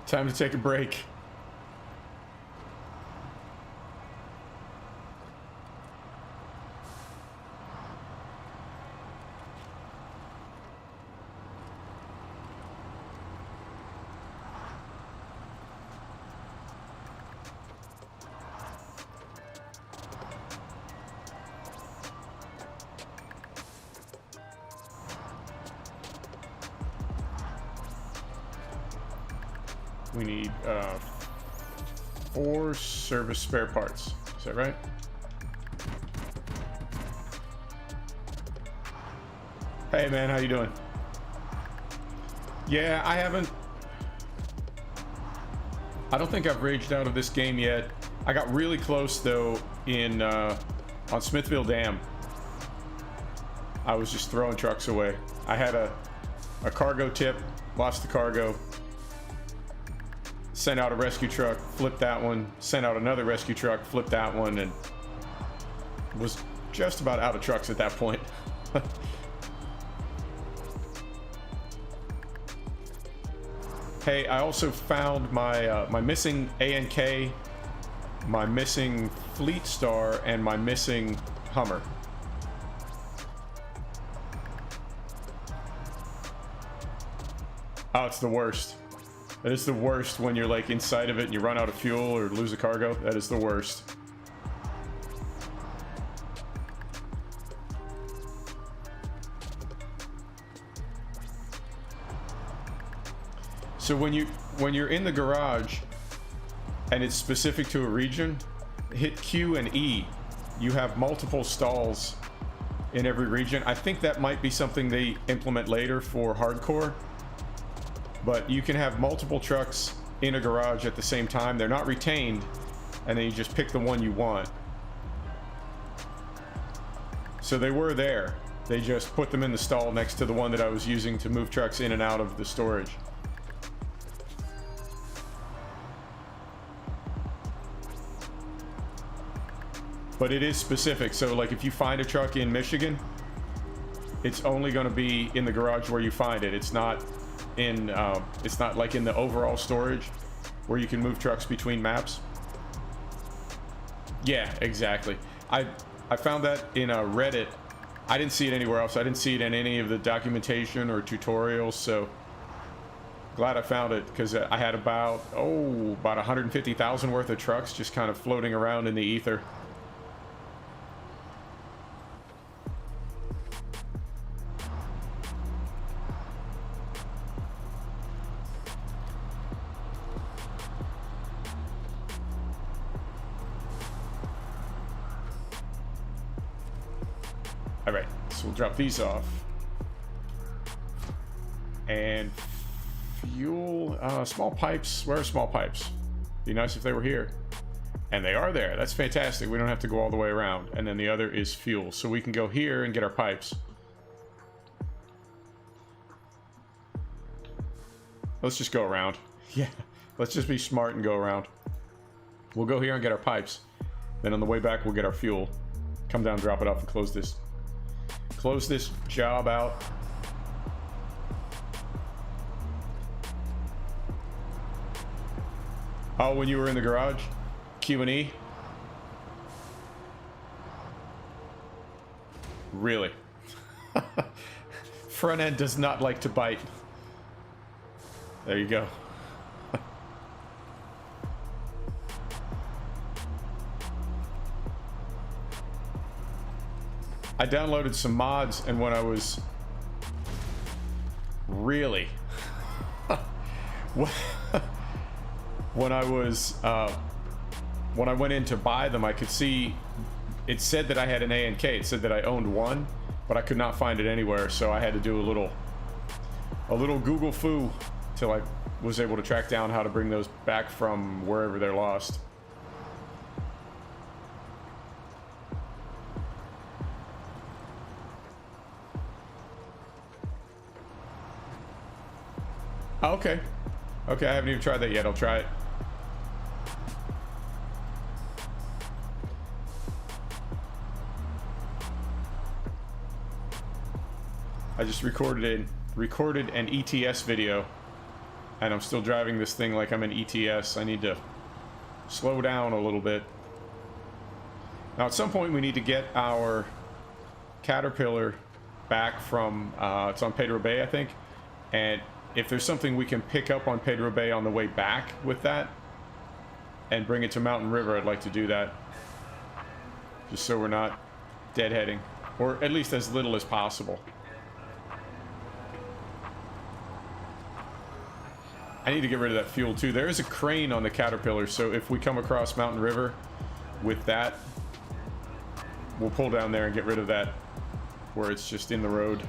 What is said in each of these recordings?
Time to take a break. We need 4 service spare parts. Is that right? Hey man, how you doing? Yeah, I don't think I've raged out of this game yet. I got really close though in on Smithville Dam. I was just throwing trucks away. I had a cargo tip, lost the cargo. Sent out a rescue truck, flipped that one, sent out another rescue truck, flipped that one, and was just about out of trucks at that point. Hey, I also found my my missing ANK, my missing Fleet Star, and my missing Hummer. Oh, it's the worst. That is the worst when you're like inside of it and you run out of fuel or lose a cargo. That is the worst. So when you're in the garage and it's specific to a region, hit Q and E. You have multiple stalls in every region. I think that might be something they implement later for hardcore. But you can have multiple trucks in a garage at the same time. They're not retained, and then you just pick the one you want. So they were there. They just put them in the stall next to the one that I was using to move trucks in and out of the storage. But it is specific. So like if you find a truck in Michigan, it's only going to be in the garage where you find it. It's not like in the overall storage where you can move trucks between maps. Yeah, exactly. I found that in Reddit. I didn't see it anywhere else. I didn't see it in any of the documentation or tutorials, so glad I found it, because I had about 150,000 worth of trucks just kind of floating around in the ether. Alright, so we'll drop these off. And fuel, small pipes. Where are small pipes? Be nice if they were here. And they are there. That's fantastic. We don't have to go all the way around. And then the other is fuel. So we can go here and get our pipes. Let's just go around. Yeah, let's just be smart and go around. We'll go here and get our pipes. Then on the way back, we'll get our fuel. Come down, drop it off, and close this job out. Oh, when you were in the garage? Q and E? Really? Front end does not like to bite. There you go. I downloaded some mods, and when I was really when I went in to buy them, I could see it said that I had an ANK. It said that I owned one, but I could not find it anywhere, so I had to do a little Google foo till I was able to track down how to bring those back from wherever they're lost. Oh, okay. Okay, I haven't even tried that yet. I'll try it. I just recorded an ETS video And I'm still driving this thing like I'm an ETS. I need to slow down a little bit. Now, at some point, we need to get our Caterpillar back from, it's on Pedro Bay, I think. And if there's something we can pick up on Pedro Bay on the way back with that and bring it to Mountain River, I'd like to do that. Just so we're not deadheading. Or at least as little as possible. I need to get rid of that fuel too. There is a crane on the Caterpillar, so if we come across Mountain River with that, we'll pull down there and get rid of that where it's just in the road.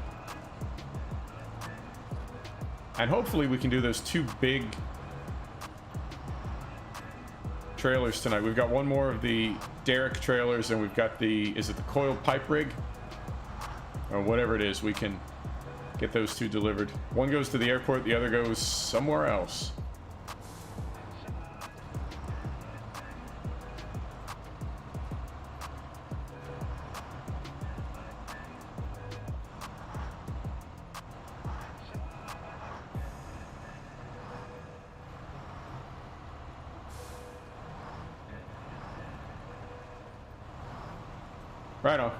And hopefully we can do those 2 big trailers tonight. We've got one more of the derrick trailers, and we've got the, is it the coiled pipe rig? Or whatever it is, we can get those 2 delivered. One goes to the airport, the other goes somewhere else. Right on.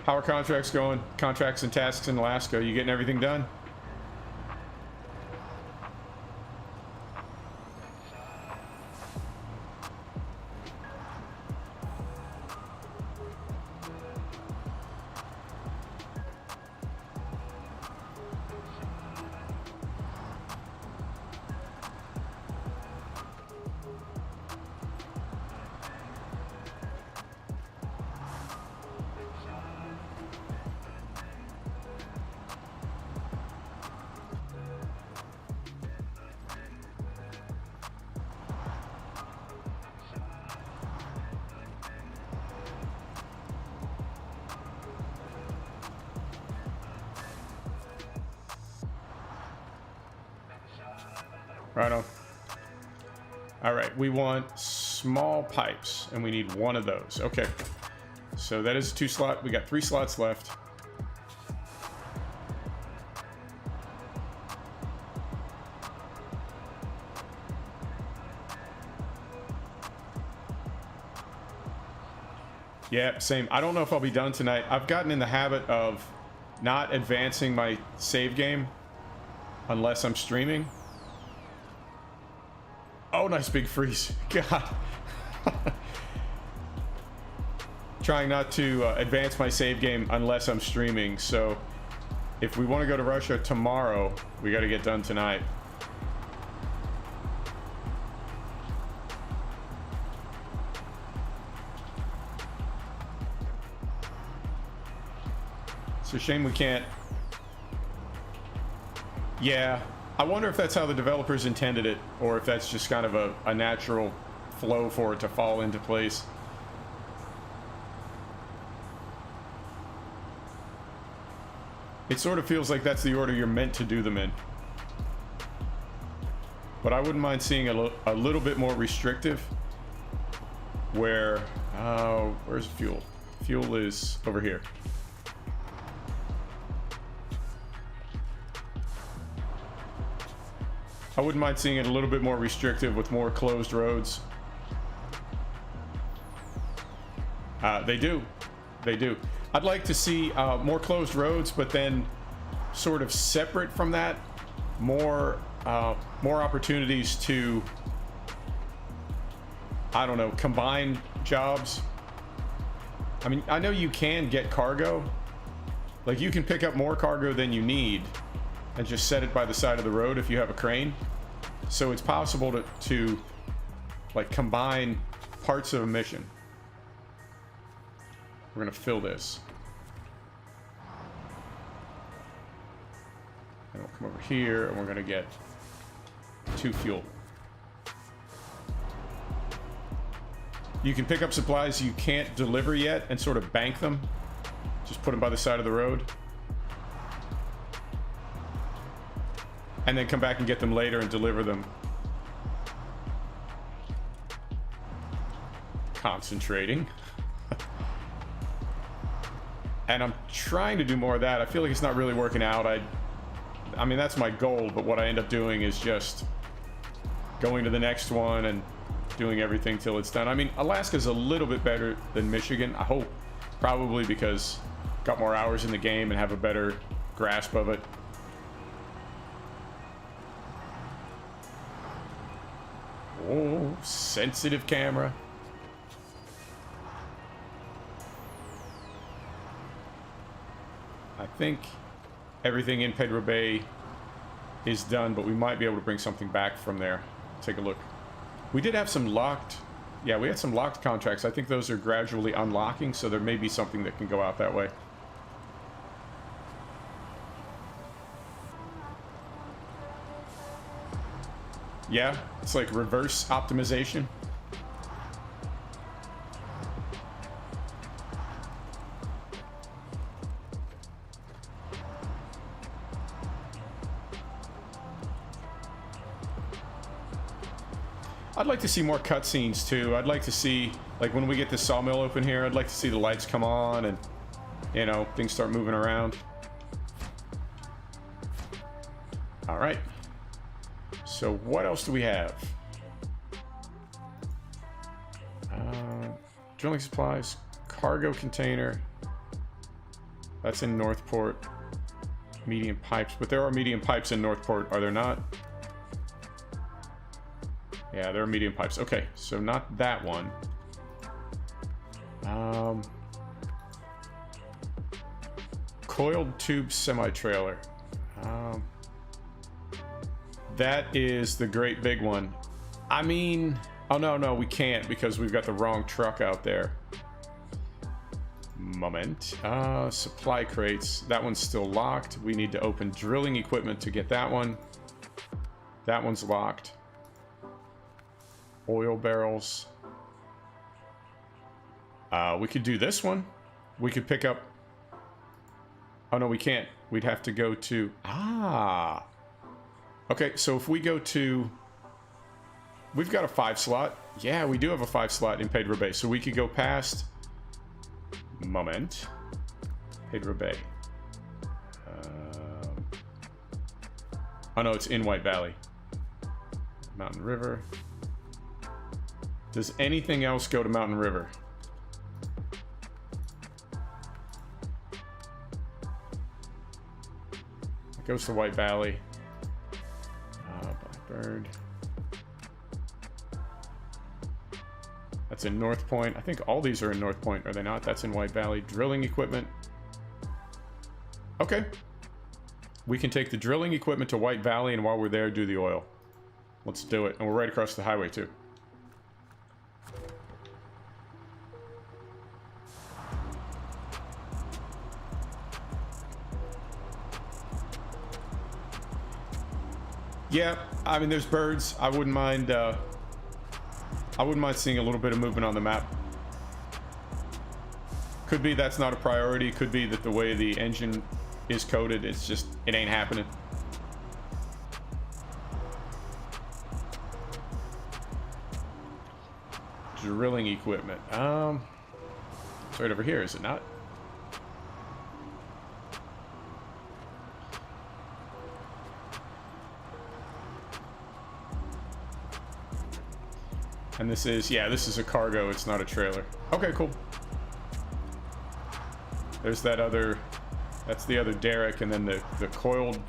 How are contracts going? Contracts and tasks in Alaska. You getting everything done? Right on. All right, we want small pipes, and we need 1 of those. Okay, so that is a 2 slot. We got 3 slots left. Yeah, same. I don't know if I'll be done tonight. I've gotten in the habit of not advancing my save game unless I'm streaming. Oh, nice big freeze. God. Trying not to advance my save game unless I'm streaming. So if we want to go to Russia tomorrow, we got to get done tonight. It's a shame we can't. Yeah. I wonder if that's how the developers intended it, or if that's just kind of a natural flow for it to fall into place. It sort of feels like that's the order you're meant to do them in. But I wouldn't mind seeing a little bit more restrictive, where, where's fuel? Fuel is over here. I wouldn't mind seeing it a little bit more restrictive with more closed roads. They do. I'd like to see more closed roads, but then sort of separate from that, more opportunities to, I don't know, combine jobs. I mean, I know you can get cargo. Like, you can pick up more cargo than you need and just set it by the side of the road if you have a crane. So it's possible to like combine parts of a mission. We're gonna fill this. And we'll come over here and we're gonna get 2 fuel. You can pick up supplies you can't deliver yet and sort of bank them. Just put them by the side of the road. And then come back and get them later and deliver them. Concentrating. And I'm trying to do more of that. I feel like it's not really working out. I mean, that's my goal, but what I end up doing is just going to the next one and doing everything till it's done. I mean, Alaska's a little bit better than Michigan, I hope. Probably because got more hours in the game and have a better grasp of it. Oh, sensitive camera. I think everything in Pedro Bay is done, but we might be able to bring something back from there. Take a look. We did have some locked... Yeah, we had some locked contracts. I think those are gradually unlocking, so there may be something that can go out that way. Yeah, it's like reverse optimization. I'd like to see more cutscenes too. I'd like to see, like, when we get this sawmill open here, I'd like to see the lights come on and, you know, things start moving around. All right. So what else do we have? Drilling supplies, cargo container. That's in Northport. Medium pipes, but there are medium pipes in Northport, are there not? Yeah, there are medium pipes. Okay, so not that one. Coiled tube semi-trailer. That is the great big one. I mean, oh no, we can't because we've got the wrong truck out there. Moment. Supply crates. That one's still locked. We need to open drilling equipment to get that one. That one's locked. Oil barrels. We could do this one. We could pick up... Oh, no, we can't. We'd have to go to... Ah! Okay, so if we go to... We've got a 5 slot. Yeah, we do have a 5 slot in Pedro Bay. So we could go past... Moment. Pedro Bay. Oh, no, it's in White Valley. Mountain River. Does anything else go to Mountain River? It goes to White Valley. Blackbird. That's in North Point. I think all these are in North Point, are they not? That's in White Valley. Drilling equipment. Okay. We can take the drilling equipment to White Valley, and while we're there, do the oil. Let's do it. And we're right across the highway, too. Yeah, I mean, there's birds. I wouldn't mind seeing a little bit of movement on the map. Could be that's not a priority. Could be that the way the engine is coded, it's just, it ain't happening. Drilling equipment. It's right over here, is it not? And this is, yeah, this is a cargo, it's not a trailer. Okay, cool. There's that other, that's the other derrick, and then the coiled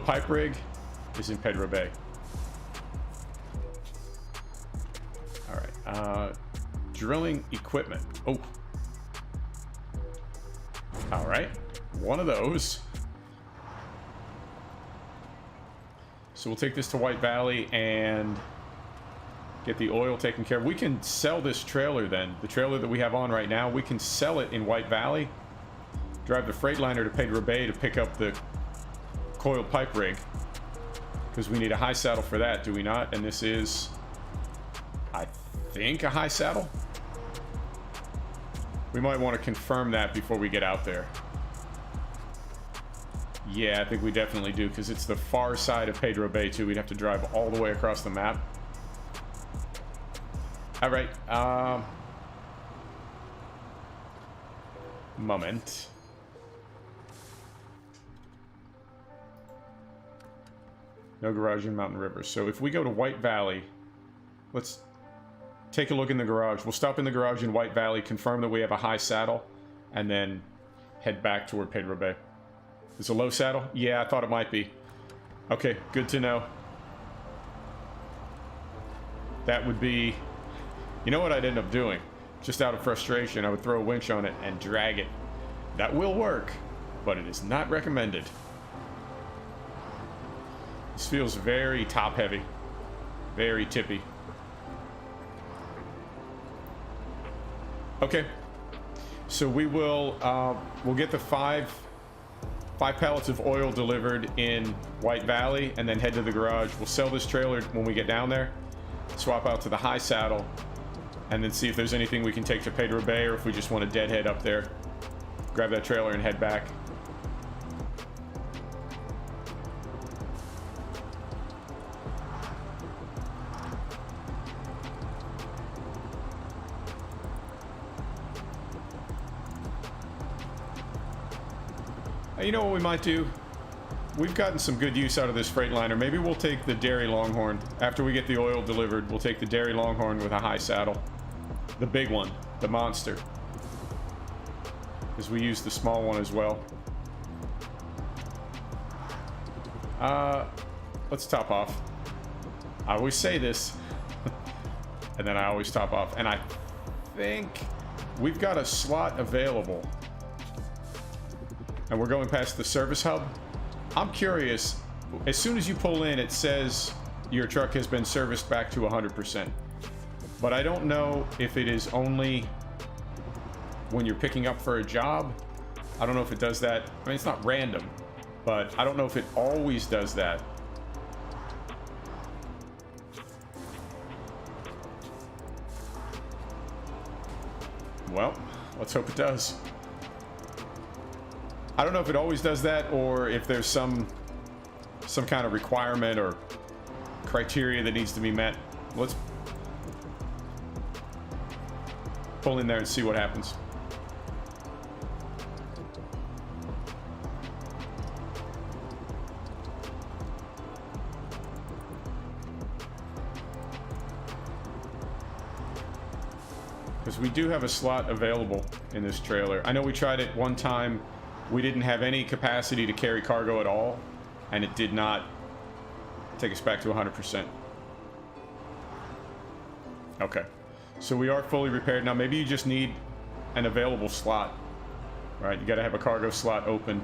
pipe rig is in Pedro Bay. All right, drilling equipment. Oh. All right, one of those. So we'll take this to White Valley and get the oil taken care of. We can sell this trailer then. The trailer that we have on right now, we can sell it in White Valley. Drive the Freightliner to Pedro Bay to pick up the coiled pipe rig. Because we need a high saddle for that, do we not? And this is, I think, a high saddle. We might want to confirm that before we get out there. Yeah, I think we definitely do, because it's the far side of Pedro Bay too. We'd have to drive all the way across the map. All right, moment. No garage in Mountain River. So if we go to White Valley, let's take a look in the garage. We'll stop in the garage in White Valley, confirm that we have a high saddle, and then head back toward Pedro Bay. Is it a low saddle? Yeah, I thought it might be. Okay, good to know. That would be... You know what I'd end up doing? Just out of frustration, I would throw a winch on it and drag it. That will work, but it is not recommended. This feels very top-heavy. Very tippy. Okay. So we will, we'll get the five pallets of oil delivered in White Valley and then head to the garage. We'll sell this trailer when we get down there, swap out to the high saddle, and then see if there's anything we can take to Pedro Bay, or if we just want to deadhead up there, grab that trailer and head back. You know what we might do? We've gotten some good use out of this Freightliner. Maybe we'll take the Dairy Longhorn. After we get the oil delivered, we'll take the Dairy Longhorn with a high saddle. The big one. The monster. Because we use the small one as well. Let's top off. I always say this. And then I always top off. And I think we've got a slot available. And we're going past the service hub. I'm curious, as soon as you pull in, it says your truck has been serviced back to 100%. But I don't know if it is only when you're picking up for a job. I don't know if it does that. I mean, it's not random, but I don't know if it always does that. Well, let's hope it does. I don't know if it always does that, or if there's some kind of requirement or criteria that needs to be met. Let's pull in there and see what happens. Because we do have a slot available in this trailer. I know we tried it one time. We didn't have any capacity to carry cargo at all, and it did not take us back to 100%. Okay, so we are fully repaired. Now maybe you just need an available slot, right? You got to have a cargo slot open.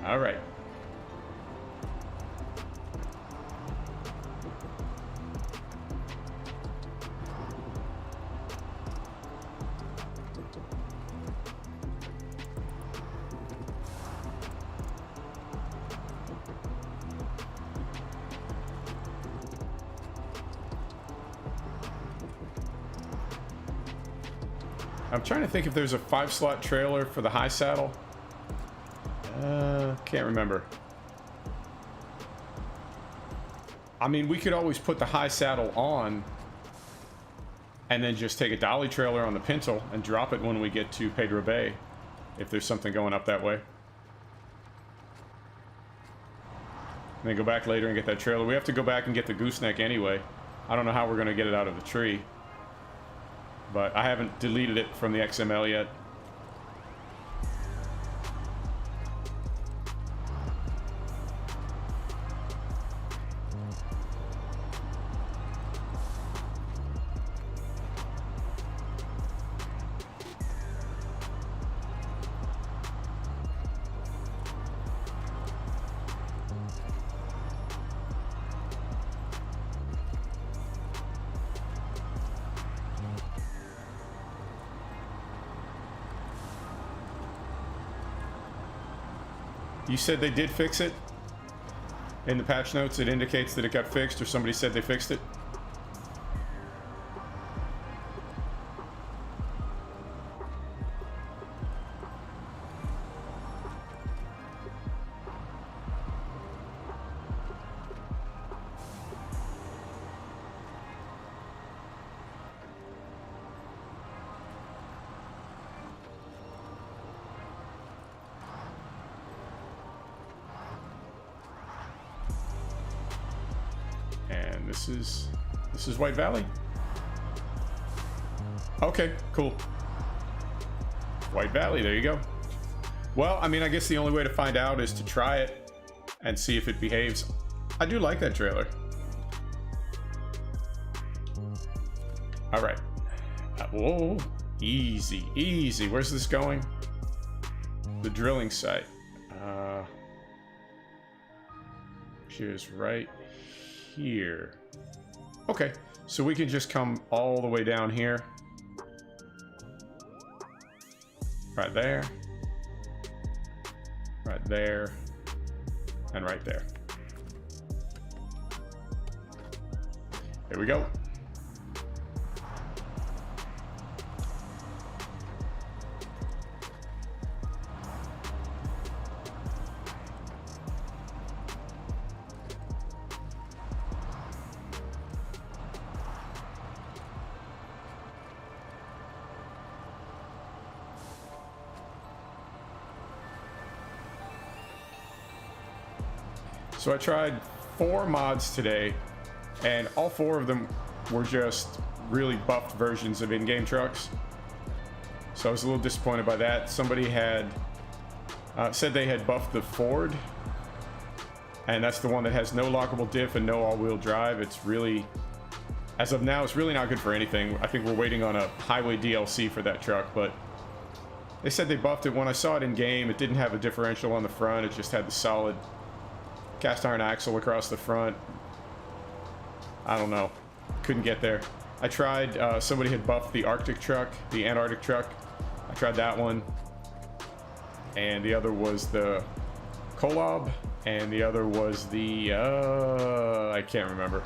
All right. I'm trying to think if there's a 5-slot trailer for the high saddle. Can't remember. I mean, we could always put the high saddle on and then just take a dolly trailer on the pintle and drop it when we get to Pedro Bay, if there's something going up that way. And then go back later and get that trailer. We have to go back and get the gooseneck anyway. I don't know how we're going to get it out of the tree, but I haven't deleted it from the XML yet. You said they did fix it? In the patch notes, it indicates that it got fixed, or somebody said they fixed it? this is White Valley. Okay, cool. White Valley, there you go. Well, I mean, I guess the only way to find out is to try it and see if it behaves. I do like that trailer. All right. Whoa, easy, easy. Where's this going? The drilling site. Which is right here. Okay, so we can just come all the way down here. Right there. Right there. And right there. There we go. So I tried 4 mods today, and all 4 of them were just really buffed versions of in-game trucks. So I was a little disappointed by that. Somebody had said they had buffed the Ford, and that's the one that has no lockable diff and no all-wheel drive. It's really, as of now, it's really not good for anything. I think we're waiting on a highway DLC for that truck, but they said they buffed it. When I saw it in game, it didn't have a differential on the front. It just had the solid cast iron axle across the front. I don't know. Couldn't get there. I tried, somebody had buffed the Arctic truck, the Antarctic truck. I tried that one. And the other was the Kolob. And the other was the, I can't remember.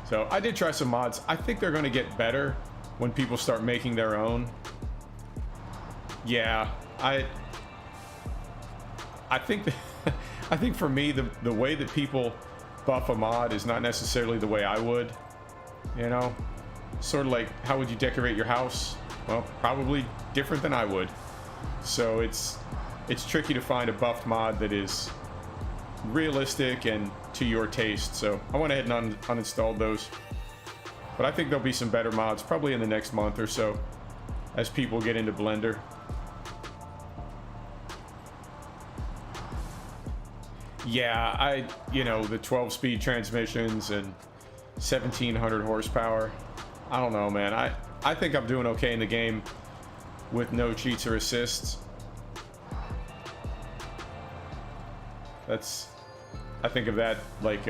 So I did try some mods. I think they're going to get better when people start making their own. Yeah, I think that I think for me, the way that people buff a mod is not necessarily the way I would, you know? Sort of like, how would you decorate your house? Well, probably different than I would. So it's tricky to find a buffed mod that is realistic and to your taste. So I went ahead and uninstalled those. But I think there'll be some better mods probably in the next month or so as people get into Blender. Yeah, you know, the 12-speed transmissions and 1700 horsepower. I don't know, man. I think I'm doing okay in the game with no cheats or assists. I think of that like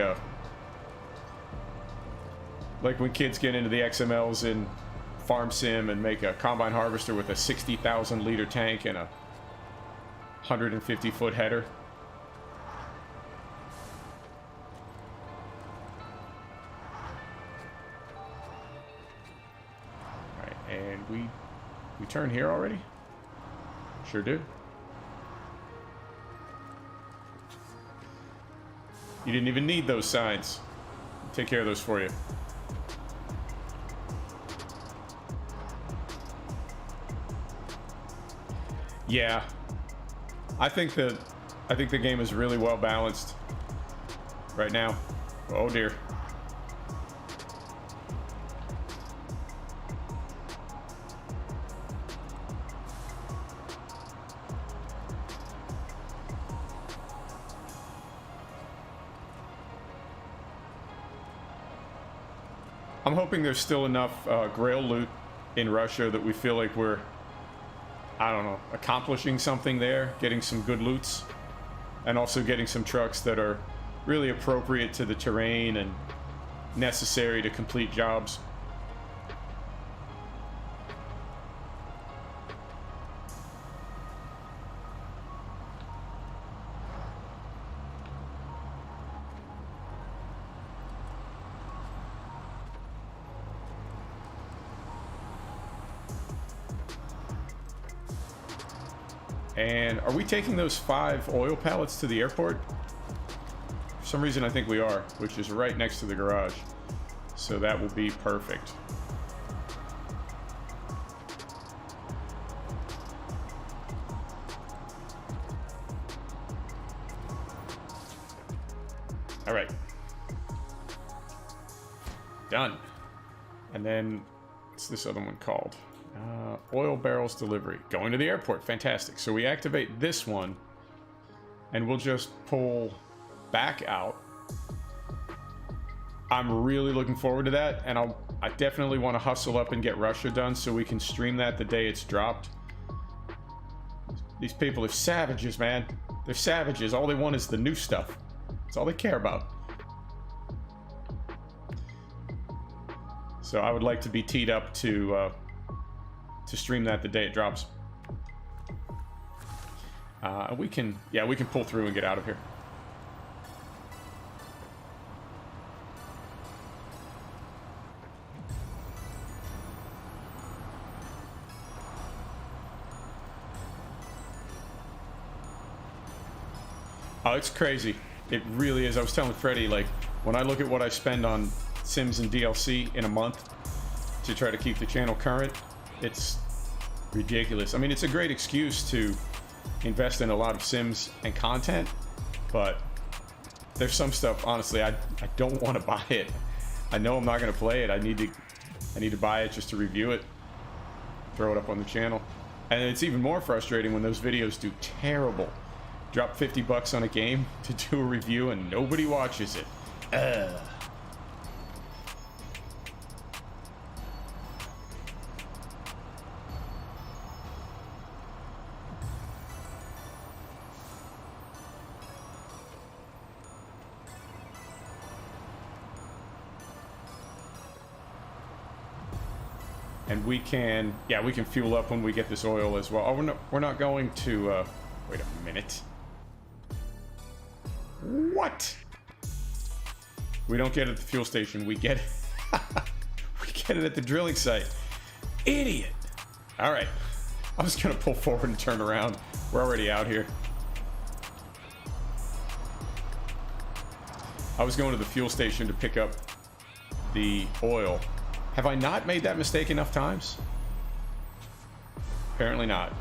when kids get into the XMLs in Farm Sim and make a combine harvester with a 60,000 liter tank and a 150-foot header. And we turn here already? Sure do. You didn't even need those signs. I'll take care of those for you. Yeah. I think the game is really well balanced right now. Oh dear. I'm hoping there's still enough Grail loot in Russia that we feel like we're, I don't know, accomplishing something there, getting some good loots, and also getting some trucks that are really appropriate to the terrain and necessary to complete jobs. And are we taking those 5 oil pallets to the airport? For some reason I think we are, which is right next to the garage. So that will be perfect. All right. done. And then, what's this other one called? Oil barrels delivery. Going to the airport. Fantastic. So we activate this one, and we'll just pull back out. I'm really looking forward to that, and I definitely want to hustle up and get Russia done so we can stream that the day it's dropped. These people are savages, man. They're savages. All they want is the new stuff. That's all they care about. So I would like to be teed up to stream that the day it drops. We can pull through and get out of here. Oh, it's crazy. It really is. I was telling Freddie, like, when I look at what I spend on Sims and DLC in a month to try to keep the channel current, it's ridiculous. I mean, it's a great excuse to invest in a lot of Sims and content, but there's some stuff, honestly, I don't want to buy it. I know I'm not going to play it. I need to buy it just to review it, throw it up on the channel. And it's even more frustrating when those videos do terrible. Drop 50 bucks on a game to do a review and nobody watches it. And we can fuel up when we get this oil as well. Oh, we're not going to, wait a minute. What? We don't get it at the fuel station. We get it. We get it at the drilling site. Idiot. All right. I was going to pull forward and turn around. We're already out here. I was going to the fuel station to pick up the oil. Have I not made that mistake enough times? Apparently not.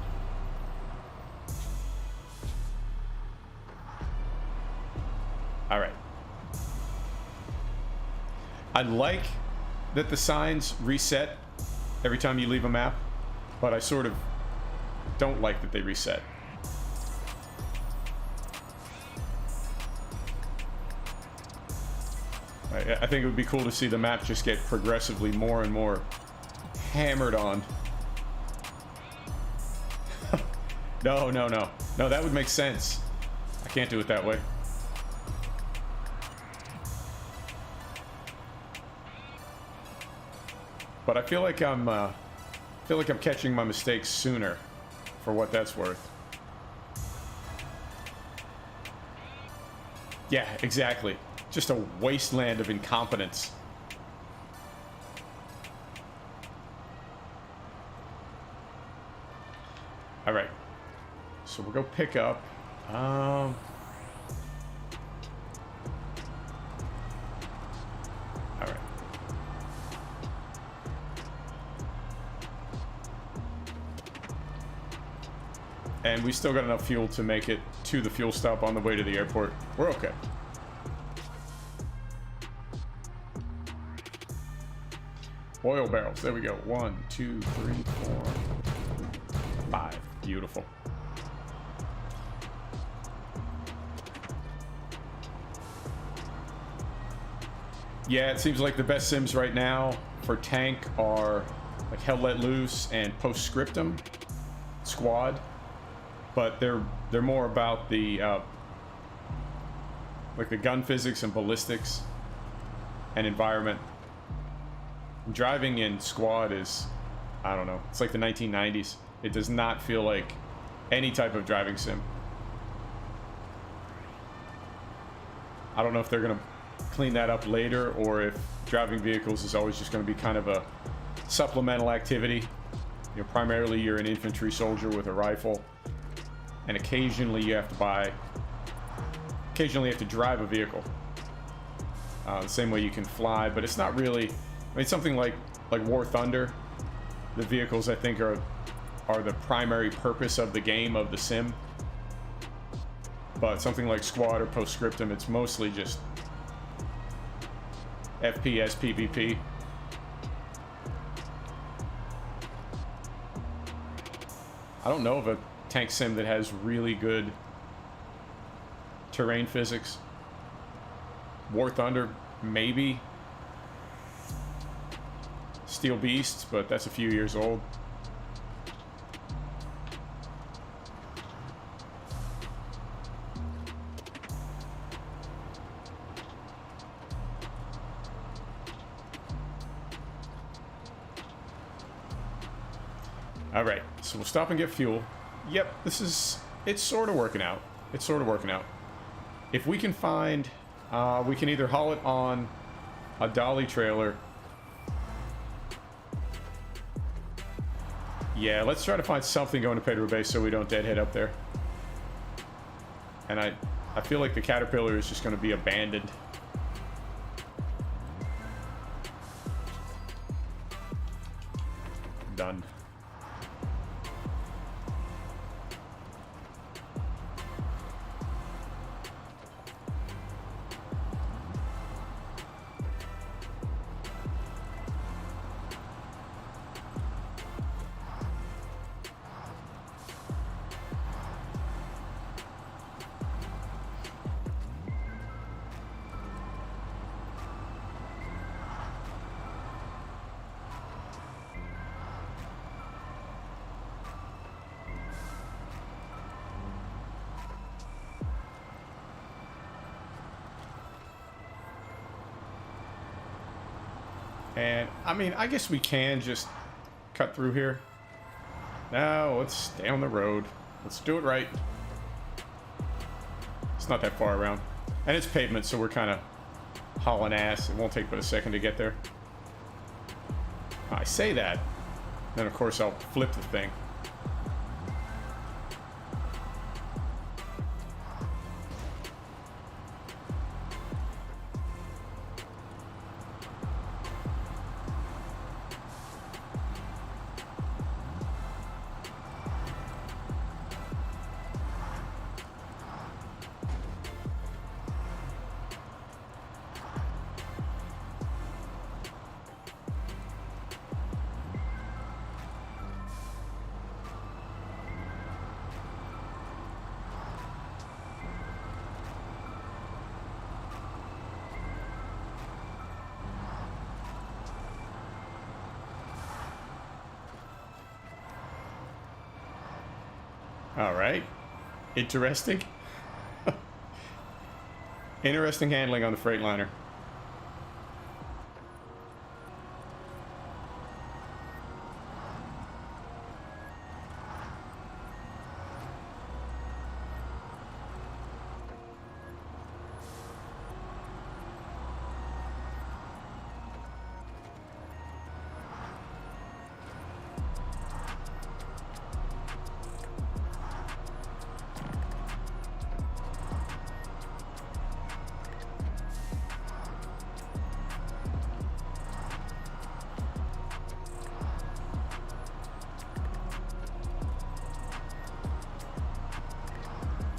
All right. I like that the signs reset every time you leave a map, but I sort of don't like that they reset. I think it would be cool to see the map just get progressively more and more hammered on. No, that would make sense. I can't do it that way. But I feel like I'm catching my mistakes sooner, for what that's worth. Yeah, exactly. Just a wasteland of incompetence. All right. So we'll go pick up. All right. And we still got enough fuel to make it to the fuel stop on the way to the airport. We're okay. Oil barrels. There we go. 1, 2, 3, 4, 5. Beautiful. Yeah, it seems like the best Sims right now for tank are like Hell Let Loose and Postscriptum Squad, but they're more about the like the gun physics and ballistics and environment. Driving in Squad is, I don't know, it's like the 1990s. It does not feel like any type of driving sim. I don't know if they're going to clean that up later, or if driving vehicles is always just going to be kind of a supplemental activity. You know, primarily you're an infantry soldier with a rifle, and occasionally you have to drive a vehicle. The same way you can fly, but it's not really. I mean, something like War Thunder, the vehicles I think are the primary purpose of the game, of the sim. But something like Squad or Postscriptum, it's mostly just FPS, PvP. I don't know of a tank sim that has really good terrain physics. War Thunder, maybe. Steel Beast, but that's a few years old. All right, so we'll stop and get fuel. Yep, it's sort of working out. It's sort of working out. If we can find, we can either haul it on a dolly trailer. Yeah, let's try to find something going to Pedro Bay so we don't deadhead up there. And I feel like the Caterpillar is just going to be abandoned. Done. And, I mean, I guess we can just cut through here. No, let's stay on the road. Let's do it right. It's not that far around. And it's pavement, so we're kind of hauling ass. It won't take but a second to get there. I say that. Then, of course, I'll flip the thing. All right. Interesting. Interesting handling on the Freightliner.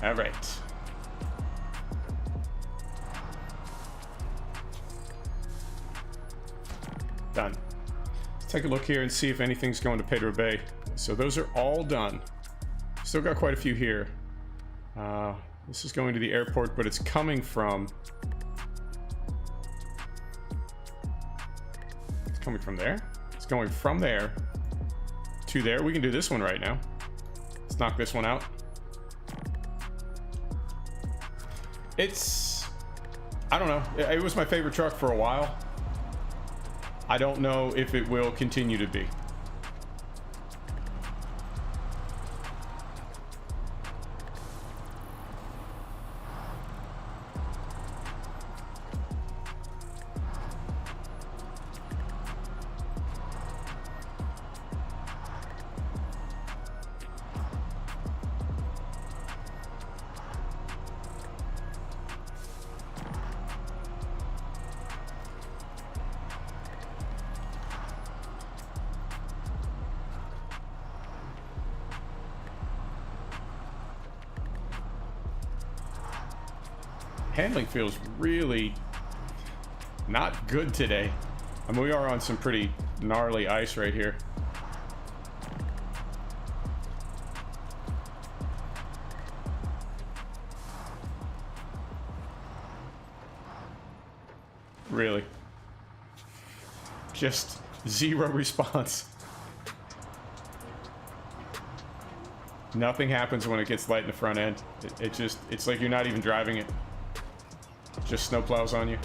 All right. Done. Let's take a look here and see if anything's going to Pedro Bay. So those are all done. Still got quite a few here. This is going to the airport, but it's coming from... It's coming from there? It's going from there to there. We can do this one right now. Let's knock this one out. It's... I don't know. It was my favorite truck for a while. I don't know if it will continue to be. Handling feels really not good today. I mean, we are on some pretty gnarly ice right here. Really. Just zero response. Nothing happens when it gets light in the front end. It's like you're not even driving it. Just snowplows on you.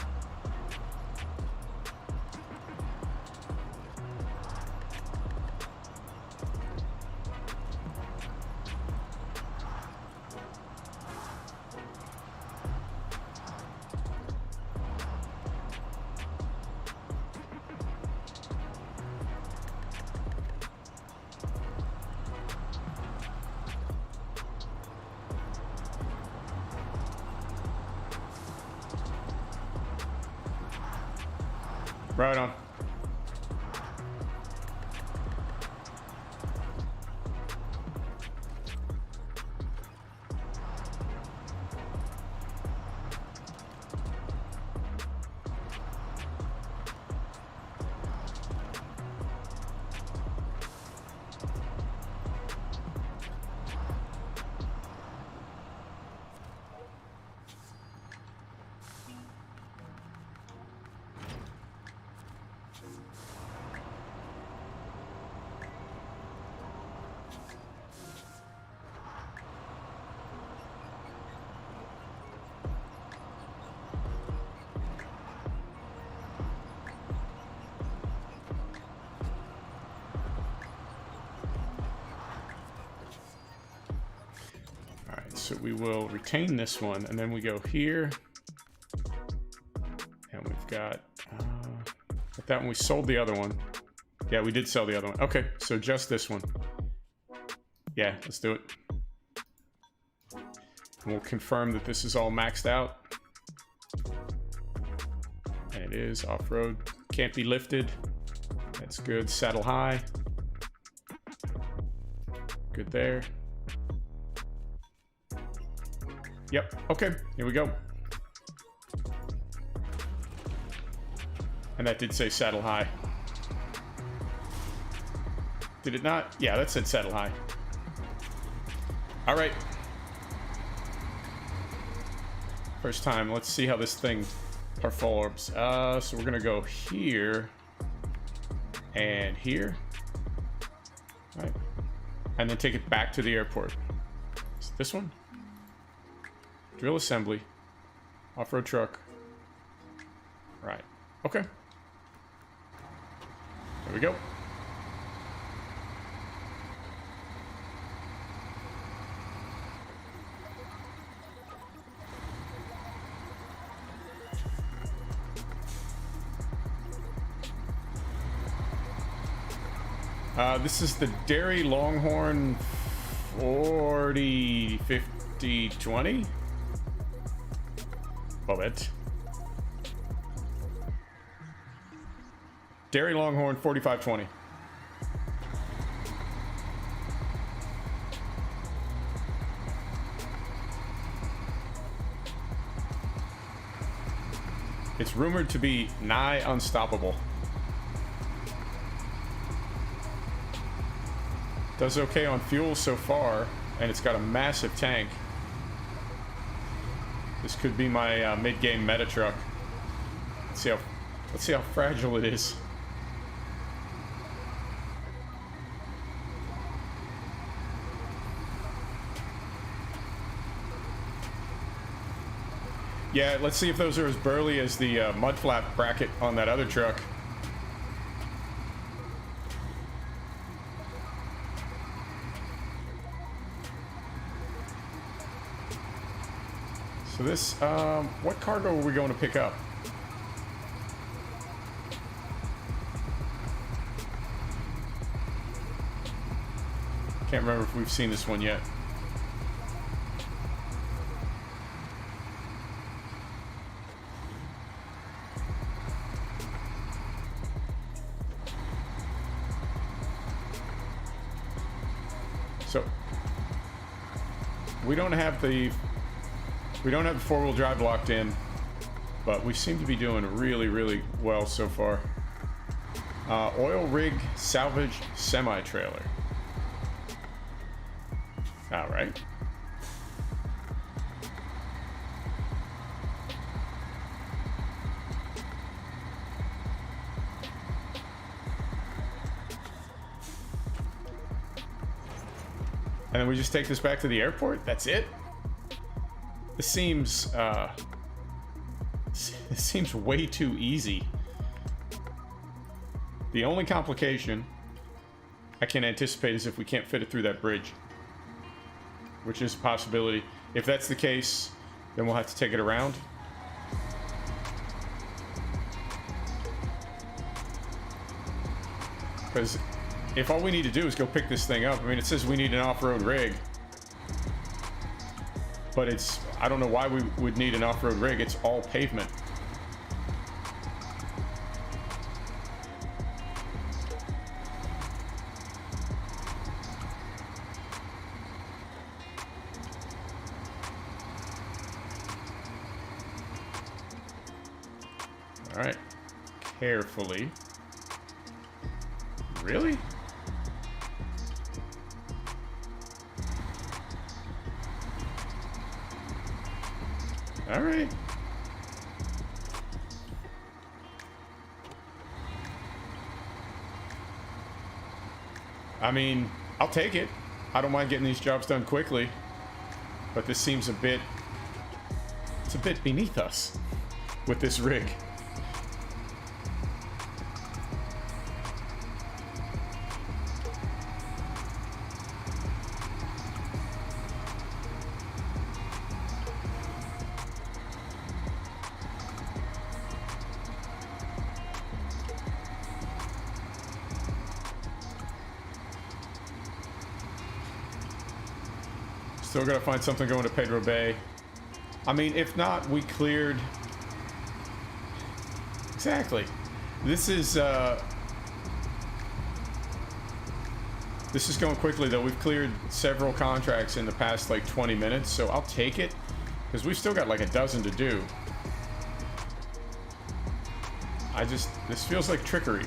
Right on. So we will retain this one, and then we go here, and we've got that one. We sold the other one. Yeah, we did sell the other one. Okay, so just this one. Yeah, let's do it. And we'll confirm that this is all maxed out. And it is off-road. Can't be lifted. That's good. Saddle high. Good there. Yep, okay, here we go. And that did say saddle high. Did it not? Yeah, that said saddle high. All right. First time, let's see how this thing performs. So we're gonna go here and here. All right. And then take it back to the airport. Is it this one? Drill assembly, off-road truck. Right. Okay. There we go. This is the Dairy Longhorn 40, 50, 20. Love it. Dairy Longhorn 4520. It's rumored to be nigh unstoppable. Does okay on fuel so far, and it's got a massive tank. This could be my mid-game meta truck. Let's see how fragile it is. Yeah, let's see if those are as burly as the mud flap bracket on that other truck. So this, what cargo are we going to pick up? Can't remember if we've seen this one yet. So we don't have the four-wheel drive locked in, but we seem to be doing really, really well so far. Oil rig salvage semi-trailer. All right. And then we just take this back to the airport? That's it? This seems way too easy. The only complication I can anticipate is if we can't fit it through that bridge, which is a possibility. If that's the case, then we'll have to take it around. Because if all we need to do is go pick this thing up, I mean, it says we need an off-road rig, but it's, I don't know why we would need an off-road rig. It's all pavement. All right, carefully. Really? All right. I mean, I'll take it. I don't mind getting these jobs done quickly, but this seems it's a bit beneath us with this rig. Still gotta find something going to Pedro Bay. I mean, if not, we cleared... Exactly. This is going quickly, though. We've cleared several contracts in the past, like, 20 minutes, so I'll take it, because we've still got, like, a dozen to do. This feels like trickery.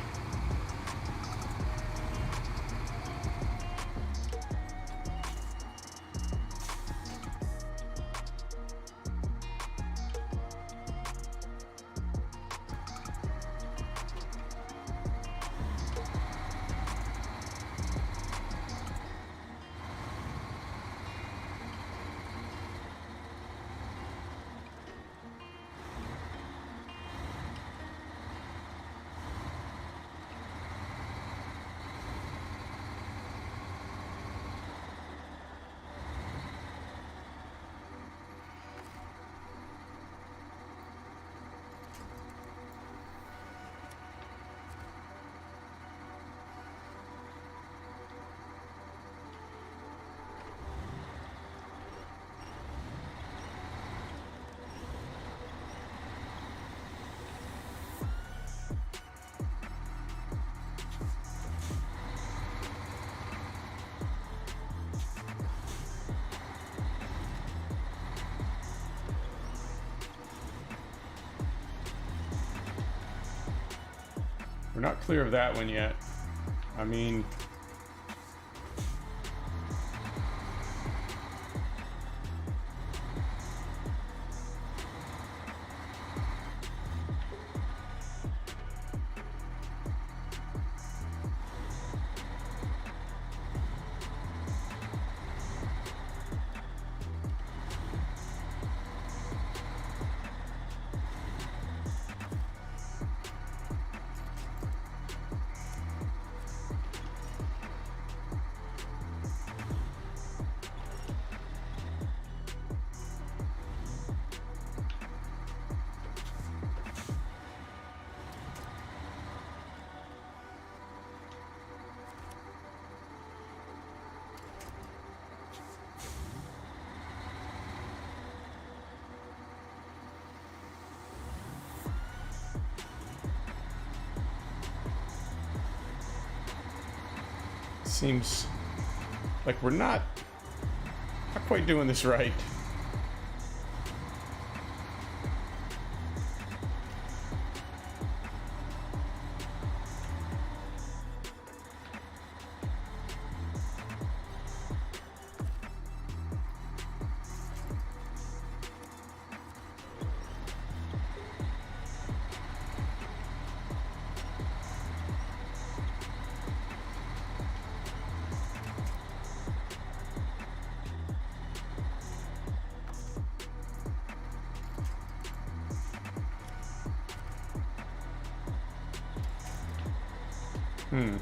We're not clear of that one yet. I mean... Seems like we're not quite doing this right. Hmm.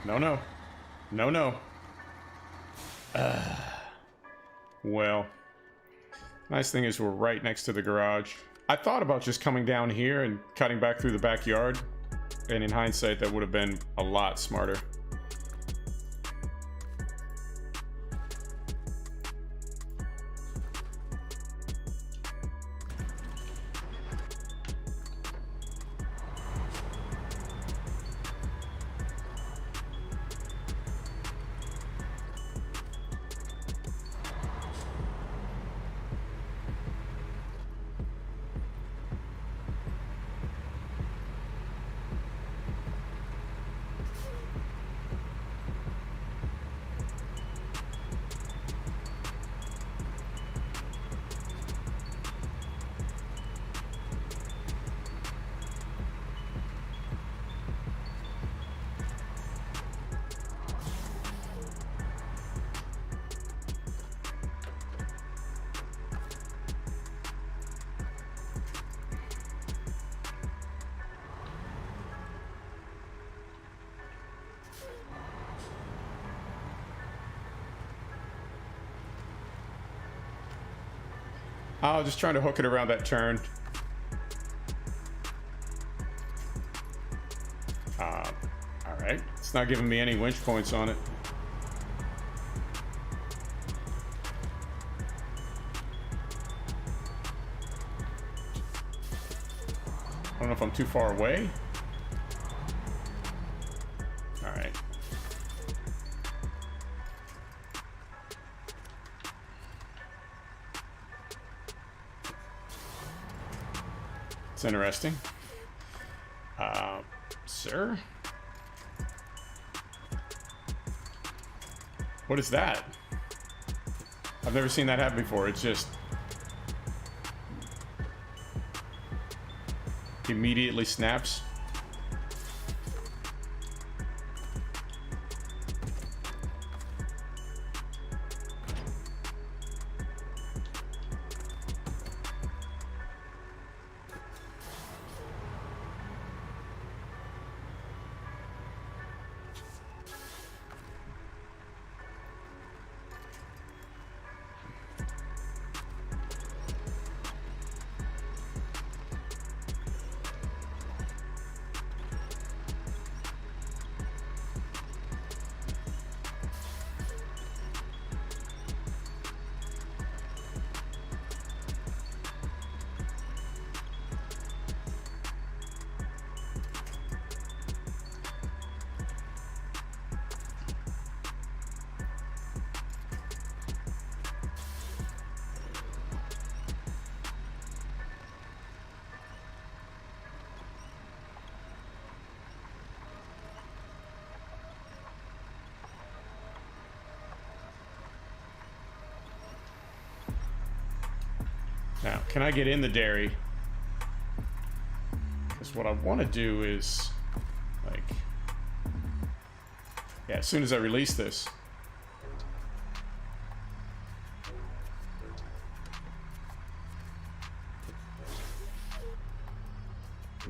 No, no. No, no. Well, nice thing is we're right next to the garage. I thought about just coming down here and cutting back through the backyard, and in hindsight, that would have been a lot smarter. Oh, just trying to hook it around that turn. Alright. It's not giving me any winch points on it. I don't know if I'm too far away. Alright. It's interesting. Sir? What is that? I've never seen that happen before. It's just immediately snaps. Now, can I get in the dairy? Because what I want to do is, like, yeah, as soon as I release this.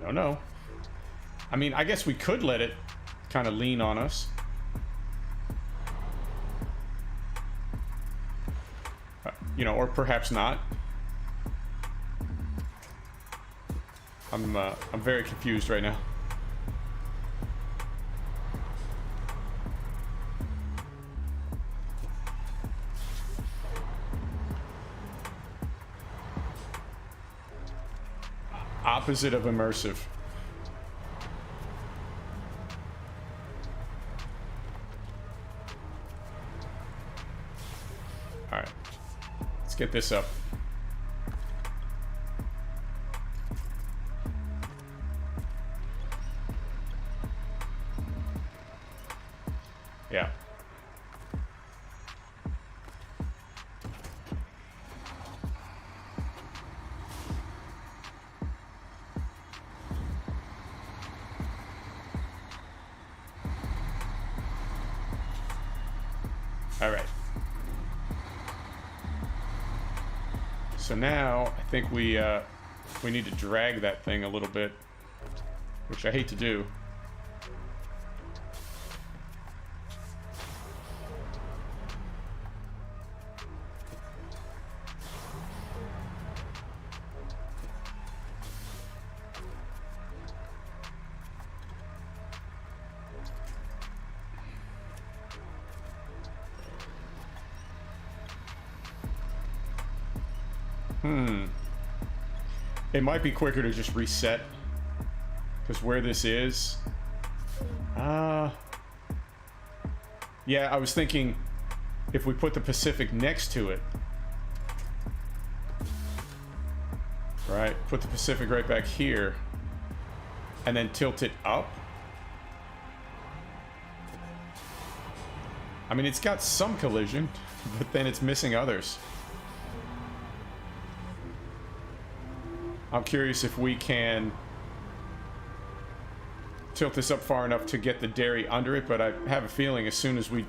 No, no. I mean, I guess we could let it kind of lean on us. You know, or perhaps not. I'm very confused right now. Opposite of immersive. All right, let's get this up. Yeah. All right. So now I think we need to drag that thing a little bit, which I hate to do. It might be quicker to just reset, because where this is, yeah, I was thinking if we put the Pacific next to it, right, put the Pacific right back here, and then tilt it up. I mean, it's got some collision, but then it's missing others. I'm curious if we can tilt this up far enough to get the dairy under it, but I have a feeling as soon as we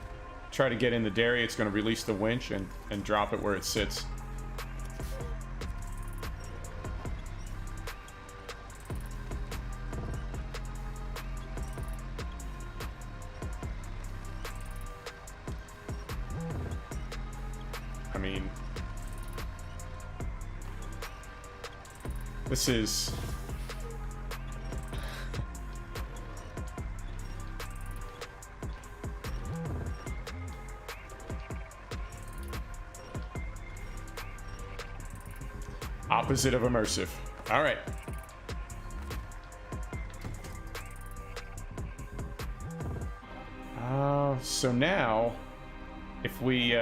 try to get in the dairy, it's going to release the winch and drop it where it sits. I mean, this is... opposite of immersive. All right. So now, if we...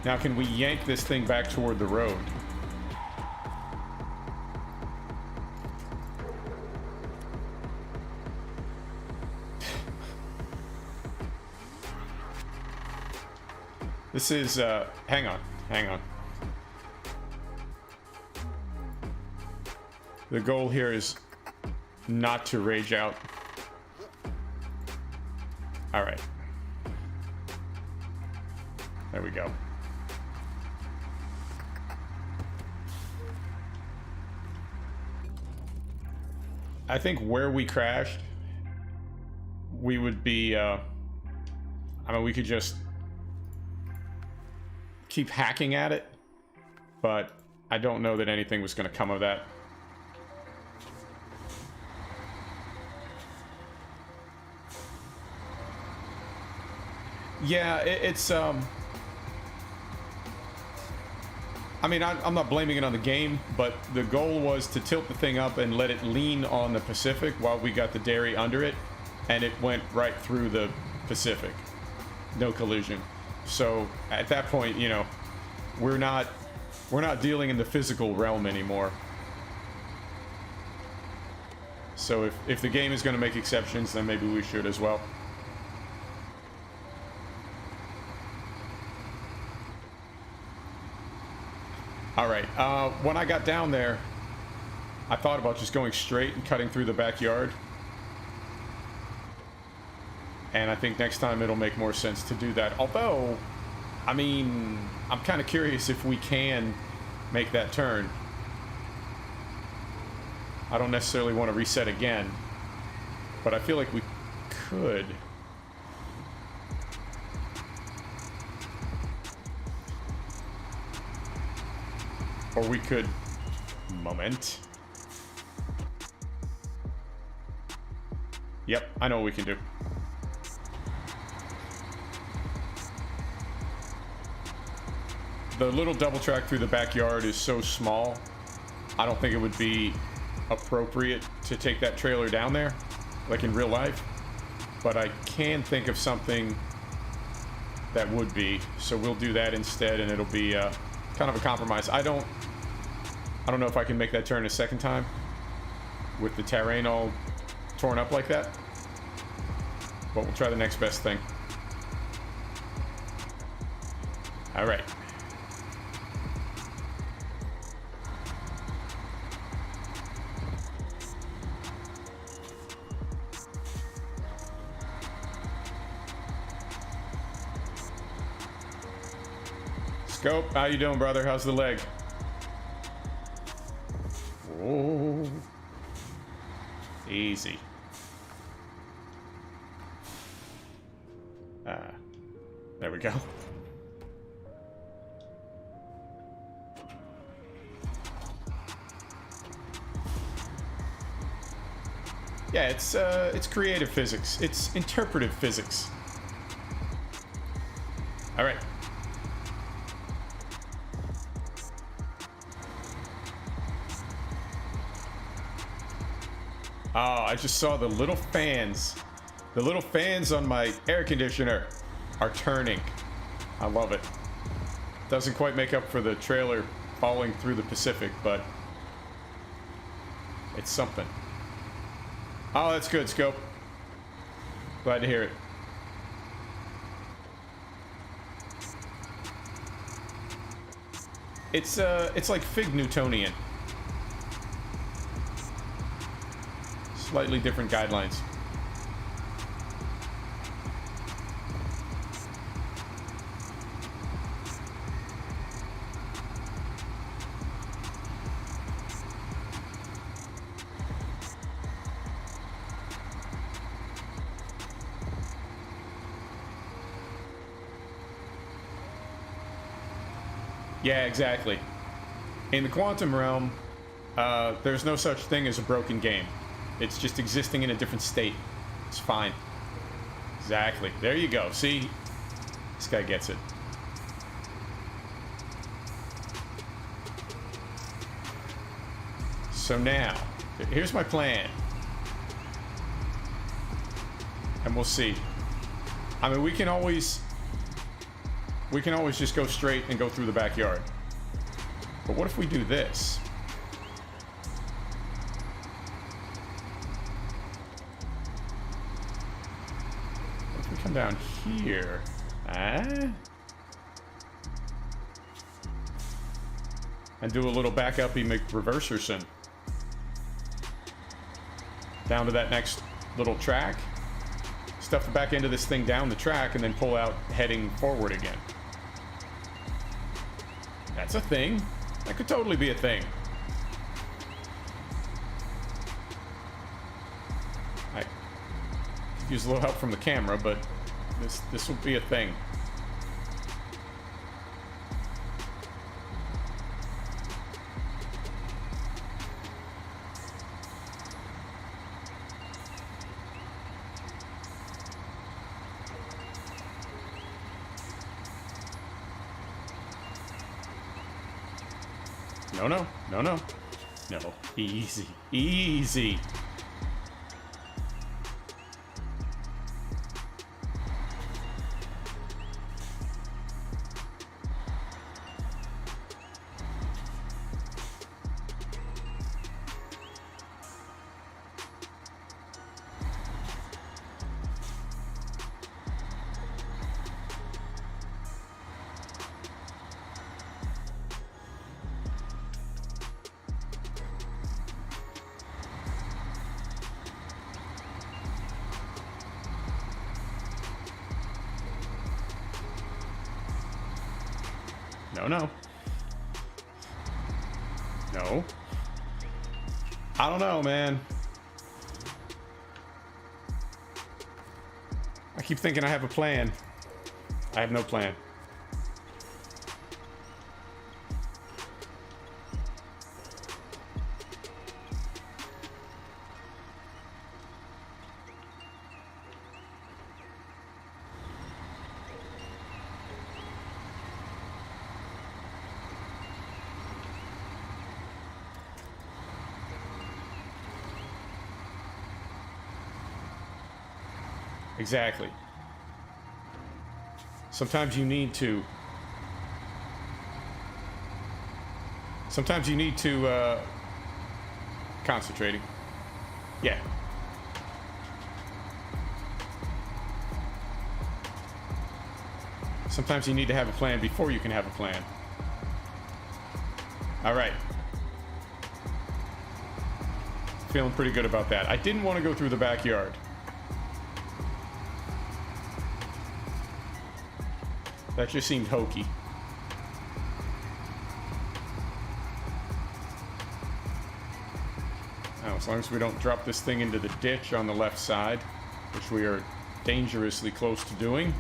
now, can we yank this thing back toward the road? This is, hang on. The goal here is not to rage out. All right. There we go. I think where we crashed, we would be, I mean, we could just keep hacking at it, but I don't know that anything was going to come of that. Yeah, it's, I mean, I'm not blaming it on the game, but the goal was to tilt the thing up and let it lean on the Pacific while we got the dairy under it, and it went right through the Pacific. No collision. So at that point, you know, we're not dealing in the physical realm anymore. So if the game is going to make exceptions, then maybe we should as well. All right, when I got down there, I thought about just going straight and cutting through the backyard. And I think next time it'll make more sense to do that. Although, I mean, I'm kind of curious if we can make that turn. I don't necessarily want to reset again, but I feel like we could. Or we could... moment. Yep, I know what we can do. The little double track through the backyard is so small, I don't think it would be appropriate to take that trailer down there, like in real life. But I can think of something that would be, so we'll do that instead, and it'll be kind of a compromise. I don't know if I can make that turn a second time with the terrain all torn up like that, but we'll try the next best thing. All right. Scope, how you doing, brother? How's the leg? Oh. Easy. There we go. Yeah, it's creative physics. It's interpretive physics. All right. Oh, I just saw the little fans. The little fans on my air conditioner are turning. I love it. Doesn't quite make up for the trailer falling through the Pacific, but it's something. Oh, that's good, Scope. Glad to hear it. It's like Fig Newtonian. Slightly different guidelines. Yeah, exactly. In the quantum realm, there's no such thing as a broken game. It's just existing in a different state. It's fine. Exactly. There you go. See? This guy gets it. So now, here's my plan. And we'll see. I mean, we can always just go straight and go through the backyard. But what if we do this? What if we come down here? And do a little back-uppy McReverserson. Down to that next little track. Stuff the back end of this thing down the track and then pull out heading forward again. That's a thing. That could totally be a thing. I could use a little help from the camera, but this will be a thing. No. Easy. Easy. No. I don't know, man. I keep thinking I have a plan. I have no plan. Exactly. Sometimes you need to concentrating. Yeah. Sometimes you need to have a plan before you can have a plan. All right. Feeling pretty good about that. I didn't want to go through the backyard. That just seemed hokey. as long as we don't drop this thing into the ditch on the left side, which we are dangerously close to doing.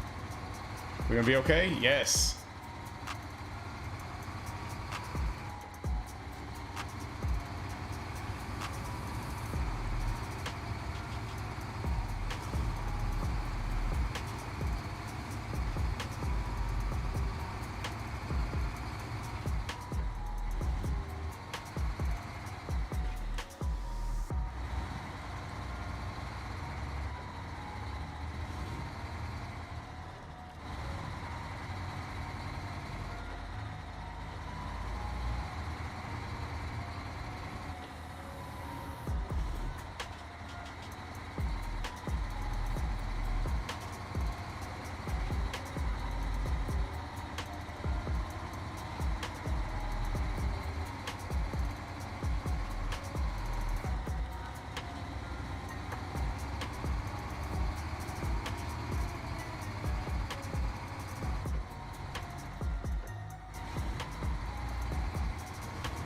We're gonna be okay? Yes.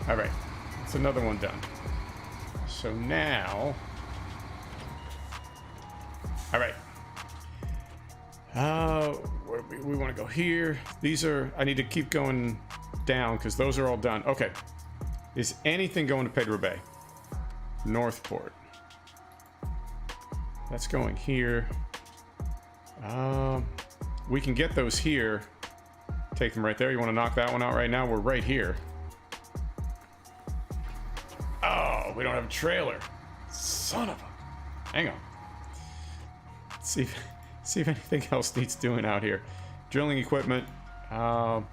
All right, that's another one done. So now, all right. We want to go here. These are, I need to keep going down because those are all done. Okay. Is anything going to Pedro Bay? Northport. That's going here. We can get those here. Take them right there. You want to knock that one out right now? We're right here. Oh, we don't have a trailer. Son of a... Hang on. Let's see if anything else needs doing out here. Drilling equipment. That's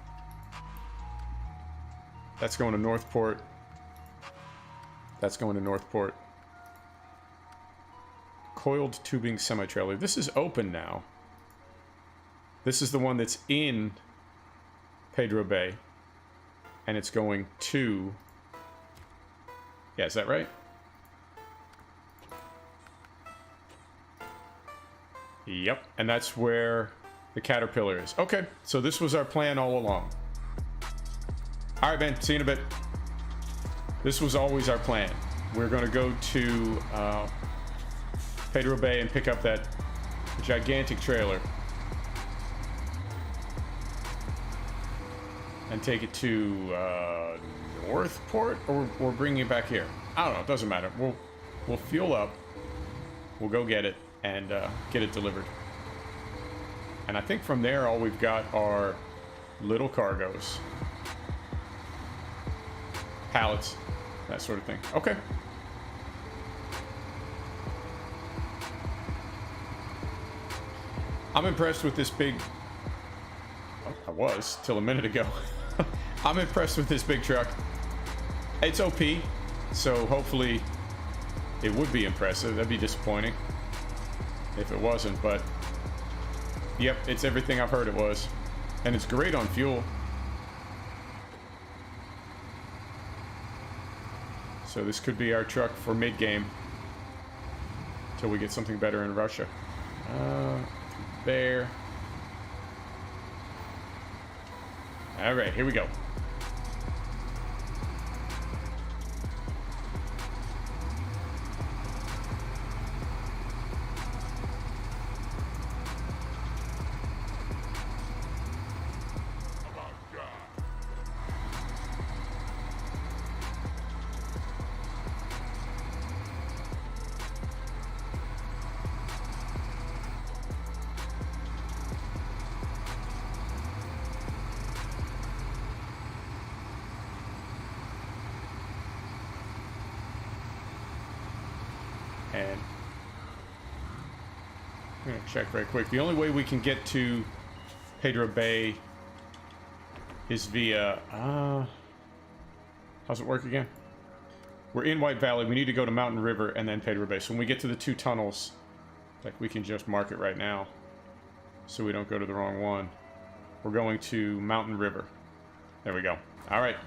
going to Northport. That's going to Northport. Coiled tubing semi-trailer. This is open now. This is the one that's in Pedro Bay. And it's going to... Yeah, is that right? Yep, and that's where the Caterpillar is. Okay, so this was our plan all along. All right, man, see you in a bit. This was always our plan. We're going to go to Pedro Bay and pick up that gigantic trailer and take it to Northport, or we're bringing it back here. I don't know. It doesn't matter. We'll fuel up. We'll go get it and get it delivered. And I think from there, all we've got are little cargoes, pallets, that sort of thing. Okay. I'm impressed with this big... Oh, I was till a minute ago. I'm impressed with this big truck. It's OP, so hopefully it would be impressive. That'd be disappointing if it wasn't, but yep, it's everything I've heard it was. And it's great on fuel. So this could be our truck for mid-game until we get something better in Russia. There. All right, here we go. And I'm gonna check right quick. The only way we can get to Pedro Bay is via how's it work again? We're in White Valley. We need to go to Mountain River and then Pedro Bay. So when we get to the two tunnels, like, we can just mark it right now so we don't go to the wrong one. We're going to Mountain River. There we go. All right.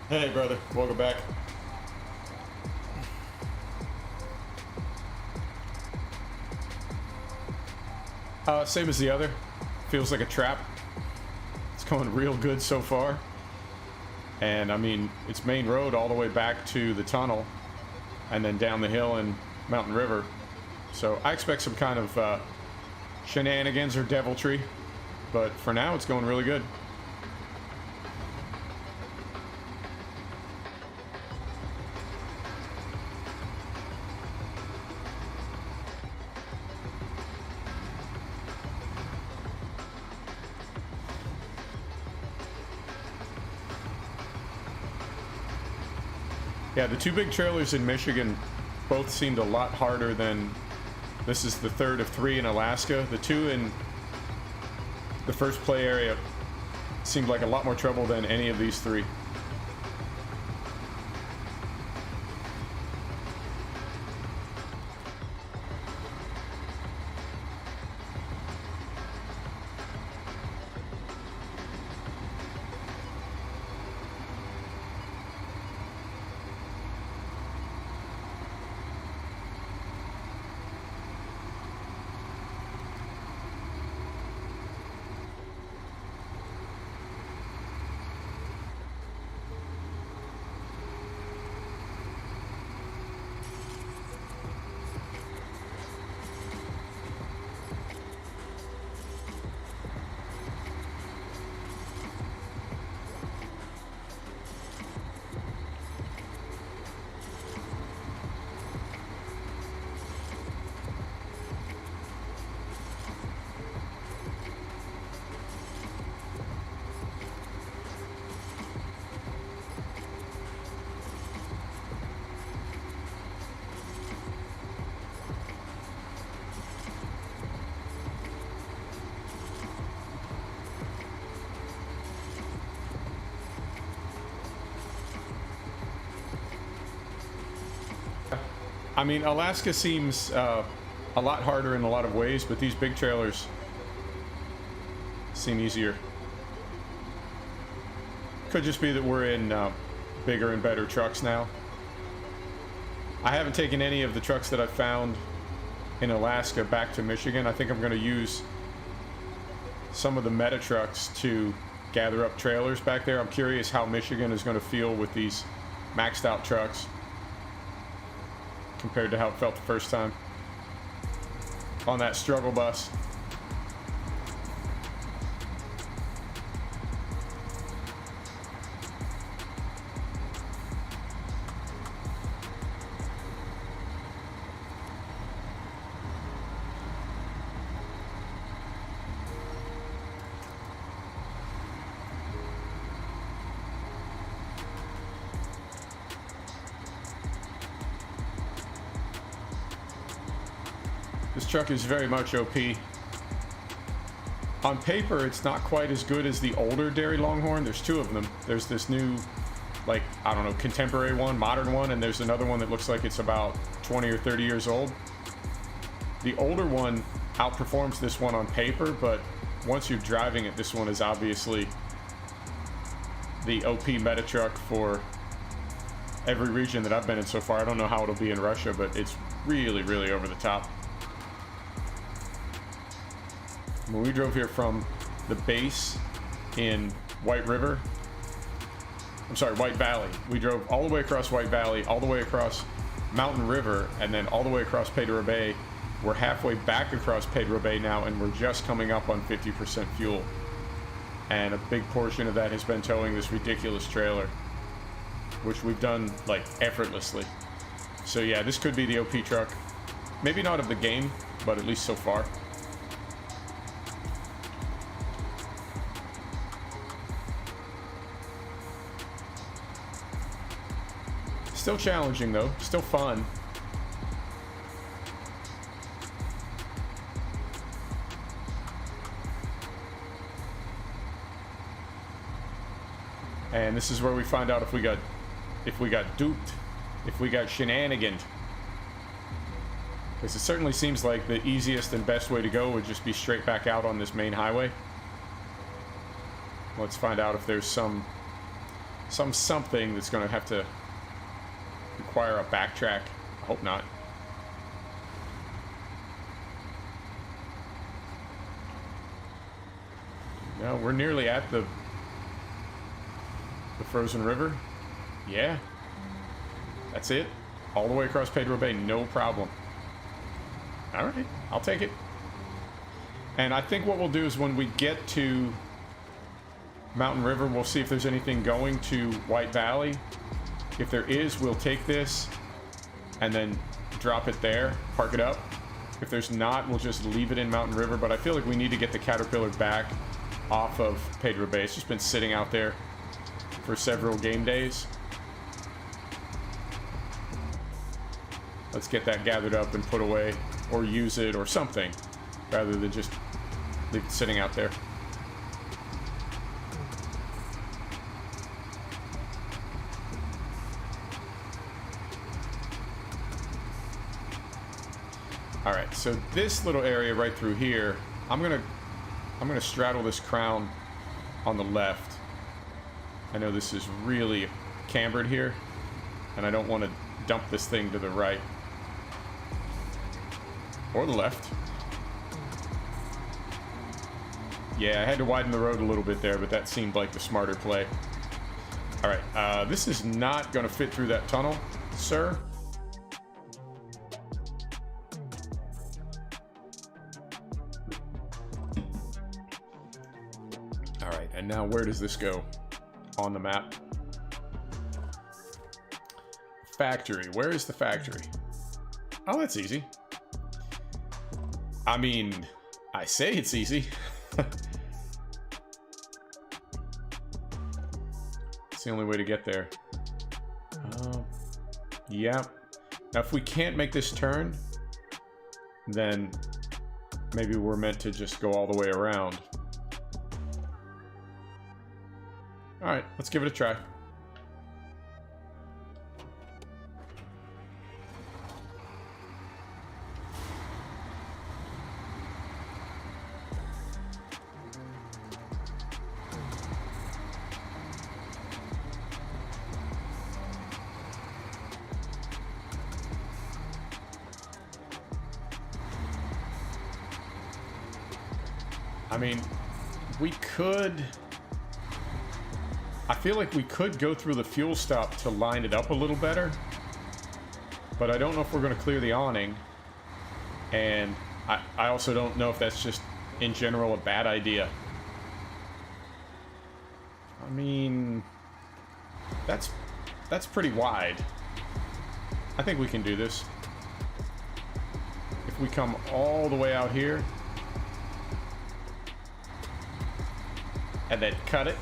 Hey, brother. Welcome back. Same as the other. Feels like a trap. It's going real good so far. And, I mean, it's main road all the way back to the tunnel. And then down the hill in Mountain River. So I expect some kind of shenanigans or deviltry. But for now, it's going really good. Yeah, the two big trailers in Michigan both seemed a lot harder than... This is the third of 3 in Alaska. The two in the first play area seemed like a lot more trouble than any of these 3. I mean, Alaska seems a lot harder in a lot of ways, but these big trailers seem easier. Could just be that we're in bigger and better trucks now. I haven't taken any of the trucks that I found in Alaska back to Michigan. I think I'm going to use some of the meta trucks to gather up trailers back there. I'm curious how Michigan is going to feel with these maxed out trucks compared to how it felt the first time on that struggle bus. This truck is very much OP. On paper, it's not quite as good as the older Dairy Longhorn. There's 2 of them. There's this new, like, I don't know, contemporary one, modern one, and there's another one that looks like it's about 20 or 30 years old. The older one outperforms this one on paper, but once you're driving it, this one is obviously the OP meta truck for every region that I've been in so far. I don't know how it'll be in Russia, but it's really, really over the top. When we drove here from the base in White Valley. We drove all the way across White Valley, all the way across Mountain River, and then all the way across Pedro Bay. We're halfway back across Pedro Bay now, and we're just coming up on 50% fuel. And a big portion of that has been towing this ridiculous trailer, which we've done, like, effortlessly. So yeah, this could be the OP truck. Maybe not of the game, but at least so far. Still challenging though, still fun. And this is where we find out if we got duped, if we got shenaniganed. Because it certainly seems like the easiest and best way to go would just be straight back out on this main highway. Let's find out if there's some something that's going to have to require a backtrack. I hope not. No, we're nearly at the frozen river. Yeah. That's it. All the way across Pedro Bay, no problem. Alright, I'll take it. And I think what we'll do is when we get to Mountain River, we'll see if there's anything going to White Valley. If there is, we'll take this and then drop it there, park it up. If there's not, we'll just leave it in Mountain River. But I feel like we need to get the Caterpillar back off of Pedro Bay. It's just been sitting out there for several game days. Let's get that gathered up and put away, or use it, or something, rather than just leave it sitting out there. All right, so this little area right through here, I'm gonna straddle this crown on the left. I know this is really cambered here, and I don't want to dump this thing to the right. Or the left. Yeah, I had to widen the road a little bit there, but that seemed like the smarter play. Alright, this is not going to fit through that tunnel, sir. Alright, and now where does this go on the map? Factory. Where is the factory? Oh, that's easy. I mean, I say it's easy. It's the only way to get there. Yeah. Now, if we can't make this turn, then maybe we're meant to just go all the way around. Alright, let's give it a try. I mean, we could... I feel like we could go through the fuel stop to line it up a little better. But I don't know if we're going to clear the awning. And I also don't know if that's just, in general, a bad idea. I mean... That's pretty wide. I think we can do this. If we come all the way out here... and then cut it.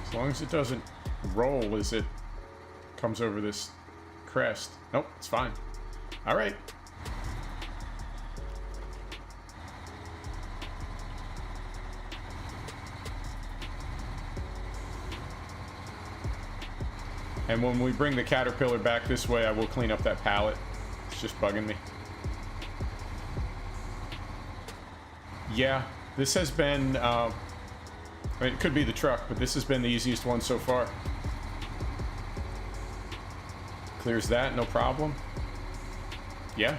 As long as it doesn't roll as it comes over this crest. Nope, it's fine. All right. And when we bring the Caterpillar back this way, I will clean up that pallet. It's just bugging me. Yeah, this has been... I mean, it could be the truck, but this has been the easiest one so far. Clears that, no problem. Yeah.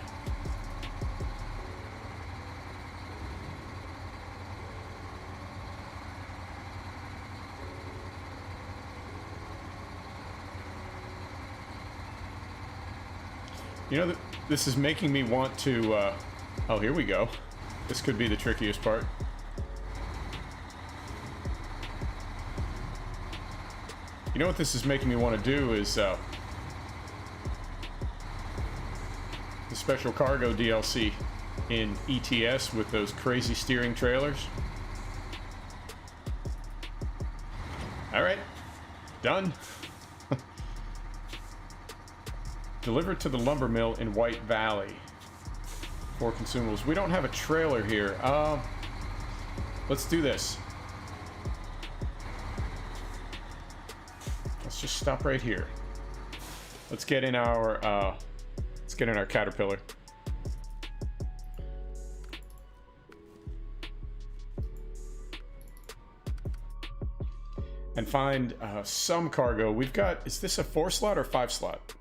You know, this is making me want to, oh, here we go. This could be the trickiest part. You know what this is making me want to do is, the special cargo DLC in ETS with those crazy steering trailers. Alright. Done. Delivered to the lumber mill in White Valley for consumables. We don't have a trailer here. Let's do this. Let's just stop right here. Let's get in our Caterpillar. and find some cargo. We've got, is this a 4 slot or 5 slot?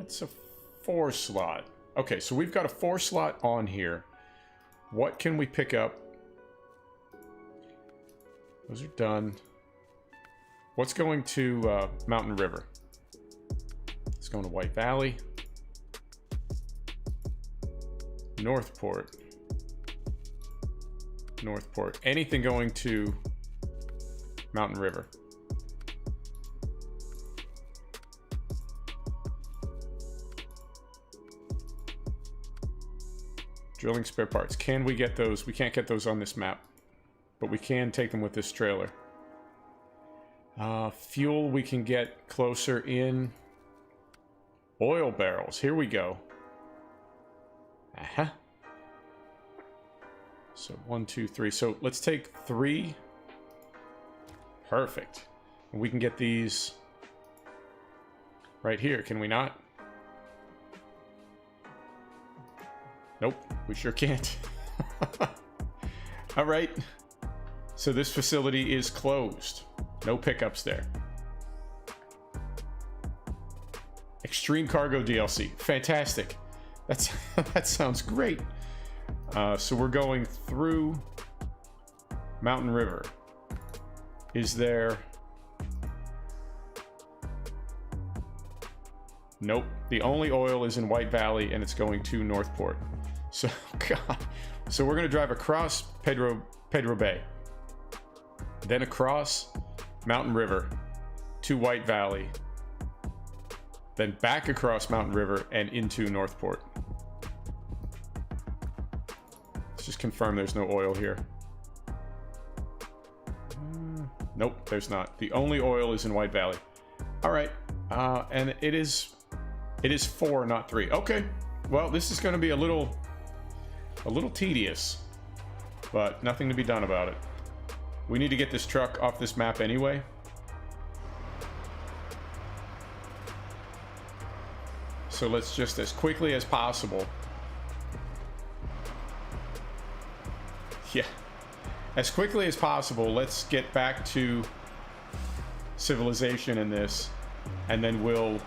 It's a 4 slot. Okay, so we've got a 4 slot on here. What can we pick up? Those are done. What's going to Mountain River? It's going to White Valley. Northport. Northport. Anything going to Mountain River? Drilling spare parts. Can we get those? We can't get those on this map, but we can take them with this trailer. Fuel we can get closer in. Oil barrels. Here we go. Uh-huh. So 1, 2, 3. So let's take 3. Perfect. And we can get these right here, can we not? Nope, we sure can't. All right. So this facility is closed. No pickups there. Extreme Cargo DLC. Fantastic. That's that sounds great. So we're going through Mountain River. Is there... Nope. The only oil is in White Valley, and it's going to Northport. So, God. So we're going to drive across Pedro Bay. Then across Mountain River to White Valley. Then back across Mountain River and into Northport. Let's just confirm there's no oil here. Nope, there's not. The only oil is in White Valley. All right. And it is 4, not 3. Okay. Well, this is going to be a little tedious, but nothing to be done about it. We need to get this truck off this map anyway. So let's just, as quickly as possible. Yeah. As quickly as possible, let's get back to civilization in this, and then we'll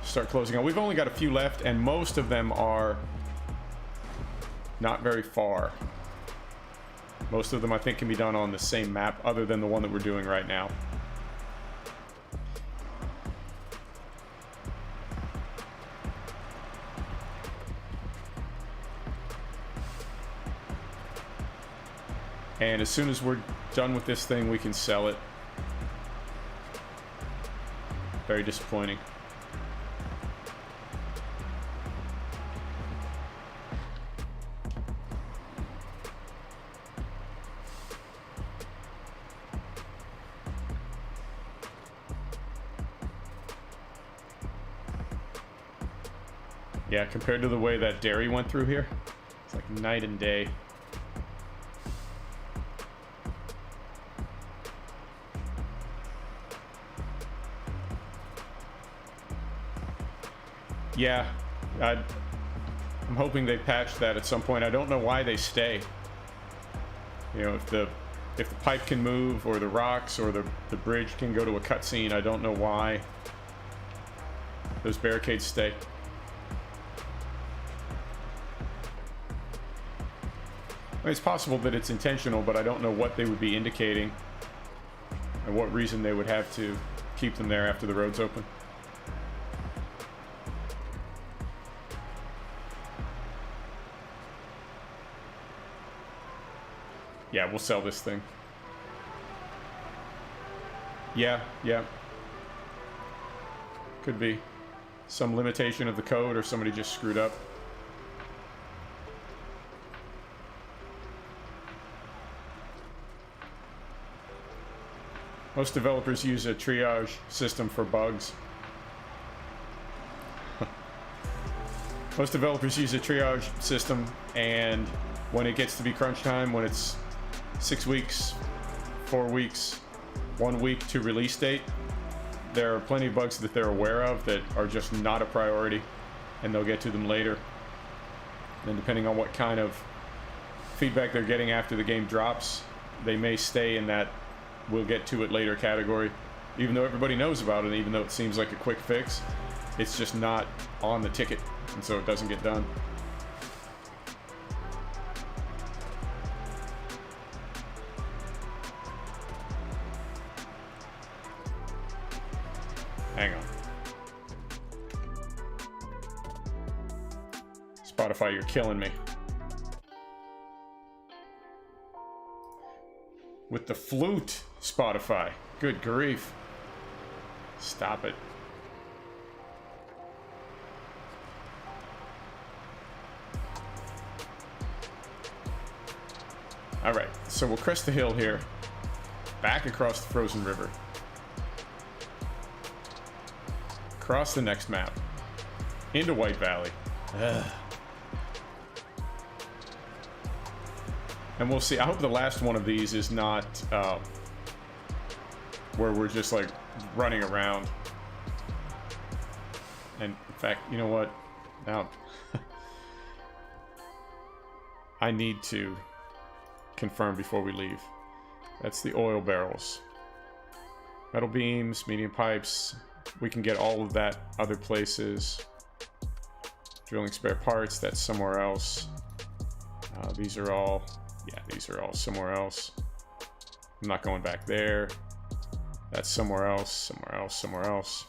start closing out. We've only got a few left, and most of them are not very far. Most of them, I think, can be done on the same map, other than the one that we're doing right now. And as soon as we're done with this thing, we can sell it. Very disappointing. Yeah, compared to the way that dairy went through here, it's like night and day. Yeah, I'm hoping they patch that at some point. I don't know why they stay. You know, if the pipe can move, or the rocks, or the bridge can go to a cutscene, I don't know why those barricades stay. I mean, it's possible that it's intentional, but I don't know what they would be indicating and what reason they would have to keep them there after the road's open. Yeah, we'll sell this thing. Yeah. Could be some limitation of the code, or somebody just screwed up. Most developers use a triage system for bugs. Most developers use a triage system, and when it gets to be crunch time, when it's 6 weeks, 4 weeks, 1 week to release date, there are plenty of bugs that they're aware of that are just not a priority, and they'll get to them later. And depending on what kind of feedback they're getting after the game drops, they may stay in that we'll get to it later category. Even though everybody knows about it, even though it seems like a quick fix, it's just not on the ticket, and so it doesn't get done. Hang on. Spotify, you're killing me. With the flute, Spotify. Good grief. Stop it. Alright, so we'll crest the hill here. Back across the frozen river. Across the next map. Into White Valley. Ugh. And we'll see. I hope the last one of these is not where we're just like running around. And in fact, you know what? Now I need to confirm before we leave. That's the oil barrels. Metal beams, medium pipes. We can get all of that other places. Drilling spare parts, that's somewhere else. These are all, yeah, these are all somewhere else. I'm not going back there. That's somewhere else, somewhere else, somewhere else.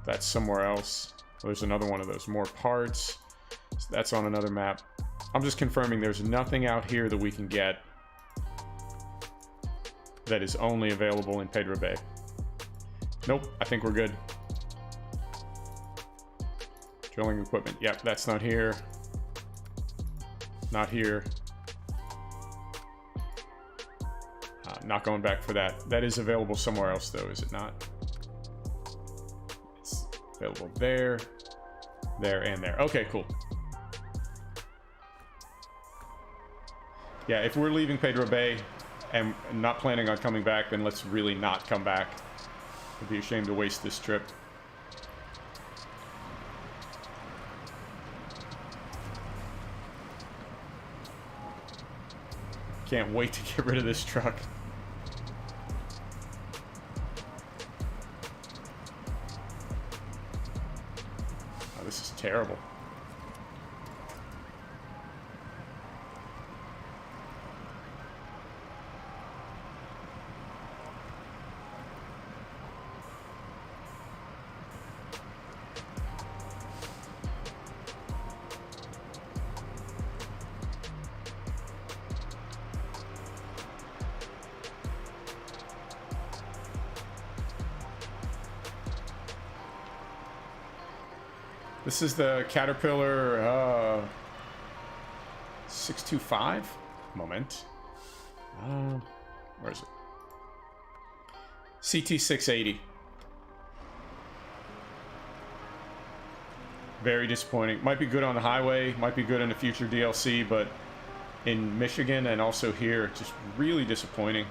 That's somewhere else. There's another one of those, more parts. So that's on another map. I'm just confirming there's nothing out here that we can get that is only available in Pedro Bay. Nope, I think we're good. Drilling equipment. Yep, that's not here. Not here. Not going back for that. That is available somewhere else, though, is it not? It's available there, there, and there. Okay, cool. Yeah, if we're leaving Pedro Bay and not planning on coming back, then let's really not come back. It'd be a shame to waste this trip. Can't wait to get rid of this truck. Oh, this is terrible. This is the Caterpillar 625. Moment. Where is it? CT 680. Very disappointing. Might be good on the highway, might be good in a future DLC, but in Michigan and also here, just really disappointing.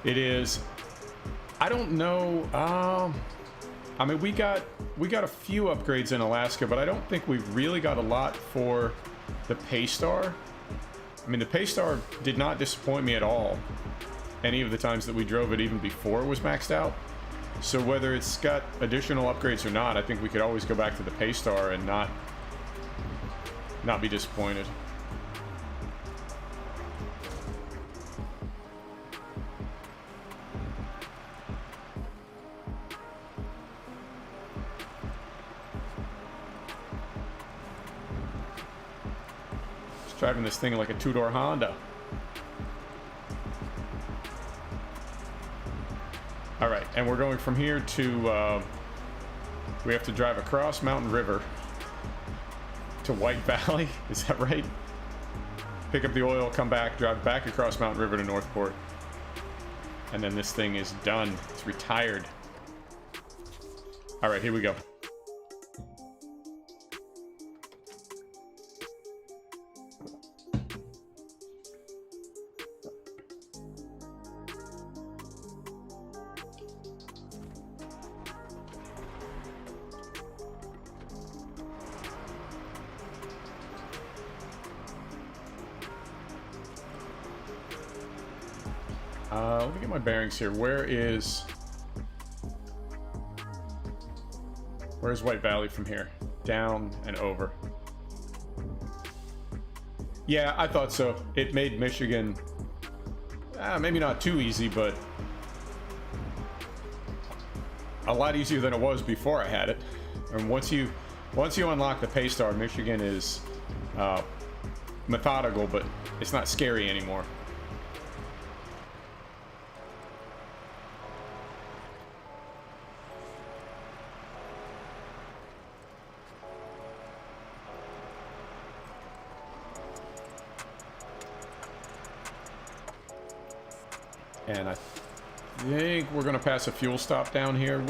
It is. I don't know. I mean, we got a few upgrades in Alaska, but I don't think we've really got a lot for the Paystar. I mean, the Paystar did not disappoint me at all any of the times that we drove it, even before it was maxed out. So whether it's got additional upgrades or not, I think we could always go back to the Paystar and not be disappointed. Driving this thing like a two-door Honda. All right, and we're going from here to, we have to drive across Mountain River to White Valley. Is that right? Pick up the oil, come back, drive back across Mountain River to Northport. And then this thing is done. It's retired. All right, here we go. Let me get my bearings here. Where's White Valley from here? Down and over. Yeah, I thought so. It made Michigan maybe not too easy, but a lot easier than it was before I had it. And once you unlock the Paystar, Michigan is methodical, but it's not scary anymore. And I think we're gonna pass a fuel stop down here.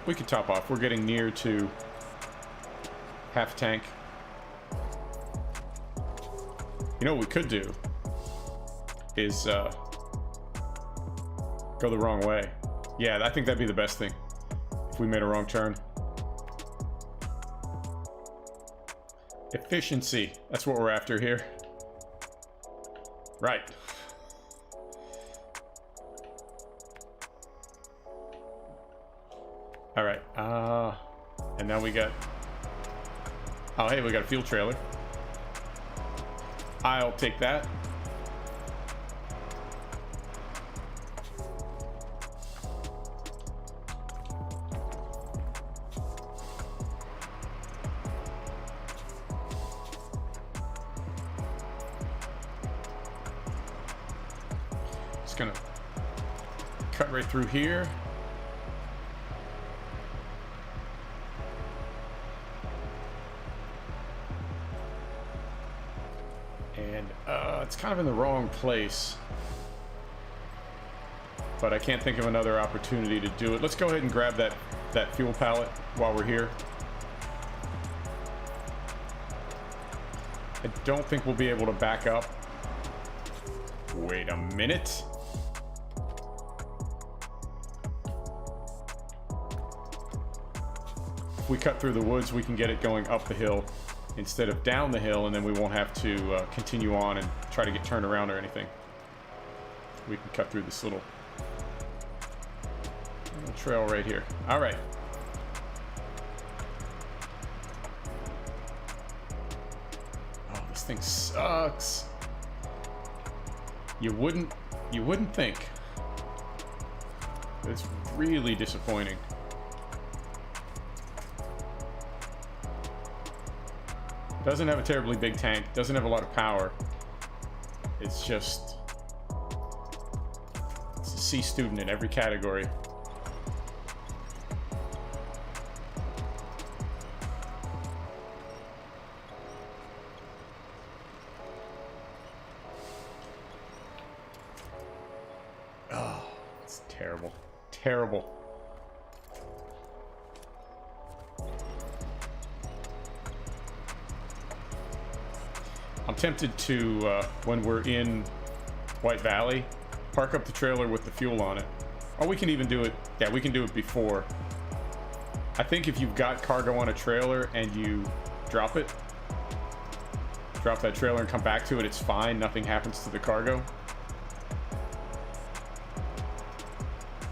We could top off. We're getting near to half tank. You know what we could do is go the wrong way. Yeah, I think that'd be the best thing if we made a wrong turn. Efficiency. That's what we're after here. Right. All right, and now we got, oh hey, we got a fuel trailer. I'll take that. Just gonna cut right through here. It's kind of in the wrong place, but I can't think of another opportunity to do it. Let's go ahead and grab that fuel pallet while we're here. I don't think we'll be able to back up. Wait a minute. If we cut through the woods, we can get it going up the hill instead of down the hill, and then we won't have to continue on and try to get turned around or anything. We can cut through this little trail right here. All right. Oh, this thing sucks. You wouldn't think. It's really disappointing. Doesn't have a terribly big tank, doesn't have a lot of power. It's just, it's a C student in every category. Oh, it's terrible, terrible. I'm tempted to, when we're in White Valley, park up the trailer with the fuel on it. Or we can even do it, yeah, we can do it before. I think if you've got cargo on a trailer and you drop it, drop that trailer and come back to it, it's fine, nothing happens to the cargo.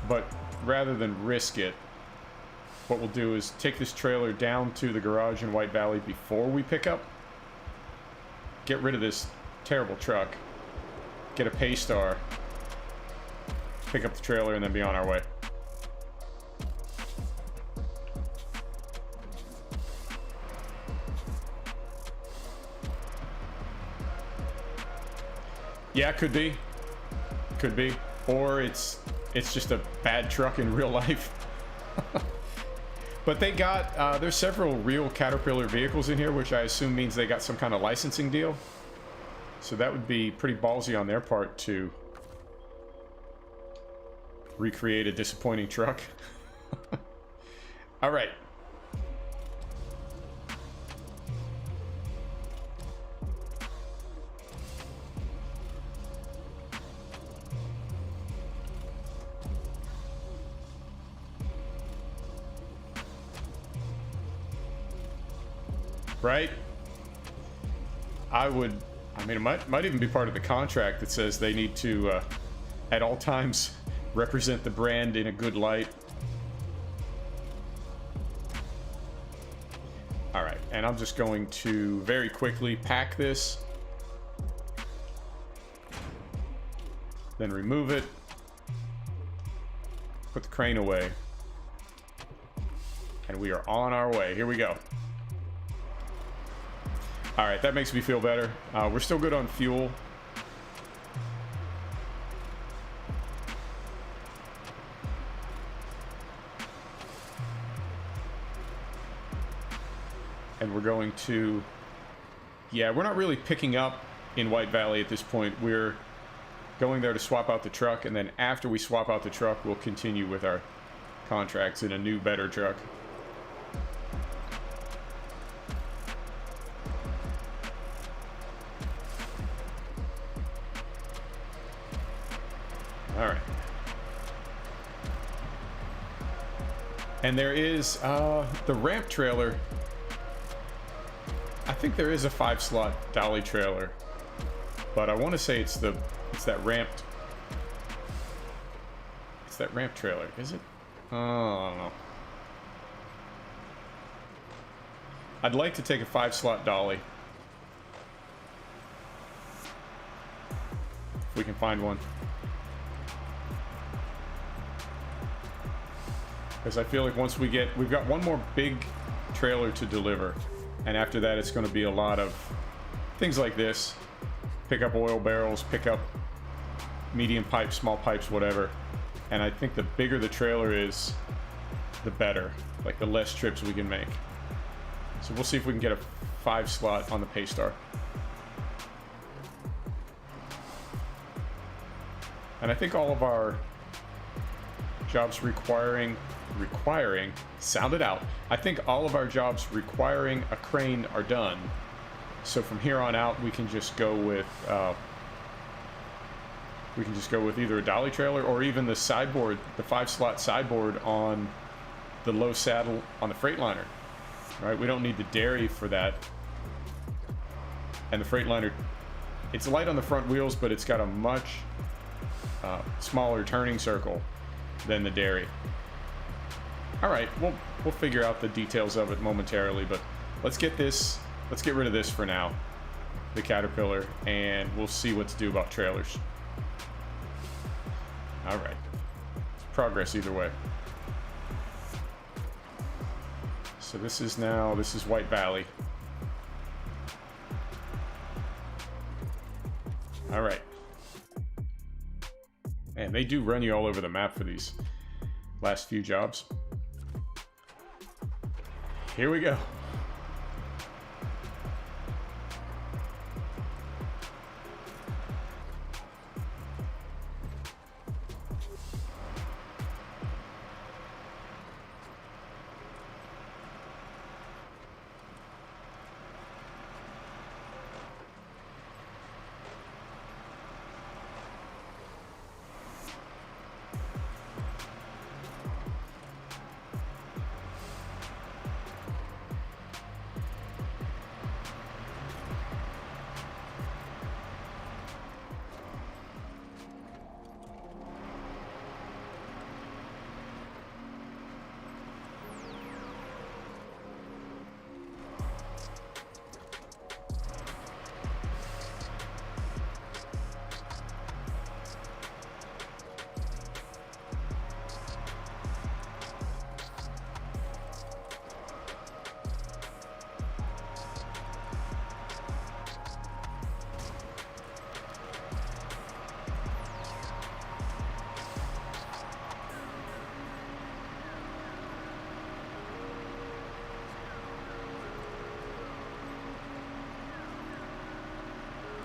But rather than risk it, what we'll do is take this trailer down to the garage in White Valley before we pick up. Get rid of this terrible truck, get a Paystar, pick up the trailer, and then be on our way. Yeah, could be. Could be. Or it's just a bad truck in real life. But they got, there's several real Caterpillar vehicles in here, which I assume means they got some kind of licensing deal. So that would be pretty ballsy on their part to recreate a disappointing truck. All right. Right? I mean, it might even be part of the contract that says they need to, at all times, represent the brand in a good light. All right, and I'm just going to very quickly pack this, then remove it, put the crane away, and we are on our way. Here we go. All right, that makes me feel better. We're still good on fuel. And we're going to... Yeah, we're not really picking up in White Valley at this point. We're going there to swap out the truck, and then after we swap out the truck, we'll continue with our contracts in a new, better truck. All right. And there is the ramp trailer. I think there is a 5-slot dolly trailer, but I want to say it's that ramp trailer. Is it? Oh, I don't know. I'd like to take a 5-slot dolly if we can find one. Because I feel like once we've got one more big trailer to deliver, and after that it's going to be a lot of things like this. Pick up oil barrels, pick up medium pipes, small pipes, whatever. And I think the bigger the trailer is, the better. Like the less trips we can make. So we'll see if we can get a 5-slot on the Paystar. And I think all of our jobs requiring, sound it out. I think all of our jobs requiring a crane are done. So from here on out, we can just go with either a dolly trailer or even the sideboard, the 5-slot sideboard on the low saddle on the Freightliner. Right? We don't need the dairy for that. And the Freightliner, it's light on the front wheels, but it's got a much smaller turning circle than the dairy. All right, we'll figure out the details of it momentarily, but let's get rid of this for now, the Caterpillar, and we'll see what to do about trailers. All right, it's progress either way. So this is White Valley. All right. Man, they do run you all over the map for these last few jobs. Here we go.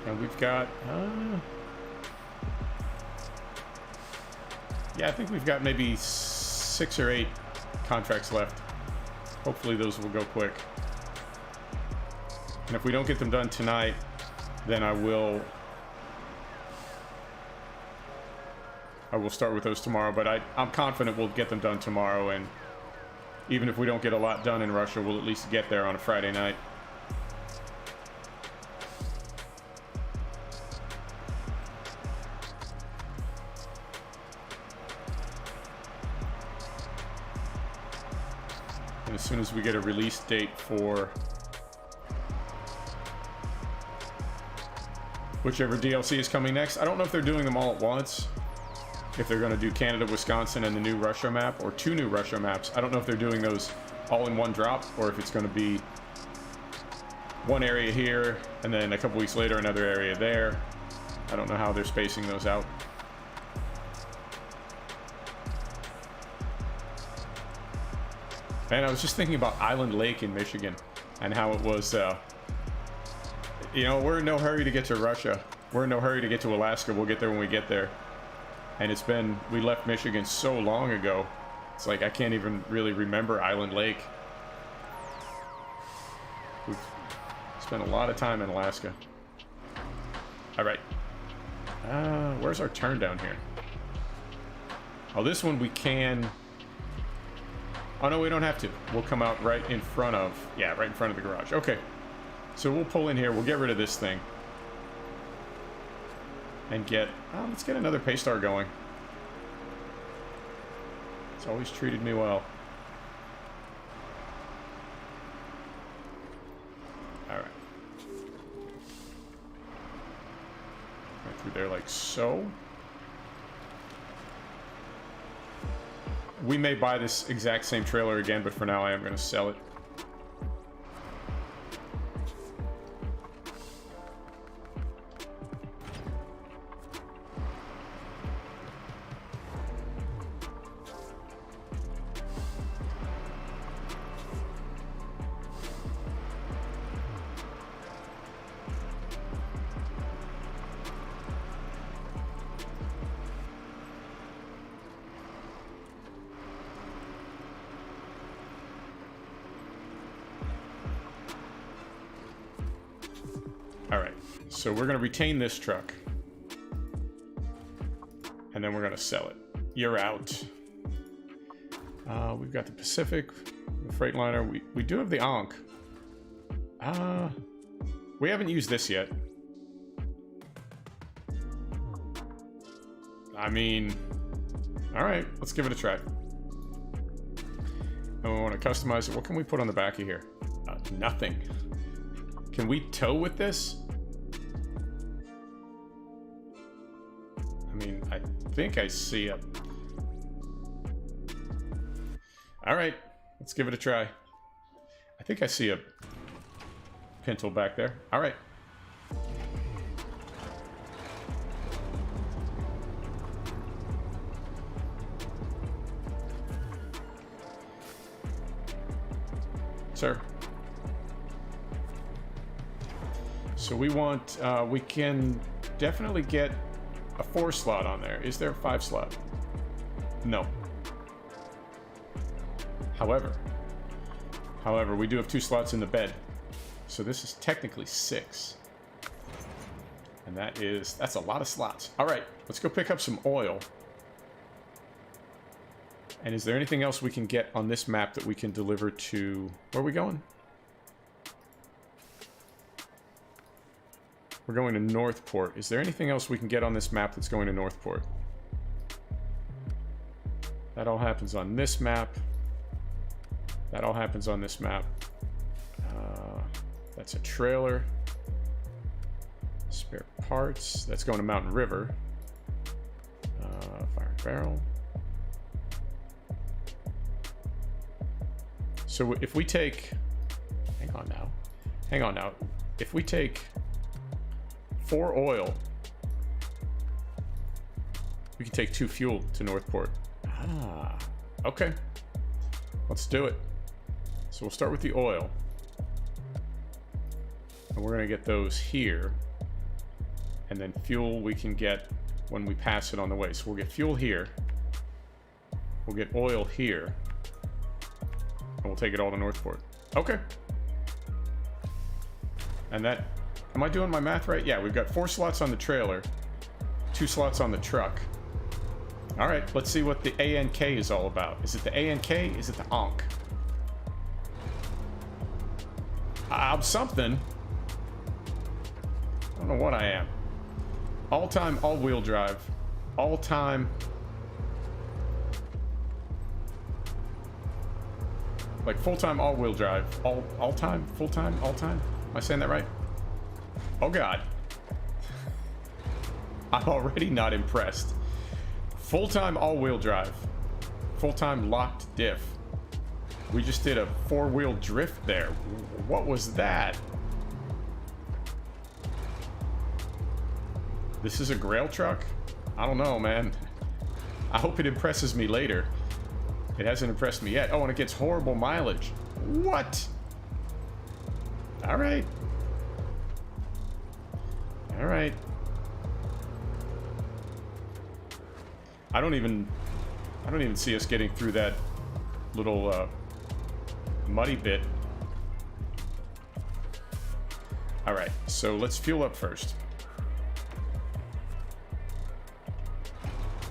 And we've got, yeah, I think we've got maybe 6 or 8 contracts left. Hopefully those will go quick. And if we don't get them done tonight, then I will start with those tomorrow. But I'm confident we'll get them done tomorrow. And even if we don't get a lot done in Russia, we'll at least get there on a Friday night. And as soon as we get a release date for whichever DLC is coming next, I don't know if they're doing them all at once. If they're going to do Canada, Wisconsin, and the new Russia map, or 2 new Russia maps. I don't know if they're doing those all in one drop, or if it's going to be one area here, and then a couple weeks later, another area there. I don't know how they're spacing those out. And I was just thinking about Island Lake in Michigan, and how it was, you know, we're in no hurry to get to Russia. We're in no hurry to get to Alaska. We'll get there when we get there. And it's been, we left Michigan so long ago. It's like I can't even really remember Island Lake. We've spent a lot of time in Alaska. All right. Where's our turn down here? Oh, this one we can... Oh, no, we don't have to. We'll come out right in front of... Yeah, right in front of the garage. Okay. So we'll pull in here. We'll get rid of this thing. And get... Oh, let's get another Paystar going. It's always treated me well. Alright. Right through there like so. We may buy this exact same trailer again, but for now I am going to sell it. So we're going to retain this truck. And then we're going to sell it. You're out. We've got the Pacific, the Freightliner. We do have the Ankh. We haven't used this yet. I mean, all right, let's give it a try. And we want to customize it. What can we put on the back of here? Nothing. Can we tow with this? I mean, I think I see a... All right, let's give it a try. I think I see a pintle back there. All right. Sir. So we want, we can definitely get a 4 slot on there. Is there a 5 slot? No. However, we do have 2 slots in the bed. So this is technically 6. And that's a lot of slots. All right, let's go pick up some oil. And is there anything else we can get on this map that we can deliver to... Where are we going? We're going to Northport. Is there anything else we can get on this map that's going to Northport? That all happens on this map. That all happens on this map. That's a trailer. Spare parts. That's going to Mountain River. Fire and barrel. So if we take... Hang on now. If we take 4 oil, we can take 2 fuel to Northport. Ah, okay. Let's do it. So we'll start with the oil. And we're going to get those here. And then fuel we can get when we pass it on the way. So we'll get fuel here. We'll get oil here. And we'll take it all to Northport. Okay. And that... Am I doing my math right? Yeah, we've got 4 slots on the trailer. 2 slots on the truck. Alright, let's see what the ANK is all about. Is it the ANK? Is it the ONK? I'm something. I don't know what I am. All-time all-wheel drive. All-time... Like full-time all-wheel drive. All-time? Full-time? All-time? Am I saying that right? Oh god. I'm already not impressed. Full-time all-wheel drive. Full-time locked diff. We just did a 4-wheel drift there. What was that? This is a grail truck? I don't know, man. I hope it impresses me later. It hasn't impressed me yet. Oh, and it gets horrible mileage. What? Alright. Alright. I don't even see us getting through that little muddy bit. Alright, so let's fuel up first.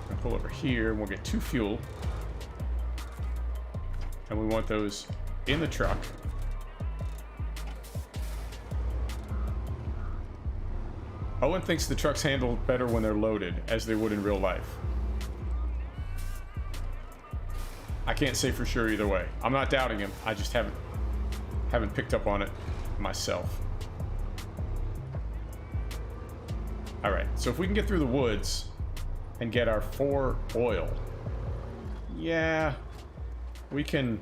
I'll pull over here and we'll get 2 fuel. And we want those in the truck. Owen thinks the trucks handle better when they're loaded, as they would in real life. I can't say for sure either way. I'm not doubting him. I just haven't picked up on it myself. All right, so if we can get through the woods and get our 4 oil, yeah, we can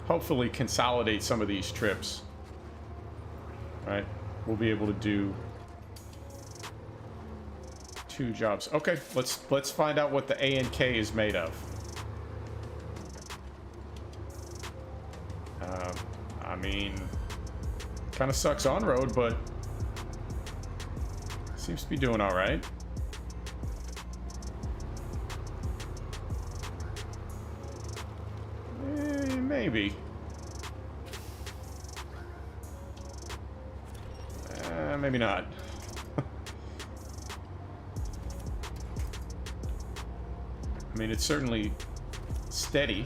hopefully consolidate some of these trips. Right? We'll be able to do 2 jobs. Okay, let's find out what the ANK is made of. I mean, kind of sucks on road, but seems to be doing all right. Maybe. Maybe not. I mean, it's certainly steady.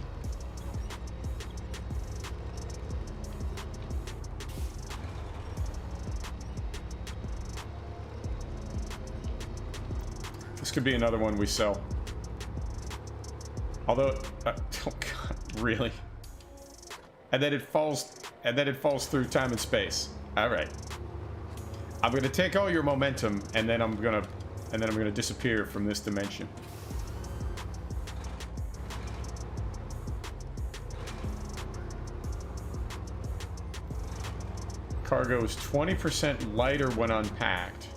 This could be another one we sell. Although, oh god, really? And then it falls through time and space. All right. I'm gonna take all your momentum, and then I'm gonna disappear from this dimension. Cargo is 20% lighter when unpacked.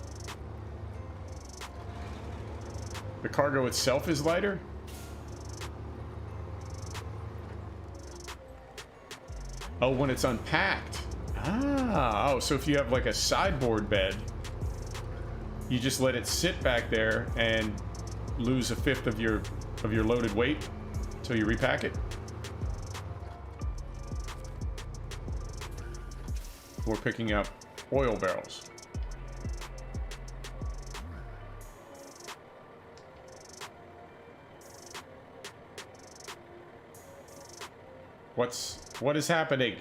The cargo itself is lighter? Oh, when it's unpacked. Ah, oh, so if you have like a sideboard bed, you just let it sit back there and lose 1/5 of your loaded weight until you repack it. We're picking up oil barrels. What is happening?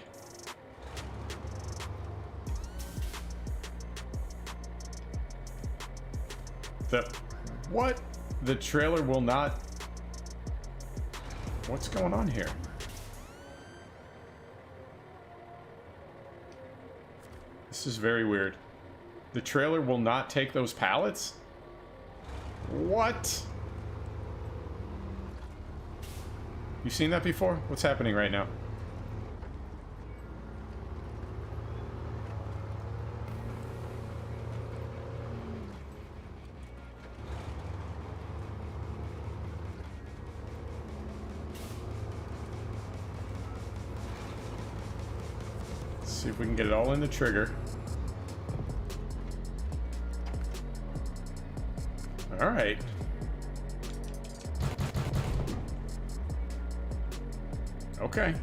What? The trailer will not... What's going on here? This is very weird. The trailer will not take those pallets? What? You seen that before? What's happening right now? Let's see if we can get it all in the trigger. All right. Okay.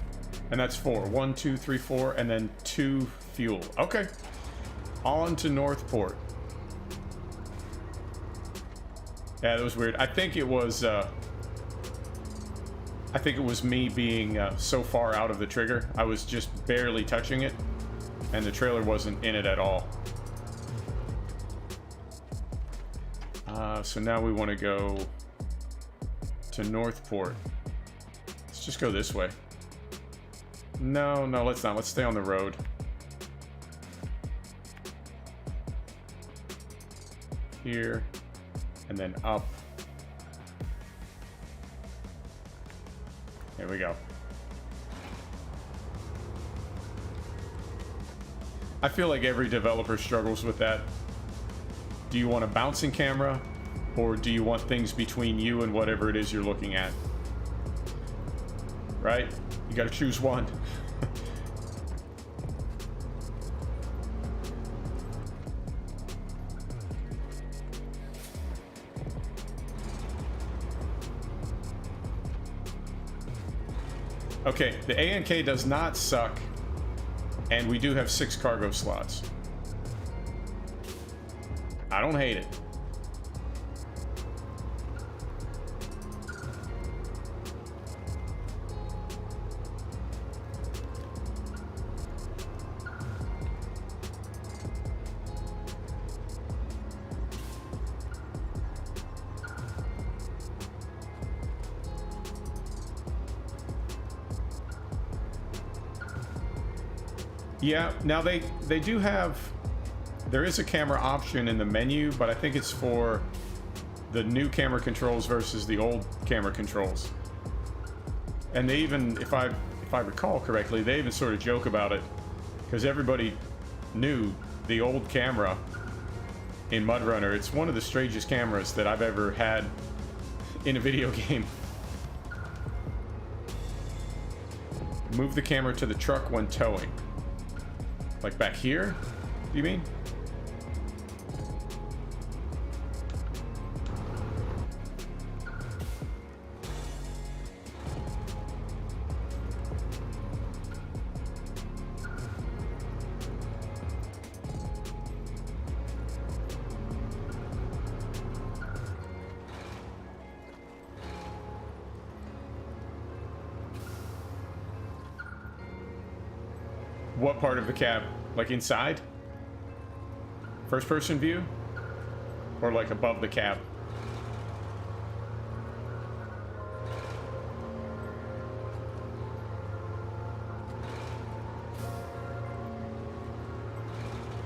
And that's 4. 1, 2, 3, 4, and then 2 fuel. Okay. On to Northport. Yeah, that was weird. I think it was me being so far out of the trigger. I was just barely touching it, and the trailer wasn't in it at all. So now we want to go to Northport. Let's just go this way. No, let's not. Let's stay on the road. Here, and then up. There we go. I feel like every developer struggles with that. Do you want a bouncing camera, or do you want things between you and whatever it is you're looking at? Right? You gotta choose one. Okay, the ANK does not suck, and we do have 6 cargo slots. I don't hate it. Yeah, now they do have, there is a camera option in the menu, but I think it's for the new camera controls versus the old camera controls. And they even, if I recall correctly, they even sort of joke about it, because everybody knew the old camera in MudRunner. It's one of the strangest cameras that I've ever had in a video game. Move the camera to the truck when towing. Like back here, you mean? What part of the cab? Like inside? First person view? Or like above the cab?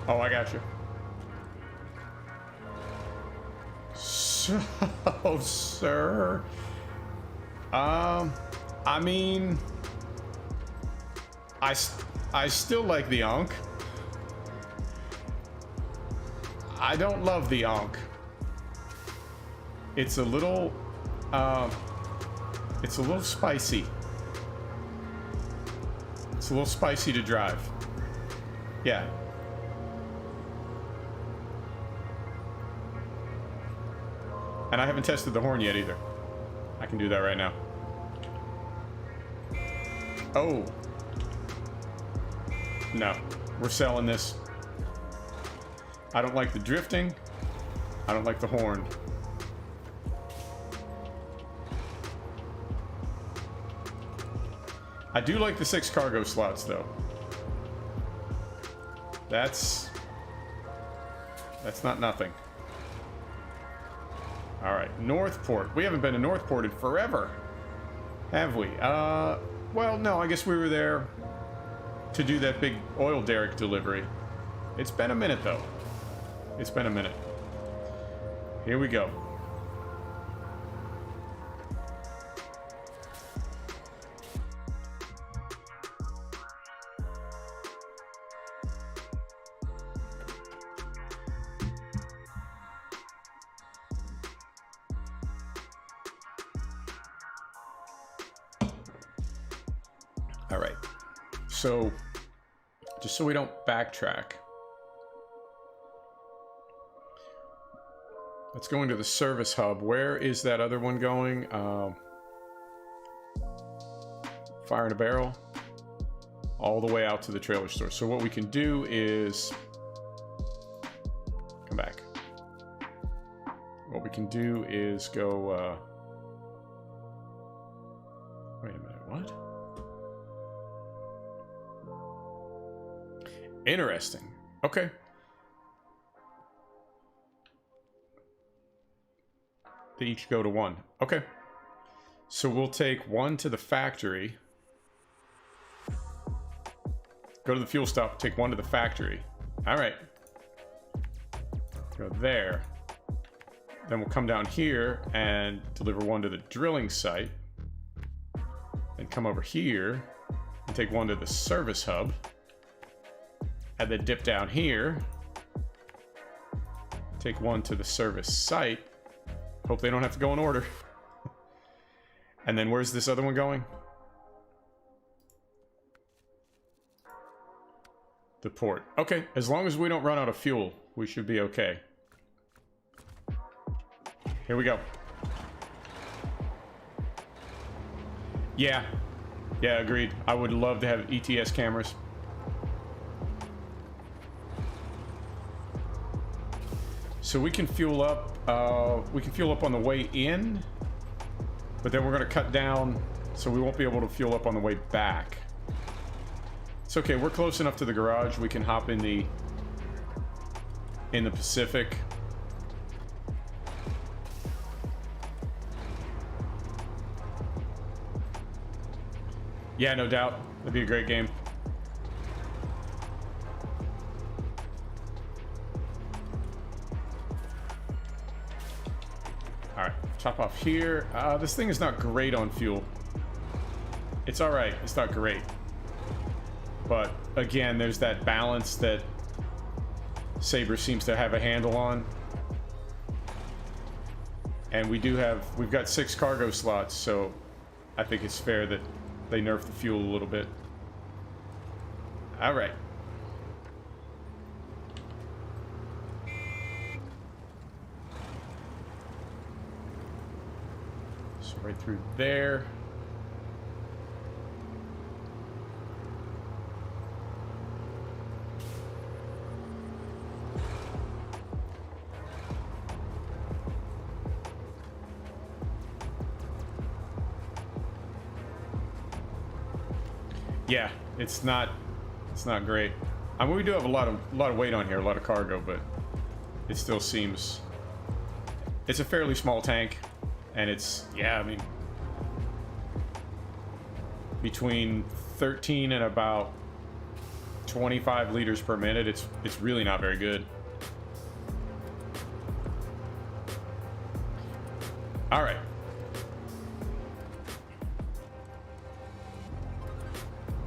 Oh, I got you. So, sir. I mean, I still like the Ankh. I don't love the Ankh. It's a little spicy. It's a little spicy to drive. Yeah. And I haven't tested the horn yet either. I can do that right now. Oh. No, we're selling this. I don't like the drifting. I don't like the horn. I do like the 6 cargo slots though. That's not nothing. All right, Northport. We haven't been to Northport in forever, have we? Well, no, I guess we were there to do that big oil derrick delivery. It's been a minute though. It's been a minute. Here we go. All right. So, just so we don't backtrack, That's going to the service hub. Where is that other one going? Fire in a barrel. All the way out to the trailer store. So what we can do is... Come back. What we can do is go... Wait a minute, what? Interesting. Okay. They each go to one. Okay. So we'll take one to the factory. Go to the fuel stop, take one to the factory. Alright. Go there. Then we'll come down here and deliver one to the drilling site. Then come over here and take one to the service hub. And then dip down here. Take one to the service site. Hope they don't have to go in order. And then where's this other one going? The port. Okay, as long as we don't run out of fuel, we should be okay. Here we go. Yeah. Yeah, agreed. I would love to have ETS cameras. So we can fuel up. We can fuel up on the way in, but then we're going to cut down, so we won't be able to fuel up on the way back. It's okay. We're close enough to the garage. We can hop in the Pacific. Yeah, no doubt. That'd be a great game. Alright, top off here. This thing is not great on fuel. It's alright, it's not great. But, again, there's that balance that Sabre seems to have a handle on. And we've got 6 cargo slots, so I think it's fair that they nerf the fuel a little bit. Alright. So right through there. Yeah, it's not great. I mean, we do have a lot of weight on here, a lot of cargo, but it still seems it's a fairly small tank, and it's, yeah, I mean, between 13 and about 25 liters per minute, it's really not very good. All right.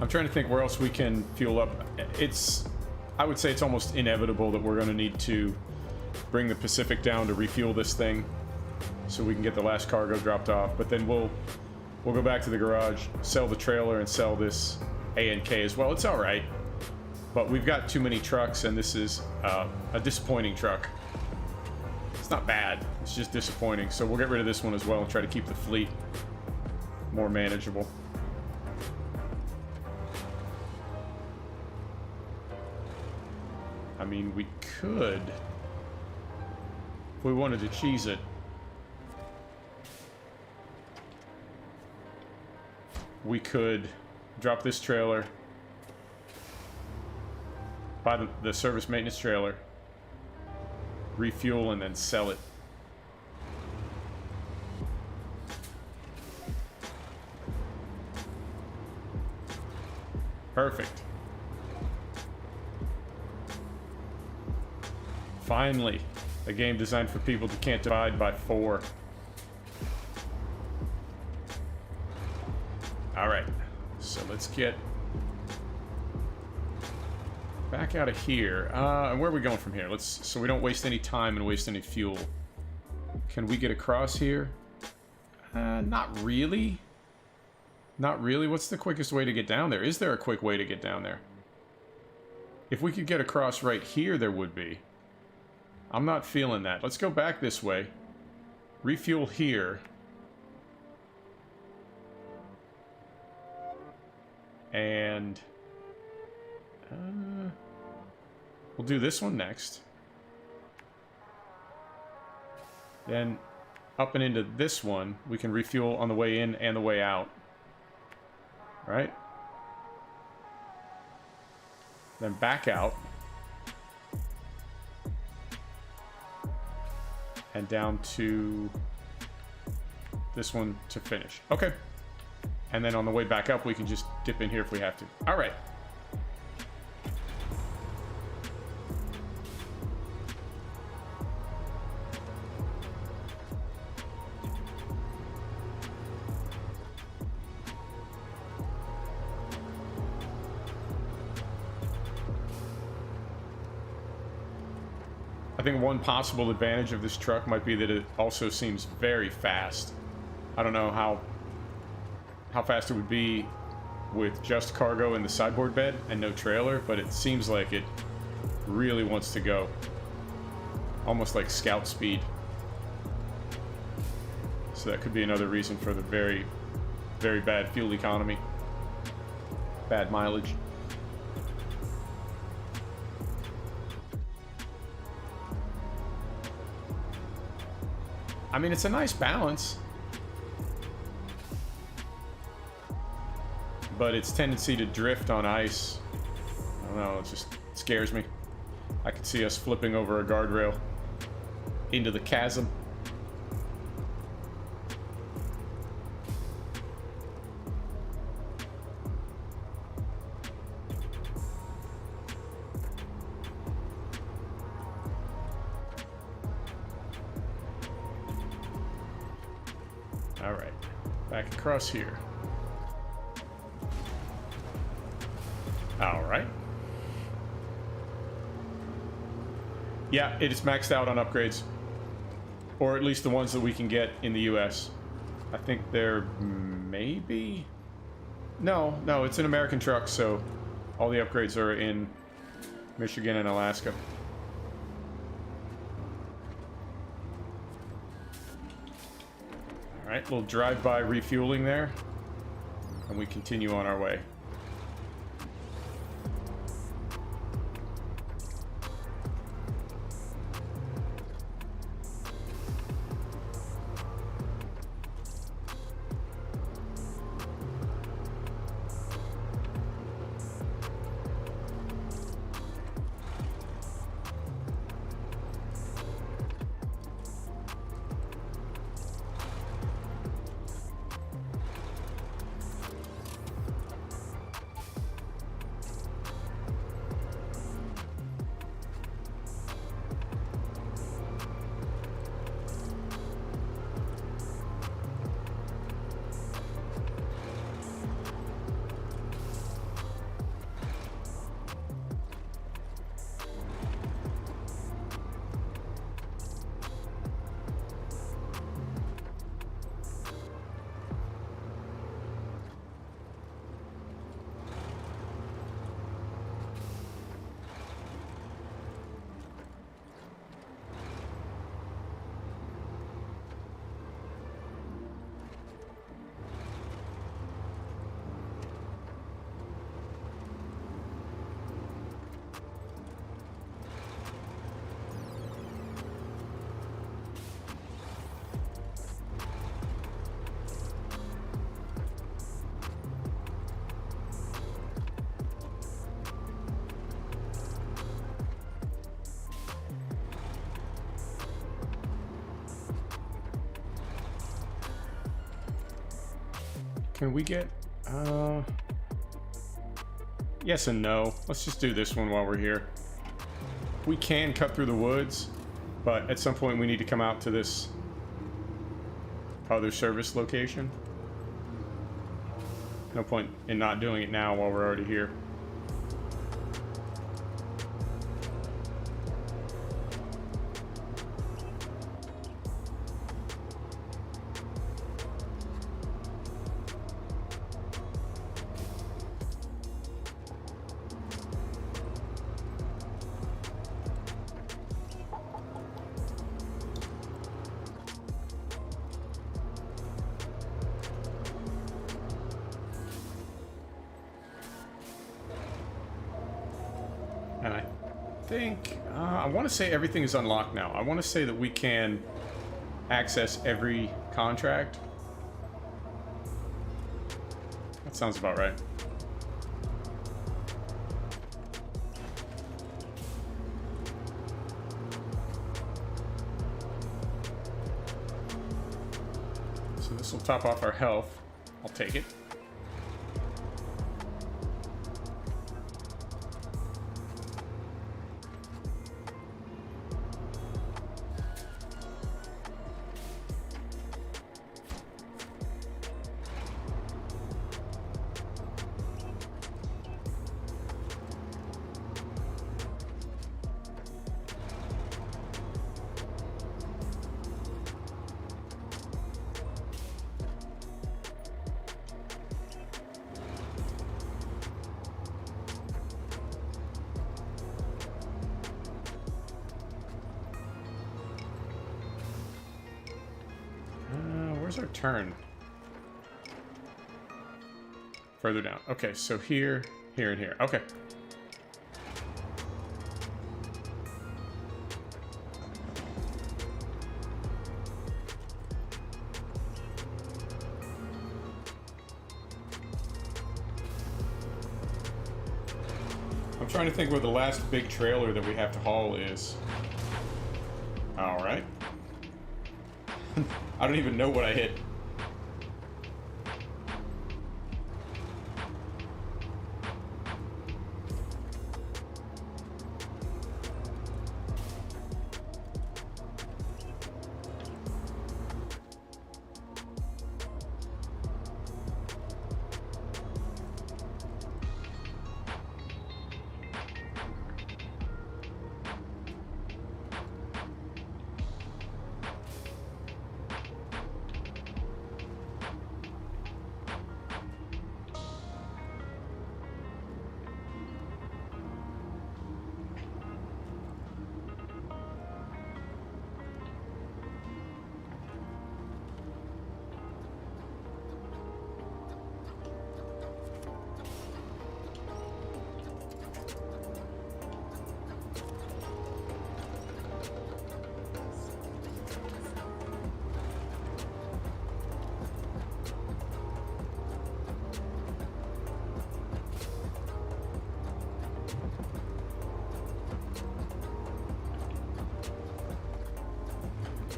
I'm trying to think where else we can fuel up. I would say it's almost inevitable that we're going to need to bring the Pacific down to refuel this thing so we can get the last cargo dropped off. But then we'll go back to the garage, sell the trailer, and sell this A&K as well. It's all right, but we've got too many trucks, and this is a disappointing truck. It's not bad, it's just disappointing. So we'll get rid of this one as well and try to keep the fleet more manageable. I mean, we could, if we wanted to cheese it, we could drop this trailer, buy the service maintenance trailer, refuel, and then sell it. Perfect. Finally, a game designed for people who can't divide by 4. Alright, so let's get back out of here. And where are we going from here? So we don't waste any time and waste any fuel. Can we get across here? Not really. Not really. What's the quickest way to get down there? Is there a quick way to get down there? If we could get across right here, there would be. I'm not feeling that. Let's go back this way. Refuel here. And we'll do this one next. Then up and into this one, we can refuel on the way in and the way out. Right? Then back out. And down to this one to finish. Okay. And then on the way back up, we can just dip in here if we have to. All right. I think one possible advantage of this truck might be that it also seems very fast. I don't know how fast it would be with just cargo in the sideboard bed and no trailer, but it seems like it really wants to go. Almost like scout speed. So that could be another reason for the very, very bad fuel economy. Bad mileage. I mean, it's a nice balance. But its tendency to drift on ice, I don't know, it just scares me. I could see us flipping over a guardrail into the chasm. All right, back across here. All right. Yeah, it is maxed out on upgrades. Or at least the ones that we can get in the US. I think they're maybe... No, it's an American truck, so all the upgrades are in Michigan and Alaska. All right, we'll drive by refueling there, and we continue on our way. Can we get, yes and no. Let's just do this one while we're here. We can cut through the woods, but at some point we need to come out to this other service location. No point in not doing it now while we're already here. think... I want to say everything is unlocked now. I want to say that we can access every contract. That sounds about right. So this will top off our health. I'll take it. Where's our turn? Further down. Okay, so here, here, and here. Okay. I'm trying to think where the last big trailer that we have to haul is. All right. I don't even know what I hit.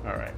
All right.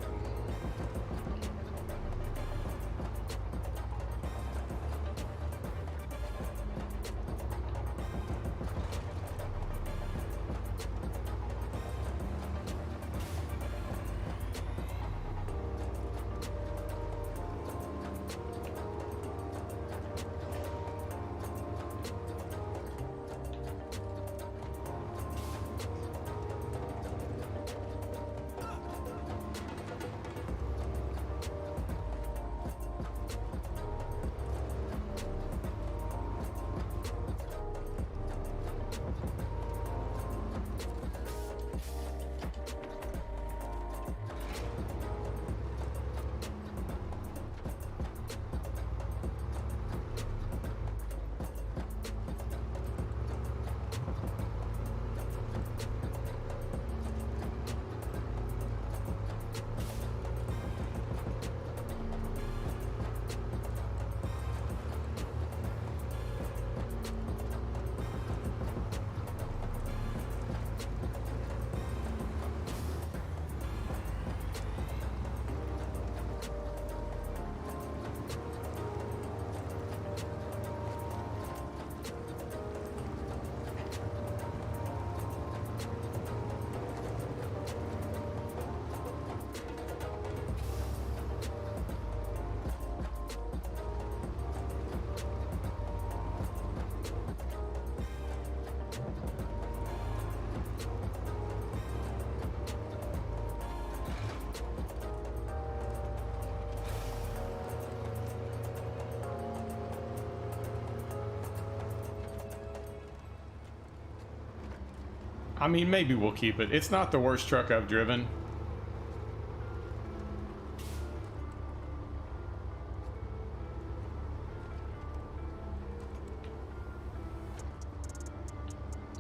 I mean, maybe we'll keep it. It's not the worst truck I've driven.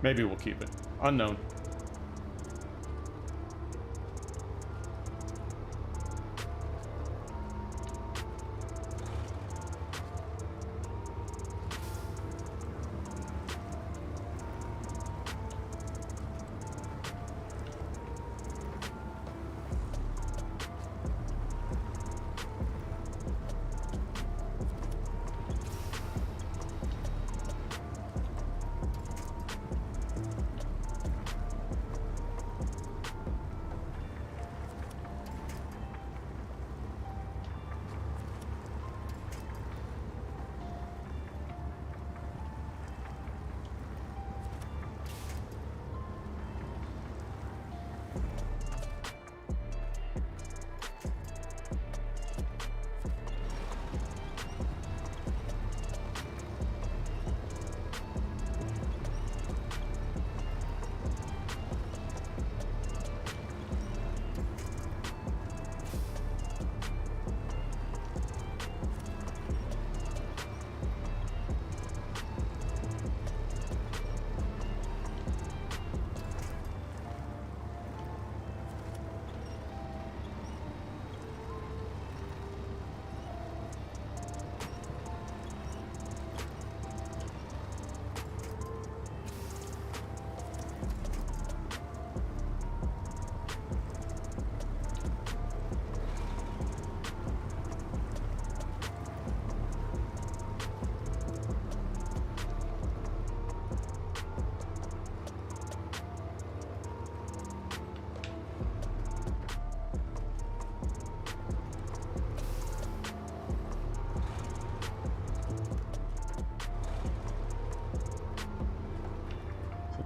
Maybe we'll keep it. Unknown.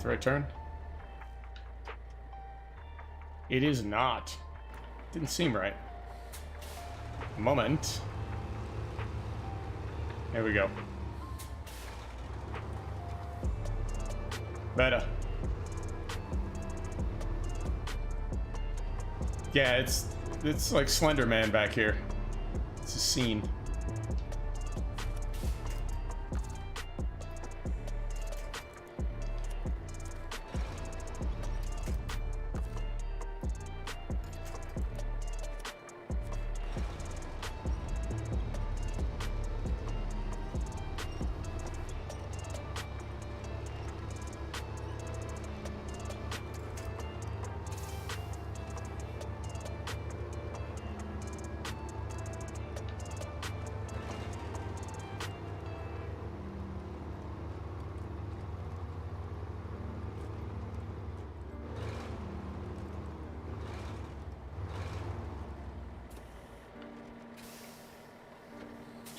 The right turn? It is not. Didn't seem right. Moment. There we go. Better. Yeah, it's like Slender Man back here. It's a scene.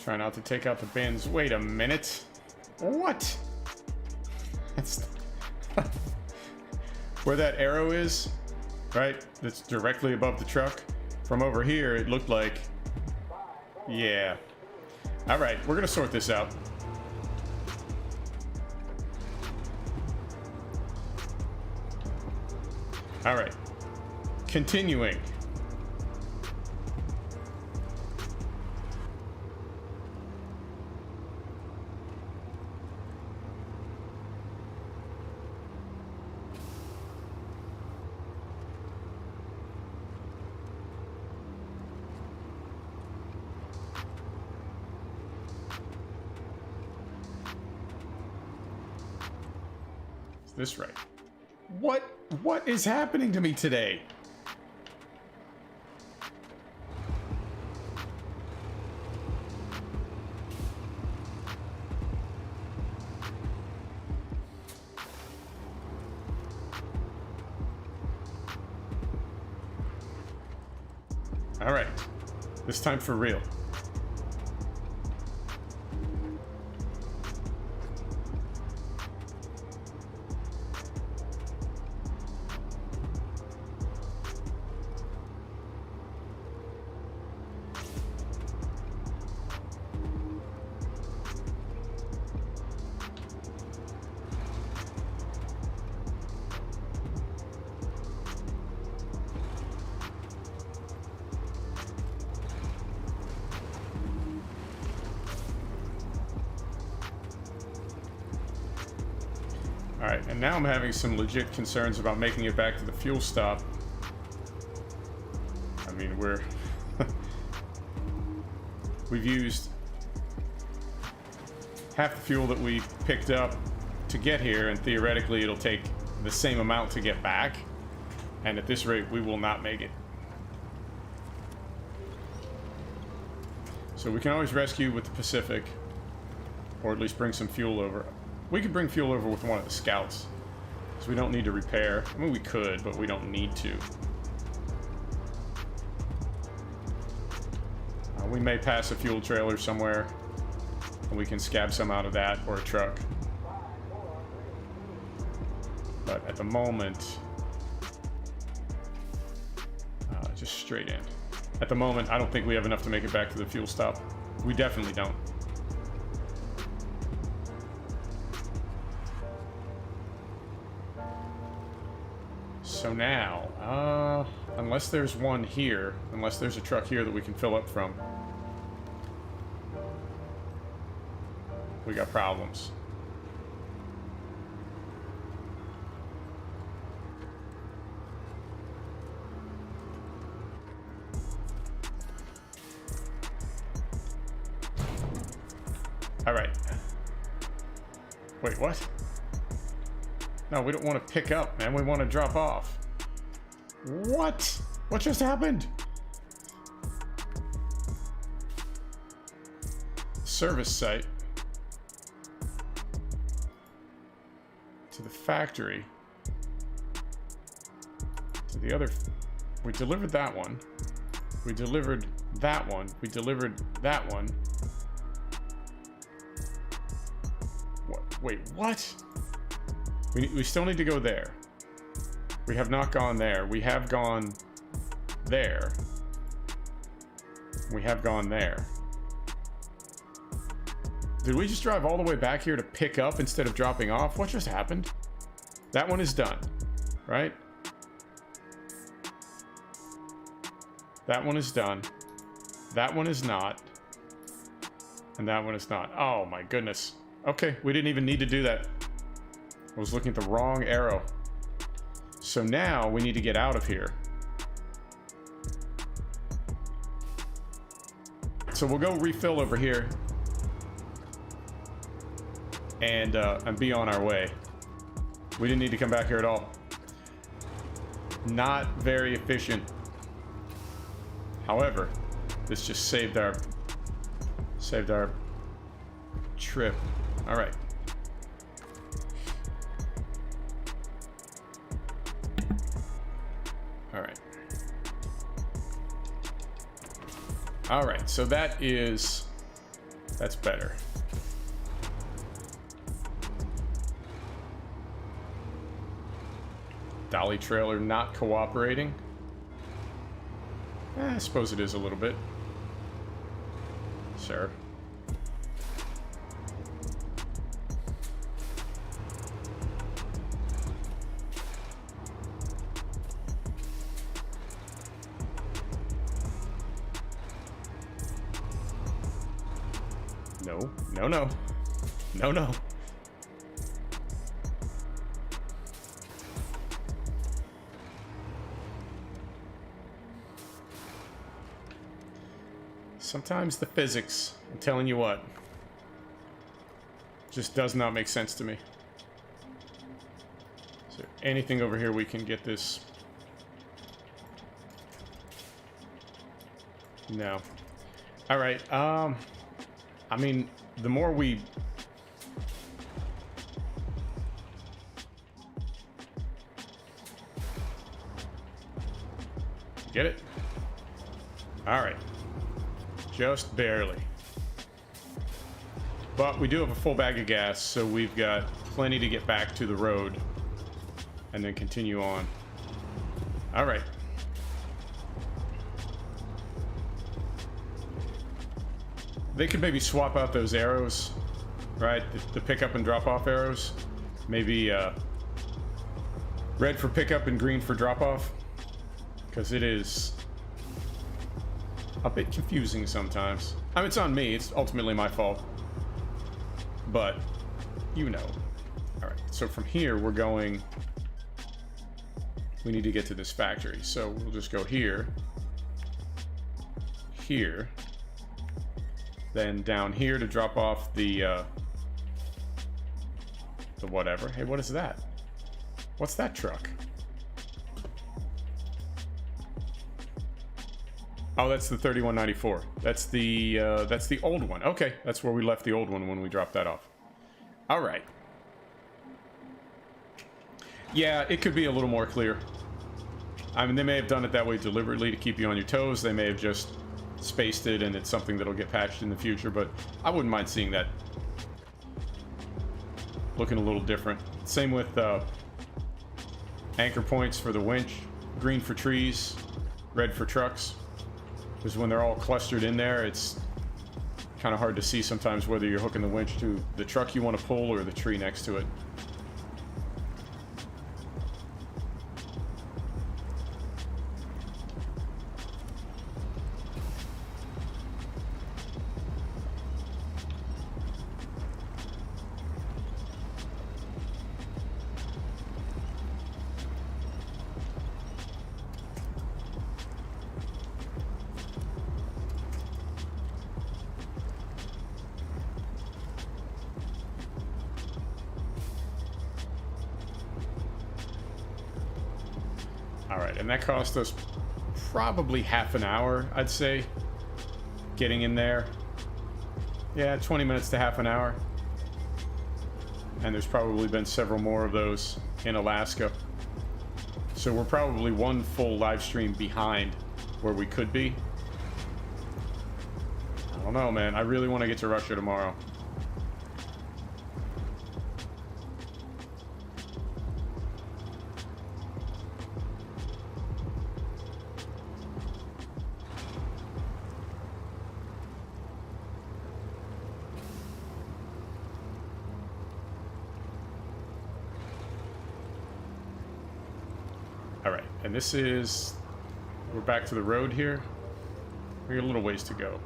Try not to take out the bins. Wait a minute. What? That's where that arrow is, right? That's directly above the truck. From over here, it looked like... Yeah. All right, we're gonna sort this out. All right. Continuing. This right. What is happening to me today? All right. This time for real. Alright, and now I'm having some legit concerns about making it back to the fuel stop. I mean, we've used half the fuel that we picked up to get here, and theoretically it'll take the same amount to get back. And at this rate, we will not make it. So we can always rescue with the Pacific, or at least bring some fuel over. We could bring fuel over with one of the scouts, because we don't need to repair. I mean, we could, but we don't need to. We may pass a fuel trailer somewhere, and we can scab some out of that, or a truck. But at the moment, just straight in. At the moment, I don't think we have enough to make it back to the fuel stop. We definitely don't. So now, unless there's one here, unless there's a truck here that we can fill up from, we got problems. All right. Wait, what? No, we don't want to pick up, man. We want to drop off. What? What just happened? Service site. To the factory. To the other... We delivered that one. We delivered that one. We delivered that one. Wait, what? We still need to go there. We have not gone there. We have gone there. We have gone there. Did we just drive all the way back here to pick up instead of dropping off? What just happened? That one is done, right? That one is done. That one is not. And that one is not. Oh my goodness. Okay, we didn't even need to do that. I was looking at the wrong arrow. So now we need to get out of here. So we'll go refill over here and be on our way. We didn't need to come back here at all. Not very efficient. However, this just saved our trip. All right. All right. All right, so that's better. Dolly trailer not cooperating. I suppose it is a little bit. Sure. No, no, no. No, no. Sometimes the physics, I'm telling you what, just does not make sense to me. Is there anything over here we can get this? No. All right, I mean, the more we... Get it? All right. Just barely. But we do have a full bag of gas, so we've got plenty to get back to the road and then continue on. All right. They could maybe swap out those arrows, right? The pickup and drop off arrows. Maybe red for pickup and green for drop off, because it is a bit confusing sometimes. I mean, it's on me. It's ultimately my fault. But, you know. All right. So from here, we're going... We need to get to this factory. So we'll just go here. Here. Then down here to drop off the whatever. Hey, what is that? What's that truck? Oh, that's the 3194. That's the old one. Okay, that's where we left the old one when we dropped that off. All right. Yeah, it could be a little more clear. I mean, they may have done it that way deliberately to keep you on your toes. They may have just spaced it and it's something that'll get patched in the future, but I wouldn't mind seeing that looking a little different. Same with anchor points for the winch. Green for trees, red for trucks. Because when they're all clustered in there, it's kind of hard to see sometimes whether you're hooking the winch to the truck you want to pull or the tree next to it. Alright, and that cost us probably half an hour, I'd say, getting in there. Yeah, 20 minutes to half an hour. And there's probably been several more of those in Alaska. So we're probably one full live stream behind where we could be. I don't know, man. I really want to get to Russia tomorrow. Alright, and this is... We're back to the road here. We got a little ways to go.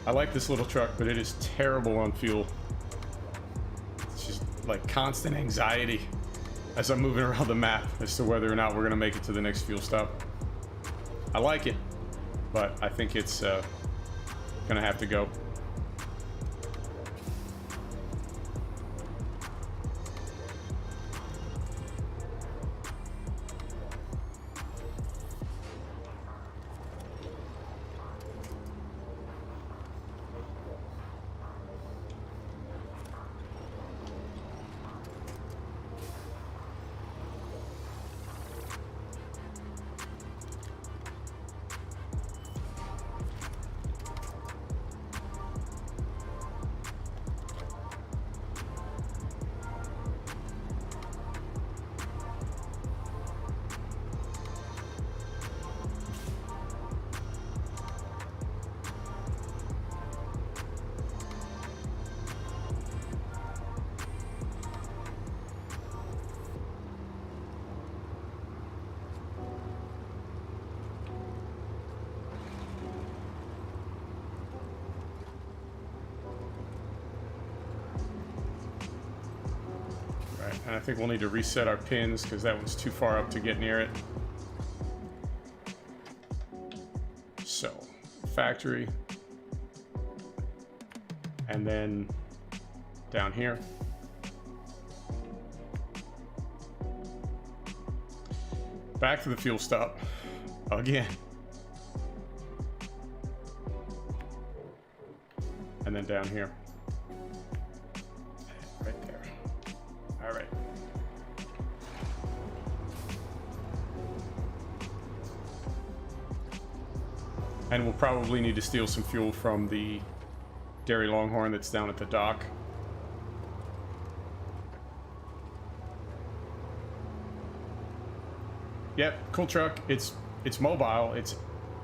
I like this little truck, but it is terrible on fuel. It's just like constant anxiety as I'm moving around the map as to whether or not we're gonna make it to the next fuel stop. I like it, but I think it's gonna have to go. I think we'll need to reset our pins because that one's too far up to get near it. So, factory. And then down here. Back to the fuel stop again. And then down here. Right there. All right. And we'll probably need to steal some fuel from the Dairy Longhorn that's down at the dock. Yep, cool truck. It's mobile, it's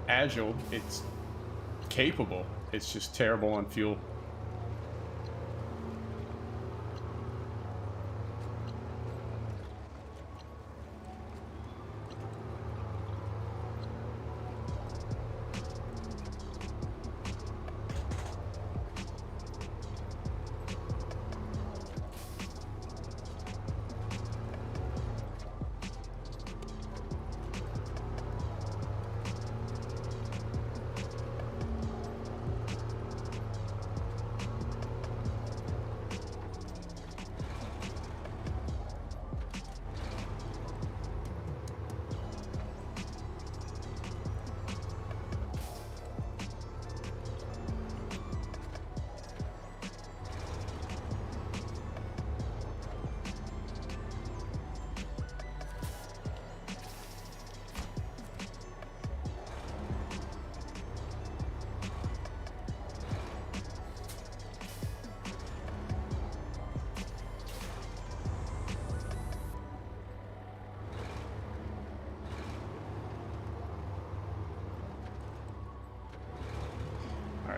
agile, it's capable. It's just terrible on fuel.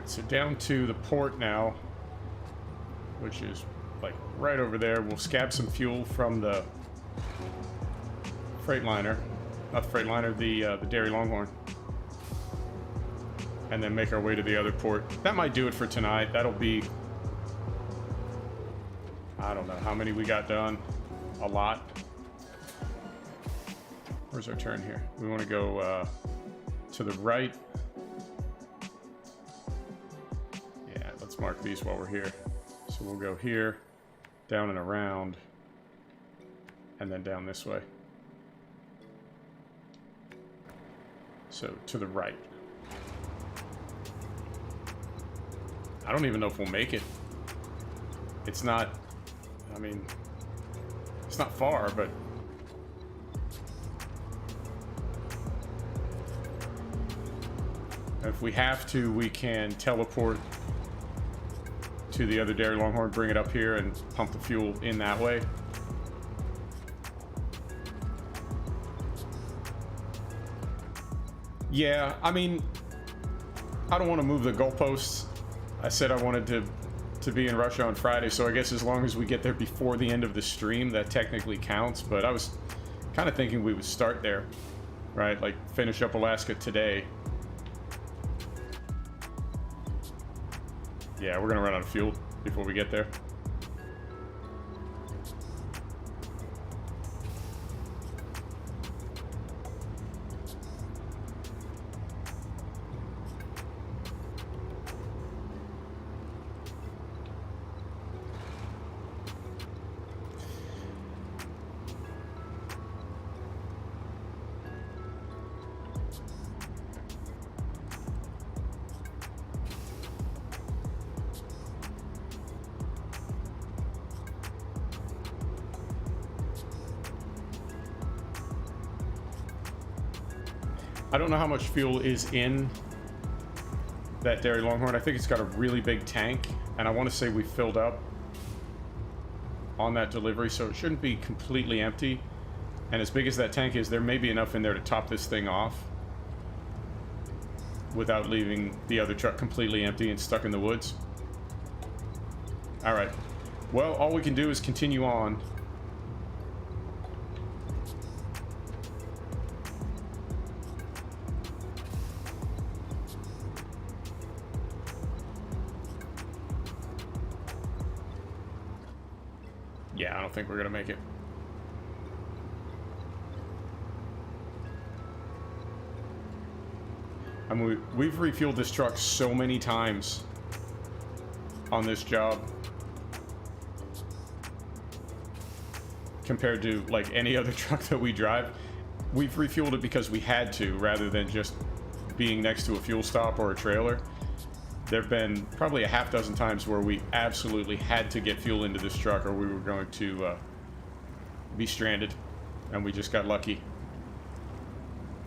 So down to the port now, which is like right over there. We'll scab some fuel from the Freightliner, not the Freightliner, the Dairy Longhorn, and then make our way to the other port. That might do it for tonight. That'll be, I don't know how many we got done. A lot. Where's our turn here? We want to go to the right. Mark these while we're here. So we'll go here, down and around, and then down this way. So to the right. I don't even know if we'll make it. It's not, I mean, it's not far, but if we have to, we can teleport to the other Dairy Longhorn, bring it up here, and pump the fuel in that way. Yeah, I mean, I don't want to move the goalposts. I said I wanted to be in Russia on Friday, so I guess as long as we get there before the end of the stream, that technically counts. But I was kind of thinking we would start there, right? Like finish up Alaska today. Yeah, we're gonna run out of fuel before we get there. I don't know how much fuel is in that Dairy Longhorn. I think it's got a really big tank, and I want to say we filled up on that delivery, so it shouldn't be completely empty. And as big as that tank is, there may be enough in there to top this thing off without leaving the other truck completely empty and stuck in the woods. All right. Well, all we can do is continue on. Yeah, I don't think we're gonna make it. I mean, we've refueled this truck so many times on this job compared to like any other truck that we drive. We've refueled it because we had to, rather than just being next to a fuel stop or a trailer. There have been probably a half dozen times where we absolutely had to get fuel into this truck or we were going to be stranded, and we just got lucky.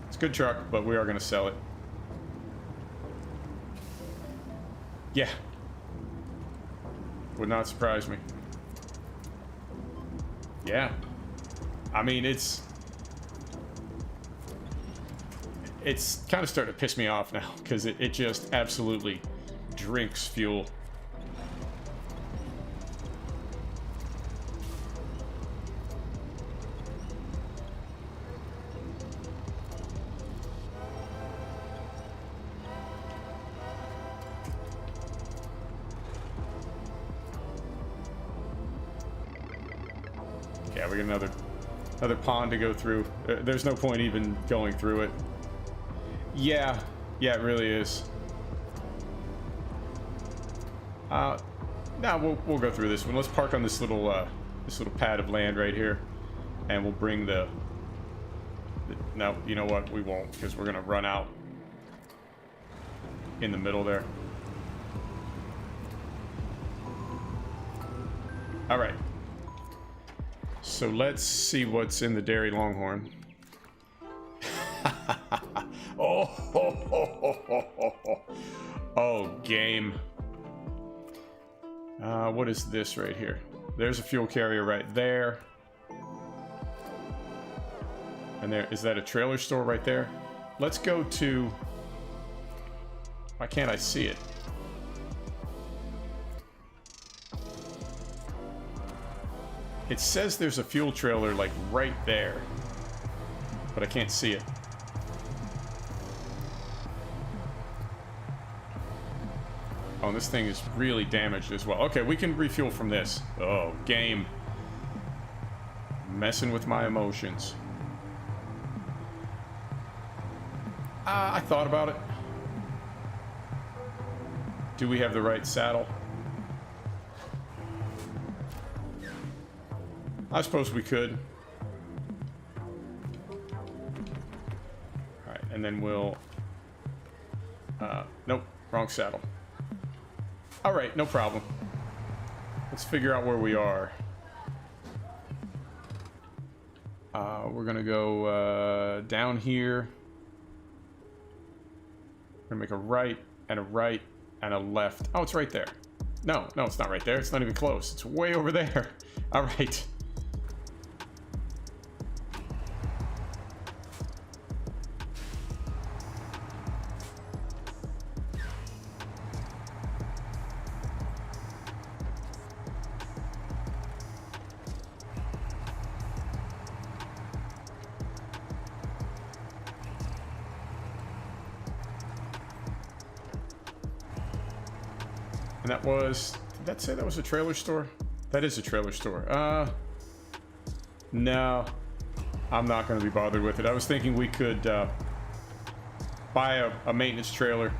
It's a good truck, but we are going to sell it. Yeah. Would not surprise me. Yeah. I mean, it's kind of starting to piss me off now, because it just absolutely drinks fuel. Yeah, we got another pond to go through. There's no point even going through it. Yeah, it really is. Now we'll go through this one. Let's park on this little pad of land right here, and we'll bring the no, you know what? We won't, because we're gonna run out in the middle there. All right. So let's see what's in the Dairy Longhorn. Oh, game. What is this right here? There's a fuel carrier right there. And there, is that a trailer store right there? Let's go to... Why can't I see it? It says there's a fuel trailer like right there, but I can't see it. Oh, and this thing is really damaged as well. Okay, we can refuel from this. Oh, game. Messing with my emotions. I thought about it. Do we have the right saddle? I suppose we could. Alright, and then we'll... nope, wrong saddle. Alright, no problem. Let's figure out where we are. We're gonna go down here. We're gonna make a right and a left. Oh, it's right there. No, it's not right there. It's not even close. It's way over there. Alright. And that was, did that say that was a trailer store? That is a trailer store. No, I'm not going to be bothered with it. I was thinking we could buy a maintenance trailer,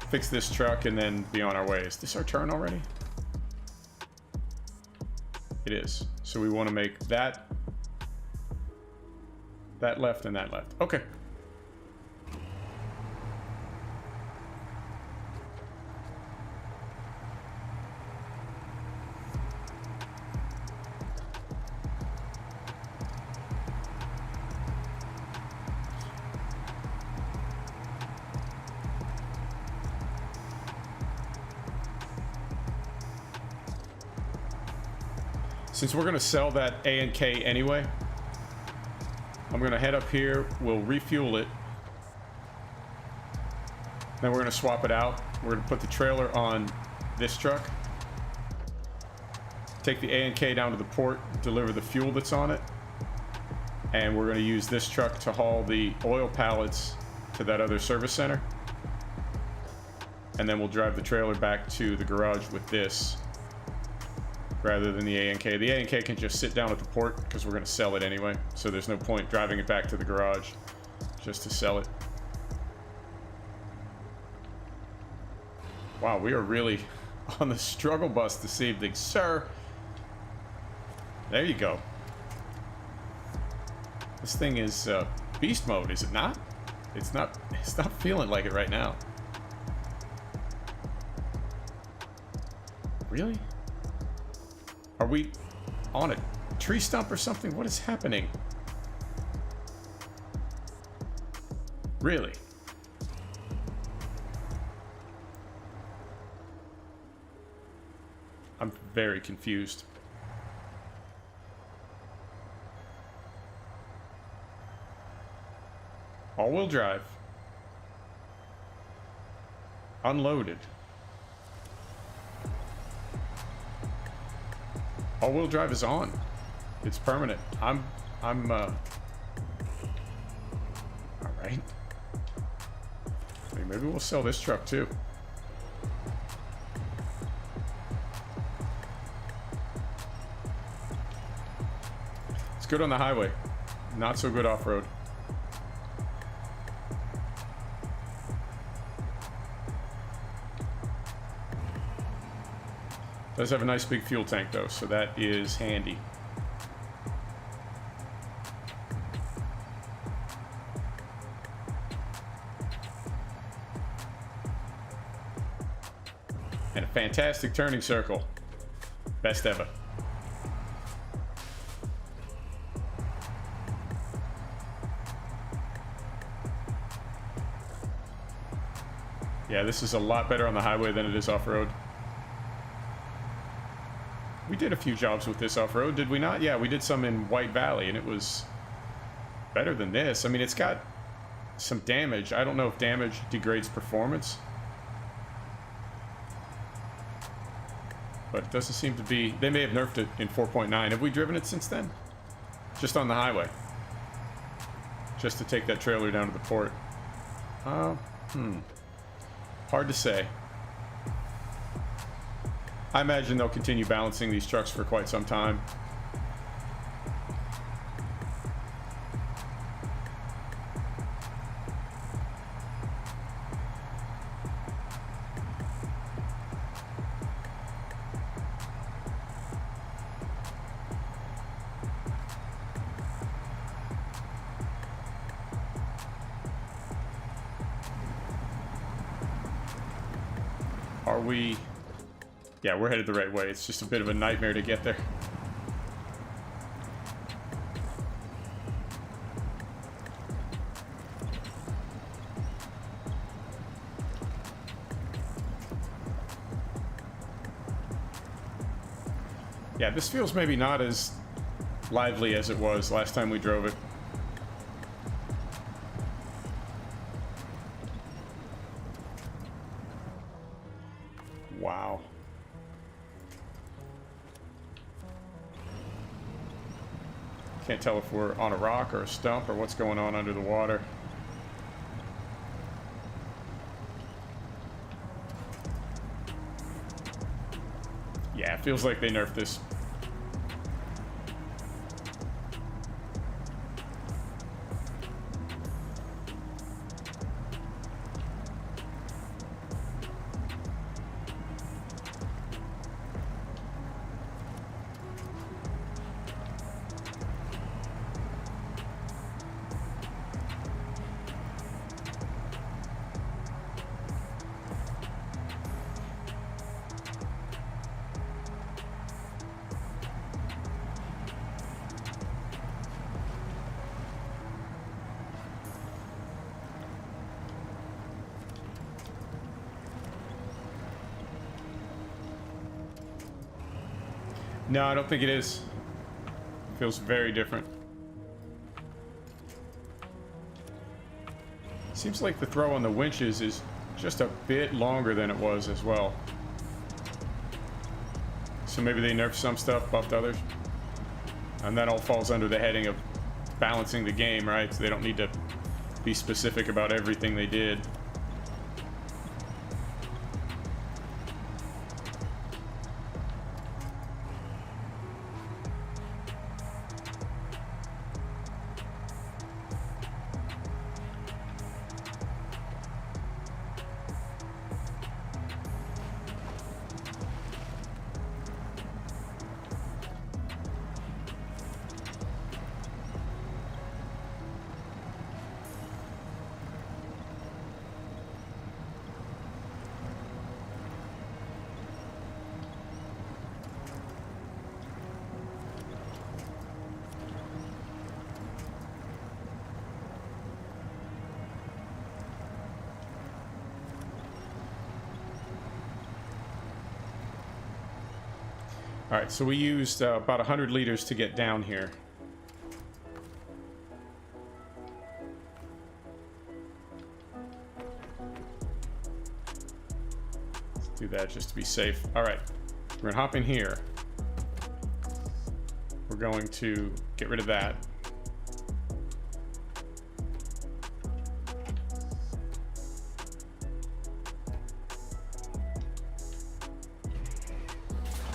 fix this truck, and then be on our way. Is this our turn already? It is. So we want to make that left and that left. Okay. Since we're going to sell that A and K anyway, I'm going to head up here, we'll refuel it, then we're going to swap it out. We're going to put the trailer on this truck, take the A and K down to the port, deliver the fuel that's on it, and we're going to use this truck to haul the oil pallets to that other service center, and then we'll drive the trailer back to the garage with this, rather than the A and K. The A and K can just sit down at the port because we're going to sell it anyway, so there's no point driving it back to the garage just to sell it. Wow, we are really on the struggle bus this evening, sir. There you go. This thing is beast mode, is it not? It's not feeling like it right now. Really? Are we on a tree stump or something? What is happening? Really? I'm very confused. All-wheel drive. Unloaded. All-wheel drive is on. It's permanent. I'm all right. Maybe we'll sell this truck too. It's good on the highway. Not so good off-road. Does have a nice big fuel tank though, so that is handy. And a fantastic turning circle. Best ever. Yeah, this is a lot better on the highway than it is off-road. We did a few jobs with this off-road, did we not? Yeah, we did some in White Valley, and it was better than this. I mean, it's got some damage. I don't know if damage degrades performance. But it doesn't seem to be... They may have nerfed it in 4.9. Have we driven it since then? Just on the highway. Just to take that trailer down to the port. Hard to say. I imagine they'll continue balancing these trucks for quite some time. Are we... Yeah, we're headed the right way. It's just a bit of a nightmare to get there. Yeah, this feels maybe not as lively as it was last time we drove it. Wow. Can't tell if we're on a rock or a stump or what's going on under the water. Yeah, it feels like they nerfed this. No, I don't think it is. Feels very different. Seems like the throw on the winches is just a bit longer than it was as well. So maybe they nerfed some stuff, buffed others. And that all falls under the heading of balancing the game, right? So they don't need to be specific about everything they did. All right, so we used about 100 liters to get down here. Let's do that just to be safe. All right, we're gonna hop in here. We're going to get rid of that.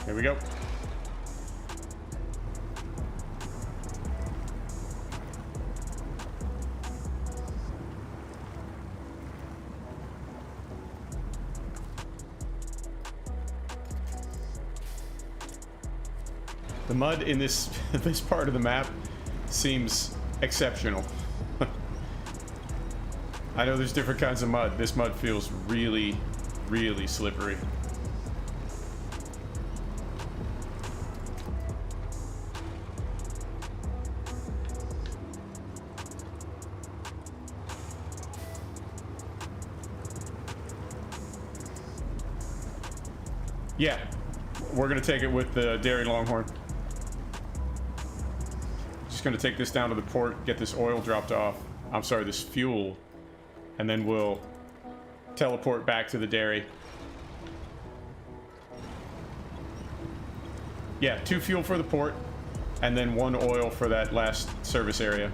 Here we go. The mud in this this part of the map seems exceptional. I know there's different kinds of mud. This mud feels really, really slippery. Yeah, we're gonna take it with the Dairy Longhorn. Just gonna take this down to the port, get this oil dropped off. I'm sorry, this fuel, and then we'll teleport back to the dairy. Yeah, 2 fuel for the port, and then 1 oil for that last service area.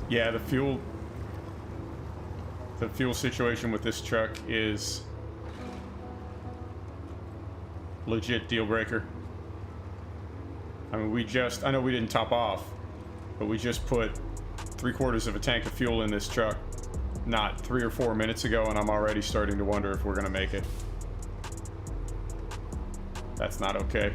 Yeah, the fuel situation with this truck is legit deal breaker. I mean, I know we didn't top off, but we just put 3/4 of a tank of fuel in this truck not 3 or 4 minutes ago, and I'm already starting to wonder if we're gonna make it. That's not okay.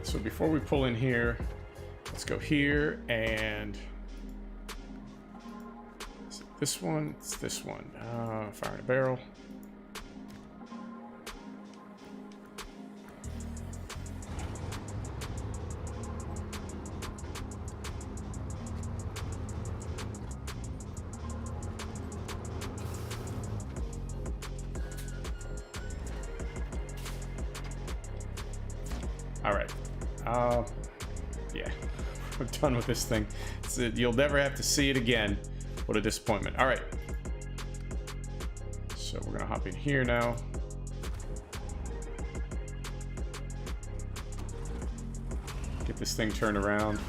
So before we pull in here, let's go here and is it this one? It's this one. Firing a barrel. All right. Yeah, we're done with this thing. You'll never have to see it again. What a disappointment. All right. So we're gonna hop in here now. Get this thing turned around.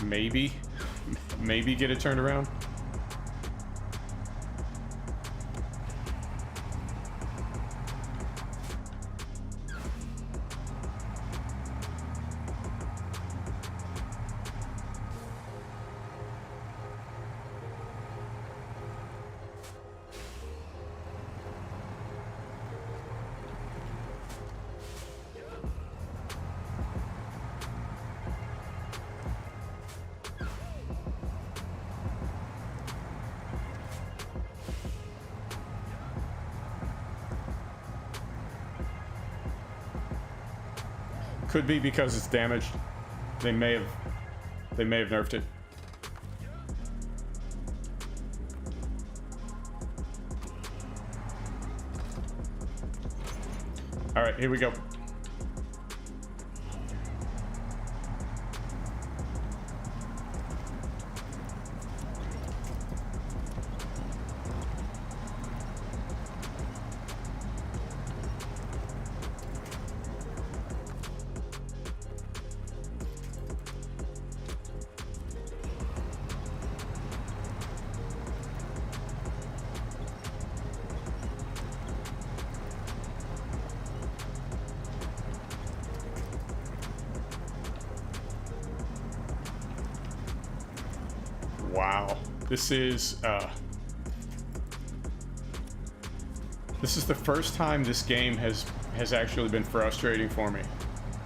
maybe get it turned around. Could be because it's damaged. They may have nerfed it. All right, here we go. Wow, this is the first time this game has actually been frustrating for me.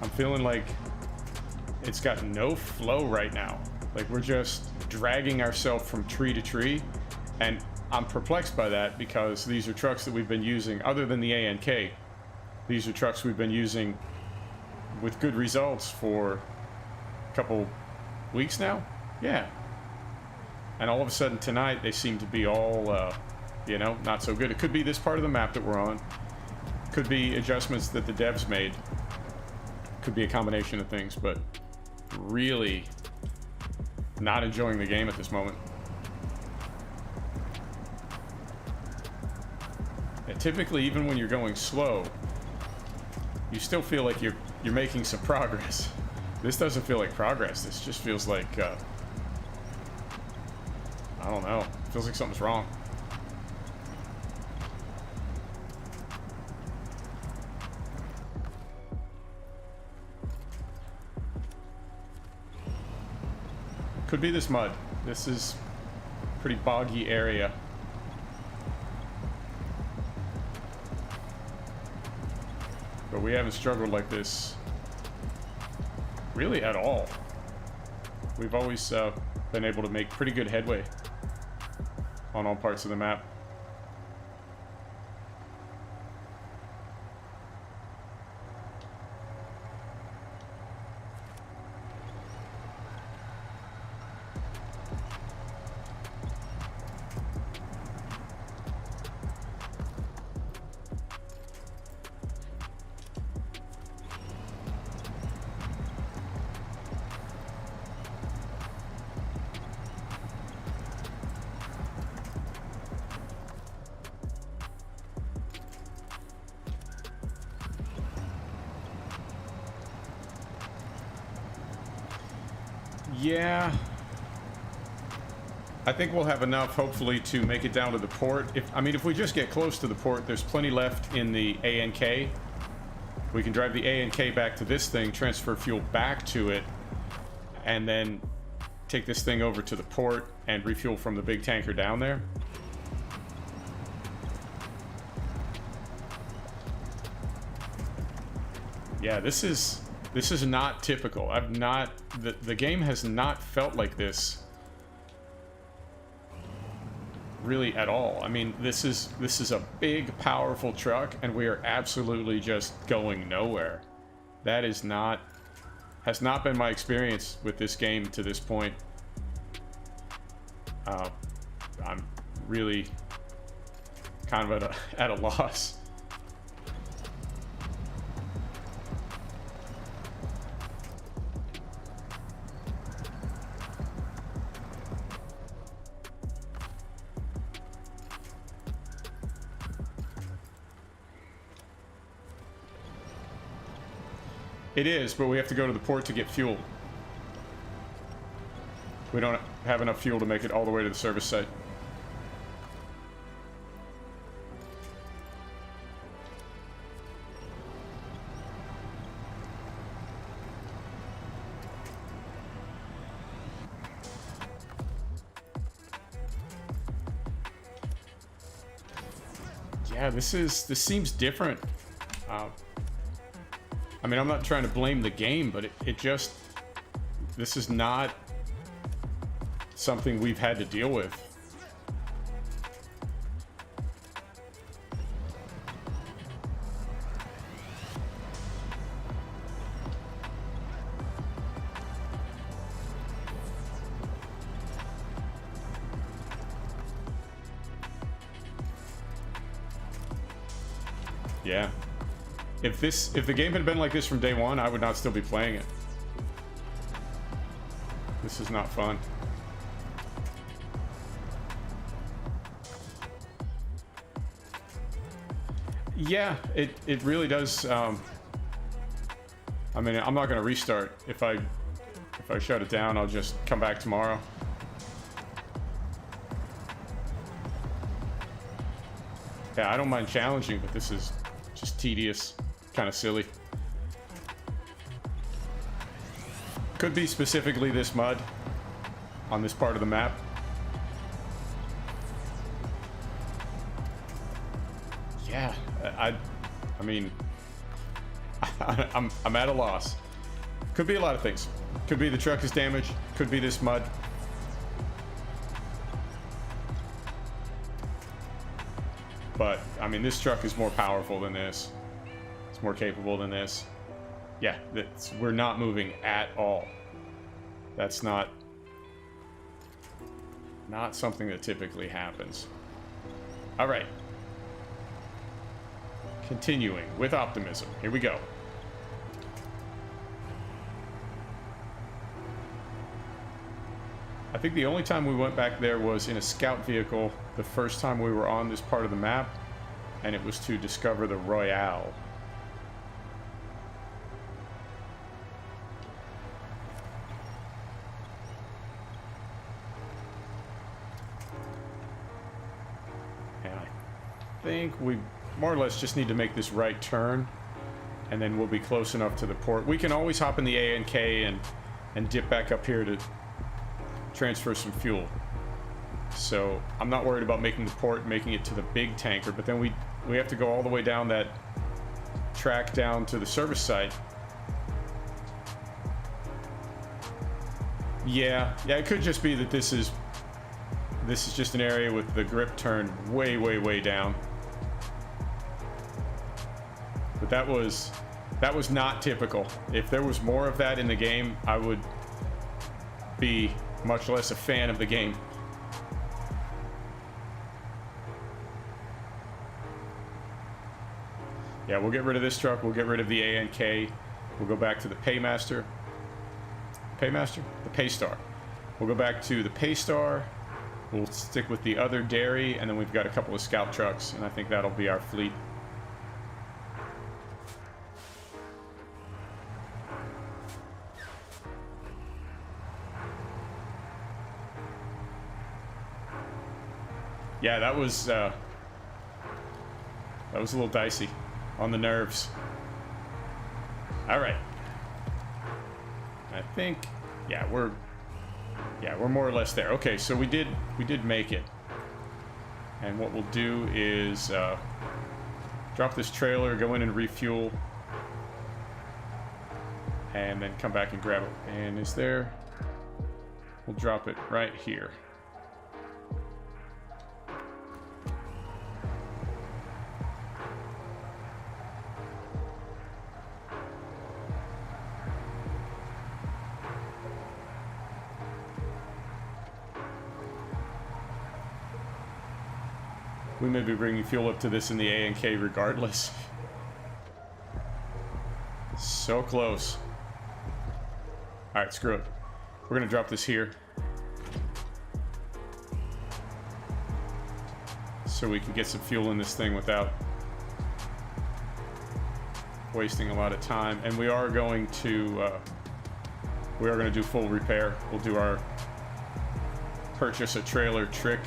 I'm feeling like it's got no flow right now. Like we're just dragging ourselves from tree to tree, and I'm perplexed by that because these are trucks that we've been using, other than the ANK, these are trucks we've been using with good results for a couple weeks now. Yeah. And all of a sudden tonight, they seem to be all, you know, not so good. It could be this part of the map that we're on. Could be adjustments that the devs made. Could be a combination of things, but really not enjoying the game at this moment. And typically, even when you're going slow, you still feel like you're making some progress. This doesn't feel like progress. This just feels like... I don't know. It feels like something's wrong. Could be this mud. This is a pretty boggy area. But we haven't struggled like this really at all. We've always been able to make pretty good headway on all parts of the map. Yeah, I think we'll have enough, hopefully, to make it down to the port. If we just get close to the port, there's plenty left in the ANK. We can drive the ANK back to this thing, transfer fuel back to it, and then take this thing over to the port and refuel from the big tanker down there. Yeah, this is not typical. The game has not felt like this really at all. I mean, this is a big, powerful truck, and we are absolutely just going nowhere. That has not been my experience with this game to this point. I'm really kind of at a loss. It is, but we have to go to the port to get fuel. We don't have enough fuel to make it all the way to the service site. Yeah, this seems different. I mean, I'm not trying to blame the game, but this is not something we've had to deal with. Yeah. If the game had been like this from day one, I would not still be playing it. This is not fun. Yeah, it really does. I mean, I'm not going to restart. If I shut it down, I'll just come back tomorrow. Yeah, I don't mind challenging, but this is just tedious, kind of silly. Could be specifically this mud on this part of the map. Yeah, I mean, I'm at a loss. Could be a lot of things. Could be the truck is damaged. Could be this mud. But, I mean, this truck is more powerful than this. It's more capable than this. Yeah, we're not moving at all. That's not something that typically happens. All right. Continuing with optimism. Here we go. I think the only time we went back there was in a scout vehicle the first time we were on this part of the map, and it was to discover the Royale. And I think we more or less just need to make this right turn, and then we'll be close enough to the port. We can always hop in the ANK and dip back up here to transfer some fuel. So I'm not worried about making the port, making it to the big tanker, but then we have to go all the way down that track down to the service site. Yeah, it could just be that this is just an area with the grip turned way down. But that was not typical. If there was more of that in the game, I would be much less a fan of the game. Yeah, we'll get rid of this truck. We'll get rid of the ANK. We'll go back to the Paymaster. Paymaster? The Paystar. We'll go back to the Paystar. We'll stick with the other dairy, and then we've got a couple of scout trucks, and I think that'll be our fleet. Yeah, that was a little dicey on the nerves. All right. I think, yeah, we're more or less there. Okay, so we did make it. And what we'll do is drop this trailer, go in and refuel, and then come back and grab it. And is there? We'll drop it right here. We may be bringing fuel up to this in the ANK regardless. So close. Alright, screw it. We're gonna drop this here. So we can get some fuel in this thing without wasting a lot of time. And we are going to do full repair. We'll do our purchase a trailer trick.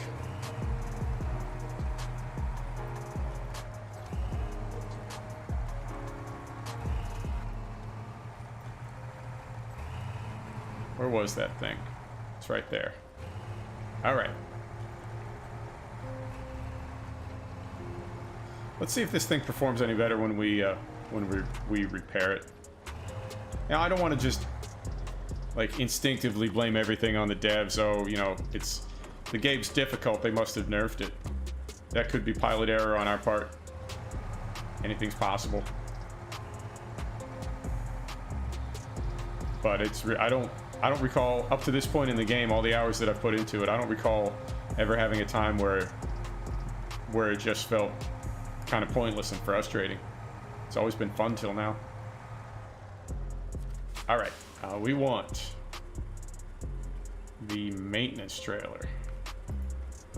Where was that thing? It's right there. All right. Let's see if this thing performs any better when we repair it. Now, I don't want to just like instinctively blame everything on the devs. Oh, you know, it's the game's difficult. They must have nerfed it. That could be pilot error on our part. Anything's possible. But it's I don't recall up to this point in the game, all the hours that I've put into it, I don't recall ever having a time where it just felt kind of pointless and frustrating. It's always been fun till now. All right, we want the maintenance trailer.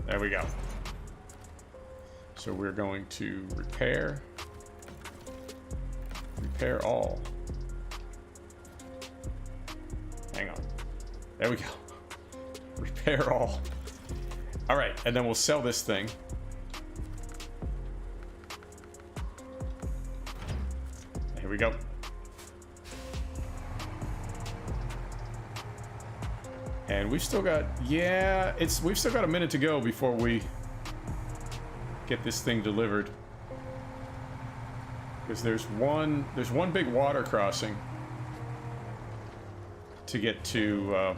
There we go. So we're going to repair all. Hang on. There we go. Repair all. All right, and then we'll sell this thing. Here we go. And we've still got, we've still got a minute to go before we get this thing delivered. Because there's one big water crossing to get to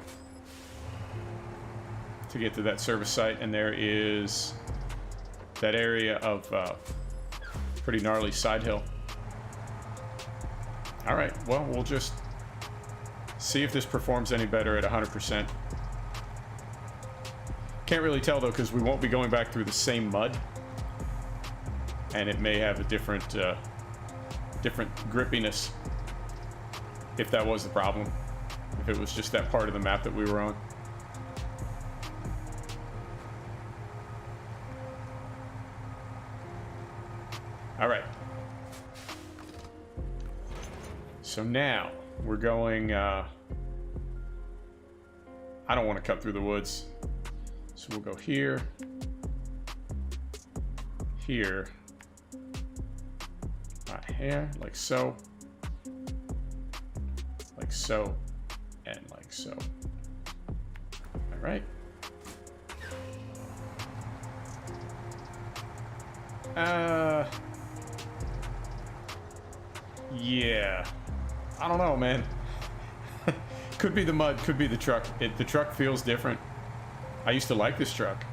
that service site, and there is that area of pretty gnarly side hill. All right, well, we'll just see if this performs any better at 100%. Can't really tell though, because we won't be going back through the same mud, and it may have a different grippiness, if that was the problem. If it was just that part of the map that we were on. All right. So now we're going, I don't want to cut through the woods. So we'll go here, here, right here, like so, and like so. All right. Yeah. I don't know, man. Could be the mud, could be the truck. The truck feels different. I used to like this truck.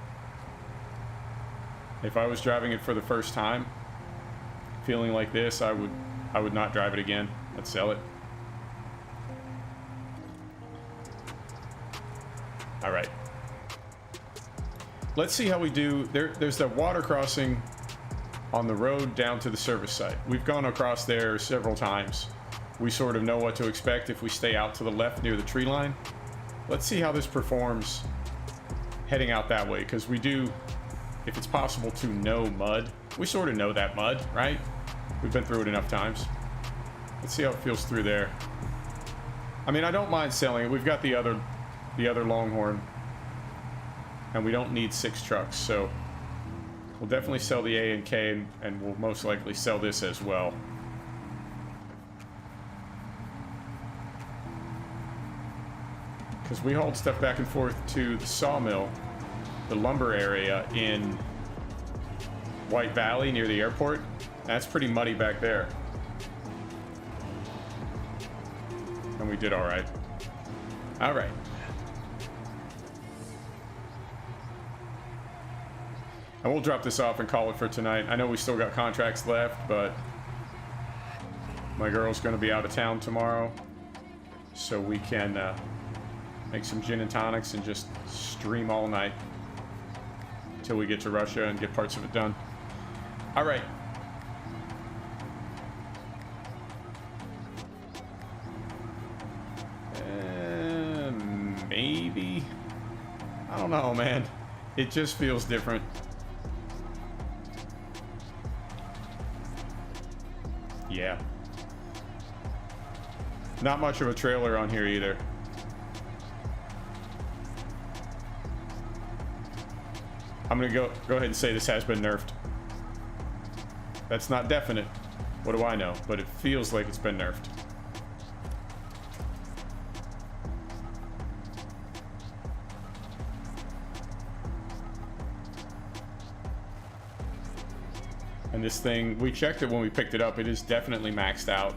If I was driving it for the first time, feeling like this, I would not drive it again. I'd sell it. All right. Let's see how we do. There's the water crossing on the road down to the service site. We've gone across there several times. We sort of know what to expect if we stay out to the left near the tree line. Let's see how this performs heading out that way, because we do, if it's possible to know mud, we sort of know that mud, right? We've been through it enough times. Let's see how it feels through there. I mean, I don't mind selling it. We've got the other Longhorn, and we don't need 6 trucks, so we'll definitely sell the A and K, and we'll most likely sell this as well. Because we hauled stuff back and forth to the sawmill, the lumber area in White Valley near the airport. That's pretty muddy back there. And we did all right. All right. And we'll drop this off and call it for tonight. I know we still got contracts left, but my girl's going to be out of town tomorrow, so we can make some gin and tonics and just stream all night until we get to Russia and get parts of it done. All right. Maybe. I don't know, man. It just feels different. Yeah. Not much of a trailer on here either. I'm gonna go ahead and say this has been nerfed. That's not definite. What do I know? But it feels like it's been nerfed. And this thing, we checked it when we picked it up. It is definitely maxed out.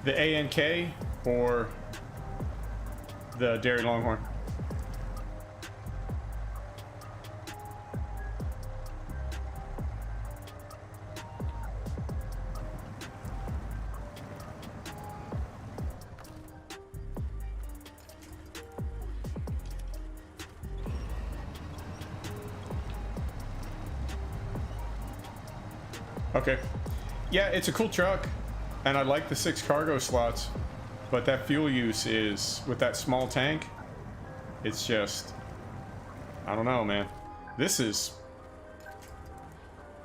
The ANK or the Dairy Longhorn? Okay. Yeah, it's a cool truck. And I like the 6 cargo slots, but that fuel use is, with that small tank, it's just, I don't know, man. This is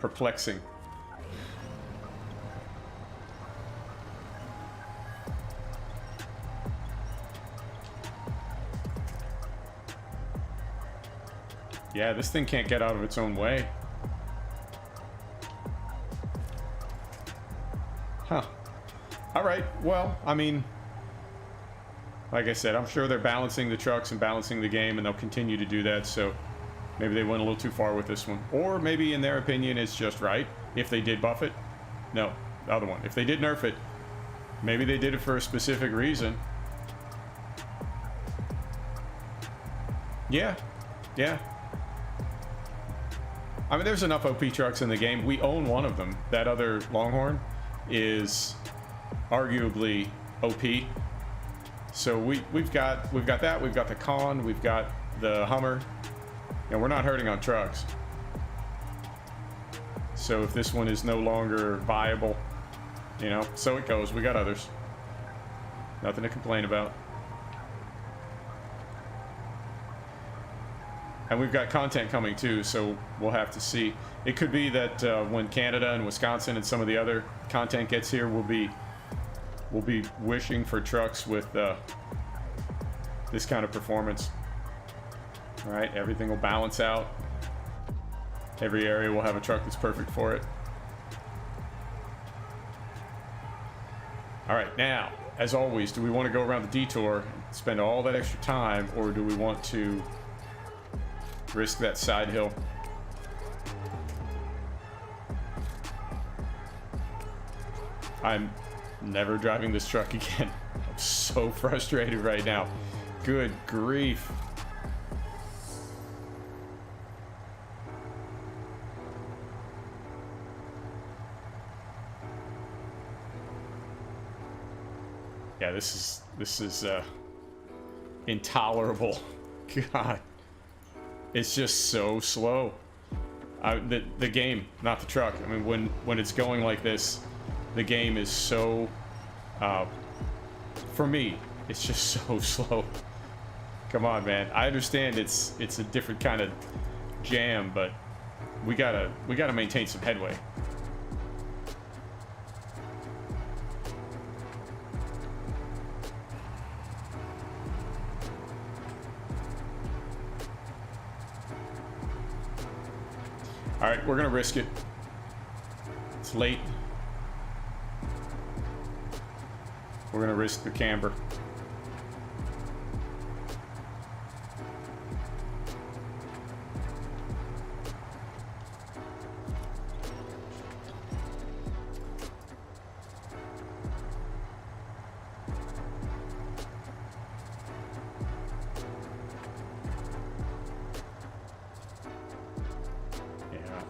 perplexing. Yeah, this thing can't get out of its own way. Huh. All right, well, I mean, like I said, I'm sure they're balancing the trucks and balancing the game, and they'll continue to do that, so maybe they went a little too far with this one. Or maybe, in their opinion, it's just right. If they did buff it. No, the other one. If they did nerf it, maybe they did it for a specific reason. Yeah, yeah. I mean, there's enough OP trucks in the game. We own one of them. That other Longhorn is arguably OP. So we've got that, we've got the Con, we've got the Hummer, and we're not hurting on trucks. So if this one is no longer viable, you know, so it goes. We got others. Nothing to complain about. And we've got content coming too, so we'll have to see. It could be that when Canada and Wisconsin and some of the other content gets here, we'll be wishing for trucks with this kind of performance. All right, everything will balance out. Every area will have a truck that's perfect for it. All right, now, as always, do we want to go around the detour and spend all that extra time, or do we want to risk that side hill? I'm never driving this truck again. I'm so frustrated right now. Good grief. Yeah, this is intolerable. God, it's just so slow. The game, not the truck. I mean, when it's going like this, the game is so, for me, it's just so slow. Come on, man. I understand it's a different kind of jam, but we gotta maintain some headway. All right, we're gonna risk it. It's late. We're gonna risk the camber.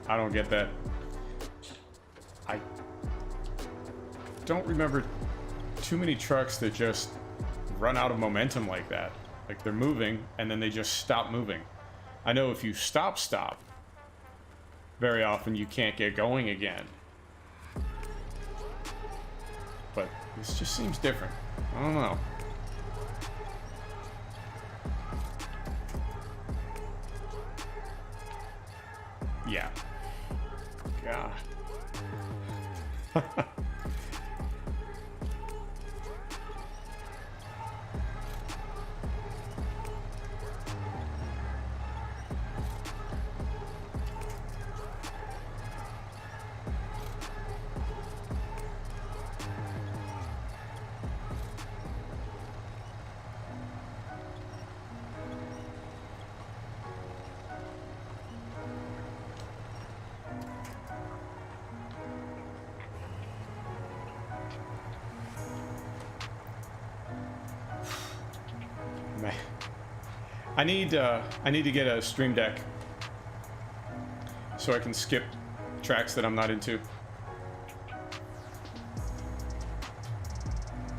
I don't get that. I don't remember too many trucks that just run out of momentum like that. Like they're moving and then they just stop moving. I know if you stop, very often you can't get going again. But this just seems different. I don't know. Yeah. God. I need to get a stream deck so I can skip tracks that I'm not into.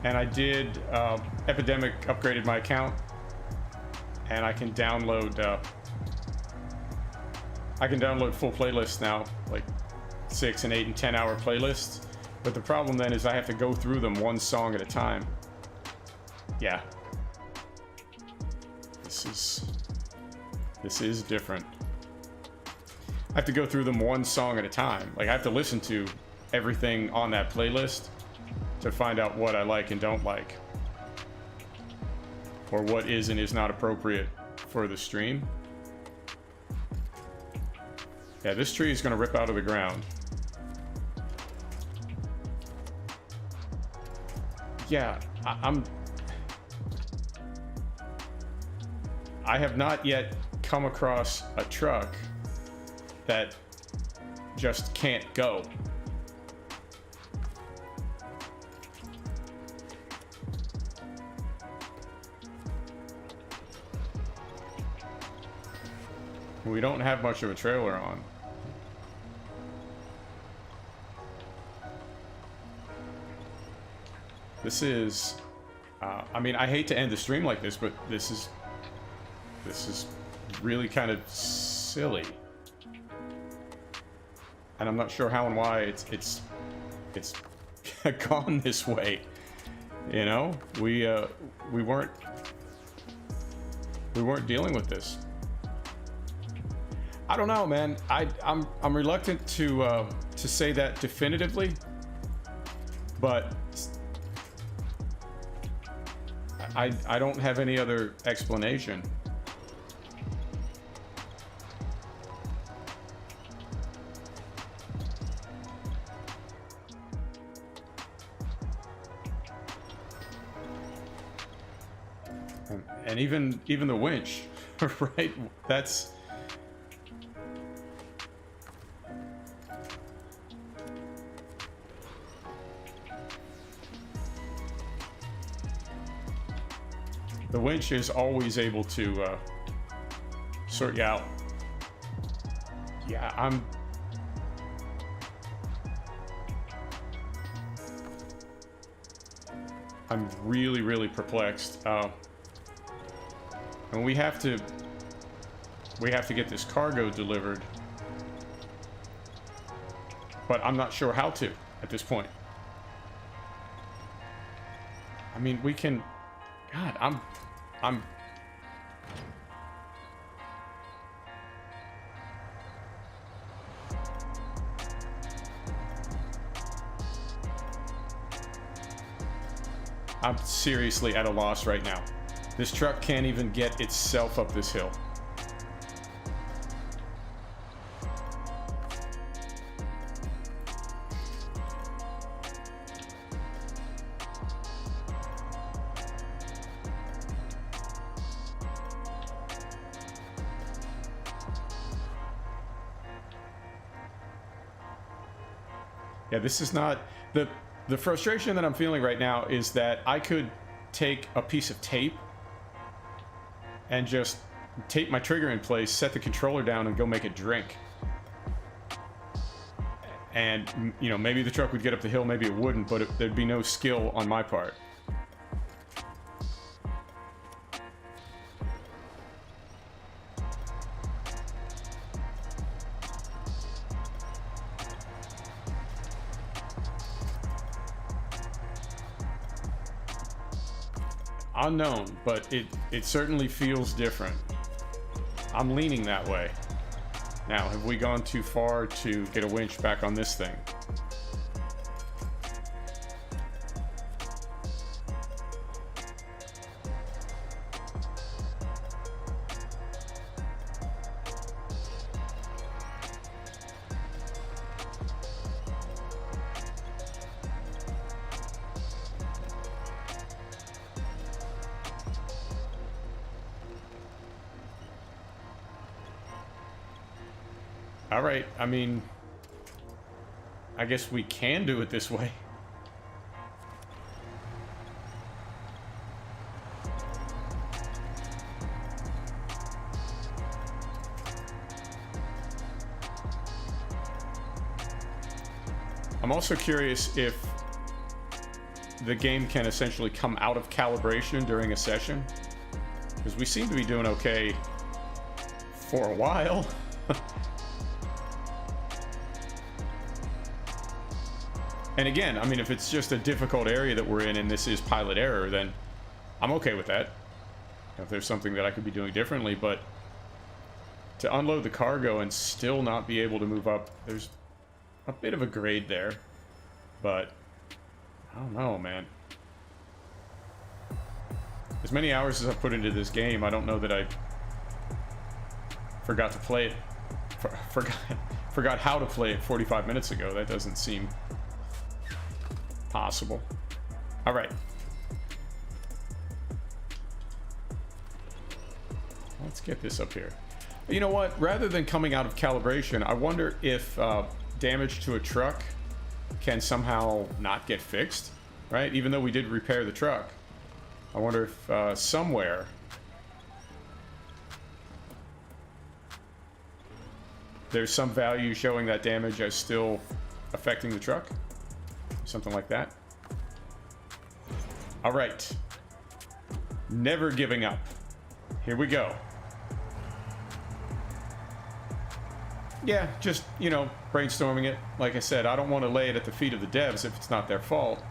And I did Epidemic upgraded my account, and I can download full playlists now, like 6 and 8 and 10 hour playlists. But the problem then is I have to go through them one song at a time. Yeah. This is different. I have to go through them one song at a time. Like I have to listen to everything on that playlist to find out what I like and don't like, or what is and is not appropriate for the stream. Yeah, this tree is gonna rip out of the ground. Yeah, I have not yet come across a truck that just can't go. We don't have much of a trailer on. This is, I mean, I hate to end the stream like this, but this is really kind of silly, and I'm not sure how and why it's gone this way. You know, we weren't dealing with this. I don't know, man. I'm reluctant to say that definitively, but I don't have any other explanation. And even the winch, right? That's the winch is always able to sort you out. Yeah, I'm really perplexed. And we have to get this cargo delivered, but I'm not sure how to at this point. I mean, we can. God, I'm. I'm seriously at a loss right now. This truck can't even get itself up this hill. Yeah, this is not the frustration that I'm feeling right now is that I could take a piece of tape and just tape my trigger in place, set the controller down, and go make a drink. And, you know, maybe the truck would get up the hill, maybe it wouldn't, but there'd be no skill on my part. Unknown, but it certainly feels different. I'm leaning that way. Now, have we gone too far to get a winch back on this thing? All right, I mean, I guess we can do it this way. I'm also curious if the game can essentially come out of calibration during a session, because we seem to be doing okay for a while. And again, I mean, if it's just a difficult area that we're in and this is pilot error, then I'm okay with that. If there's something that I could be doing differently, but to unload the cargo and still not be able to move up, there's a bit of a grade there. But I don't know, man. As many hours as I've put into this game, I don't know that I forgot to play it. Forgot how to play it 45 minutes ago. That doesn't seem possible. All right. Let's get this up here. You know what? Rather than coming out of calibration, I wonder if damage to a truck can somehow not get fixed, right? Even though we did repair the truck. I wonder if somewhere there's some value showing that damage as still affecting the truck. Something like that. All right. Never giving up. Here we go. Yeah, just, you know, brainstorming it. Like I said, I don't want to lay it at the feet of the devs if it's not their fault.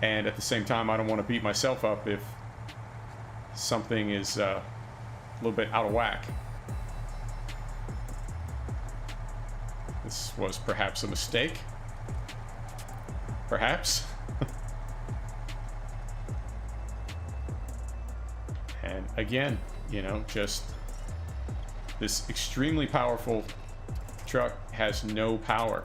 And at the same time, I don't want to beat myself up if something is a little bit out of whack. This was perhaps a mistake. Perhaps. And again, you know, just this extremely powerful truck has no power.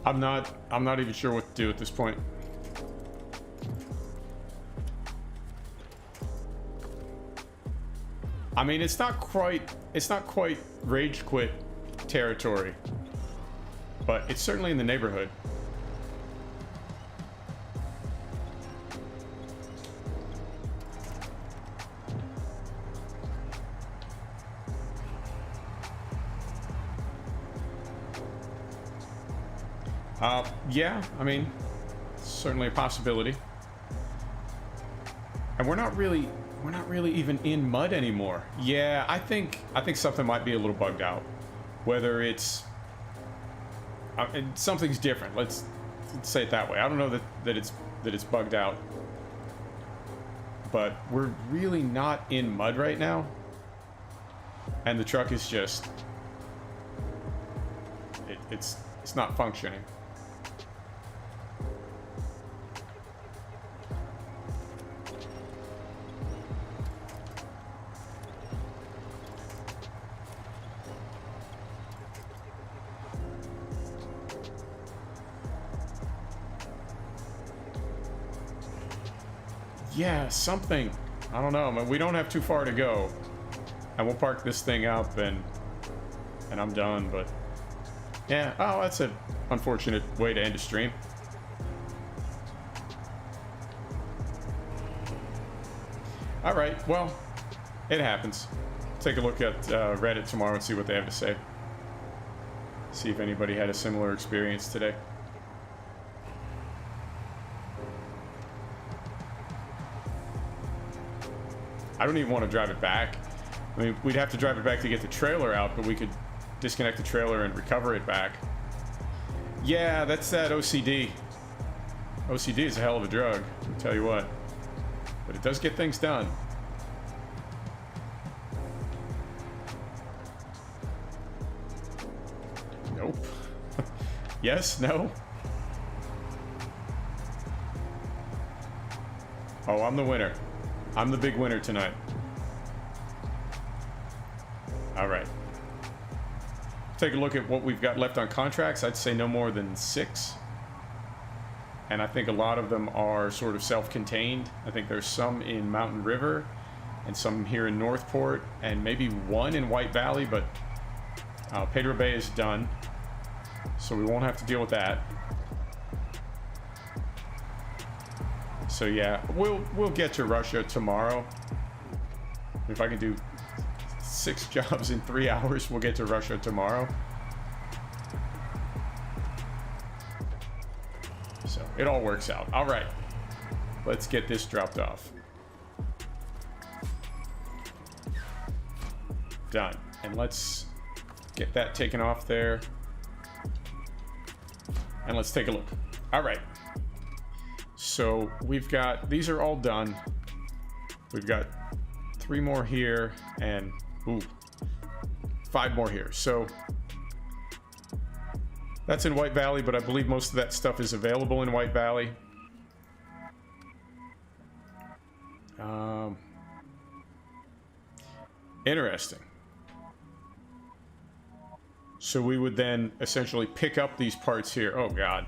I'm not even sure what to do at this point. I mean, it's not quite rage quit territory, but it's certainly in the neighborhood. Yeah, I mean, certainly a possibility. And we're not really even in mud anymore. Yeah, I think something might be a little bugged out. Whether it's and something's different. Let's say it that way. I don't know that it's bugged out, but we're really not in mud right now, and the truck is just it's not functioning. Yeah, something. I don't know. I mean, we don't have too far to go, and we'll park this thing up, and I'm done. But yeah, oh, that's an unfortunate way to end a stream. All right, well, it happens. Take a look at Reddit tomorrow and see what they have to say. See if anybody had a similar experience today. I don't even want to drive it back. I mean, we'd have to drive it back to get the trailer out, but we could disconnect the trailer and recover it back. Yeah, that's that OCD. OCD is a hell of a drug, I'll tell you what. But it does get things done. Nope. Yes, no. Oh, I'm the winner. I'm the big winner tonight. All right. Take a look at what we've got left on contracts. I'd say no more than 6. And I think a lot of them are sort of self-contained. I think there's some in Mountain River and some here in Northport and maybe one in White Valley, but Pedro Bay is done. So we won't have to deal with that. So yeah, we'll get to Russia tomorrow. If I can do 6 jobs in 3 hours, we'll get to Russia tomorrow. So it all works out. All right, let's get this dropped off. Done. And let's get that taken off there. And let's take a look. All right. So we've got, these are all done. We've got 3 more here and 5 more here. So that's in White Valley, but I believe most of that stuff is available in White Valley. Interesting. So we would then essentially pick up these parts here. Oh God.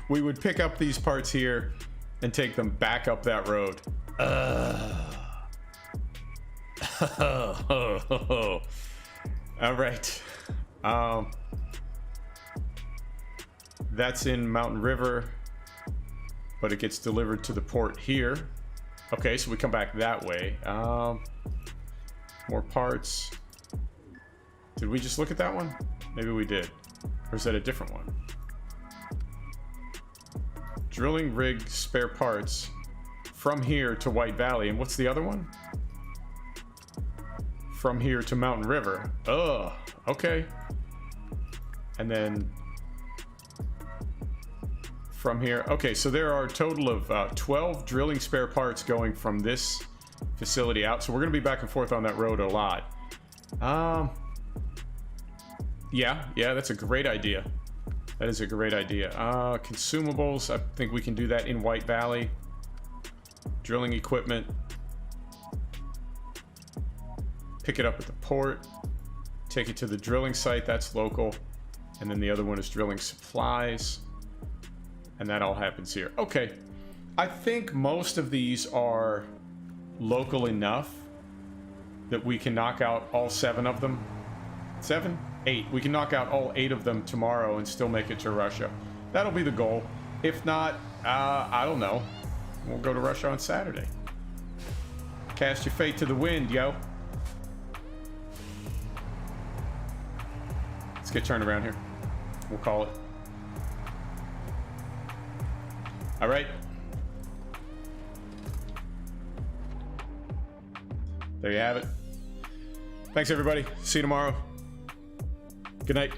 We would pick up these parts here and take them back up that road. All right. That's in Mountain River, but it gets delivered to the port here. Okay, so we come back that way. More parts. Did we just look at that one? Maybe we did. Or is that a different one? Drilling rig spare parts from here to White Valley. And what's the other one? From here to Mountain River. Ugh, okay. And then from here. Okay, so there are a total of 12 drilling spare parts going from this facility out. So we're going to be back and forth on that road a lot. Yeah, that's a great idea. That is a great idea. Consumables, I think we can do that in White Valley. Drilling equipment. Pick it up at the port. Take it to the drilling site, that's local. And then the other one is drilling supplies. And that all happens here. Okay, I think most of these are local enough that we can knock out all 7 of them. 7? 8. We can knock out all 8 of them tomorrow and still make it to Russia. That'll be the goal. If not, I don't know. We'll go to Russia on Saturday. Cast your fate to the wind, yo. Let's get turned around here. We'll call it. All right. There you have it. Thanks, everybody. See you tomorrow. Good night.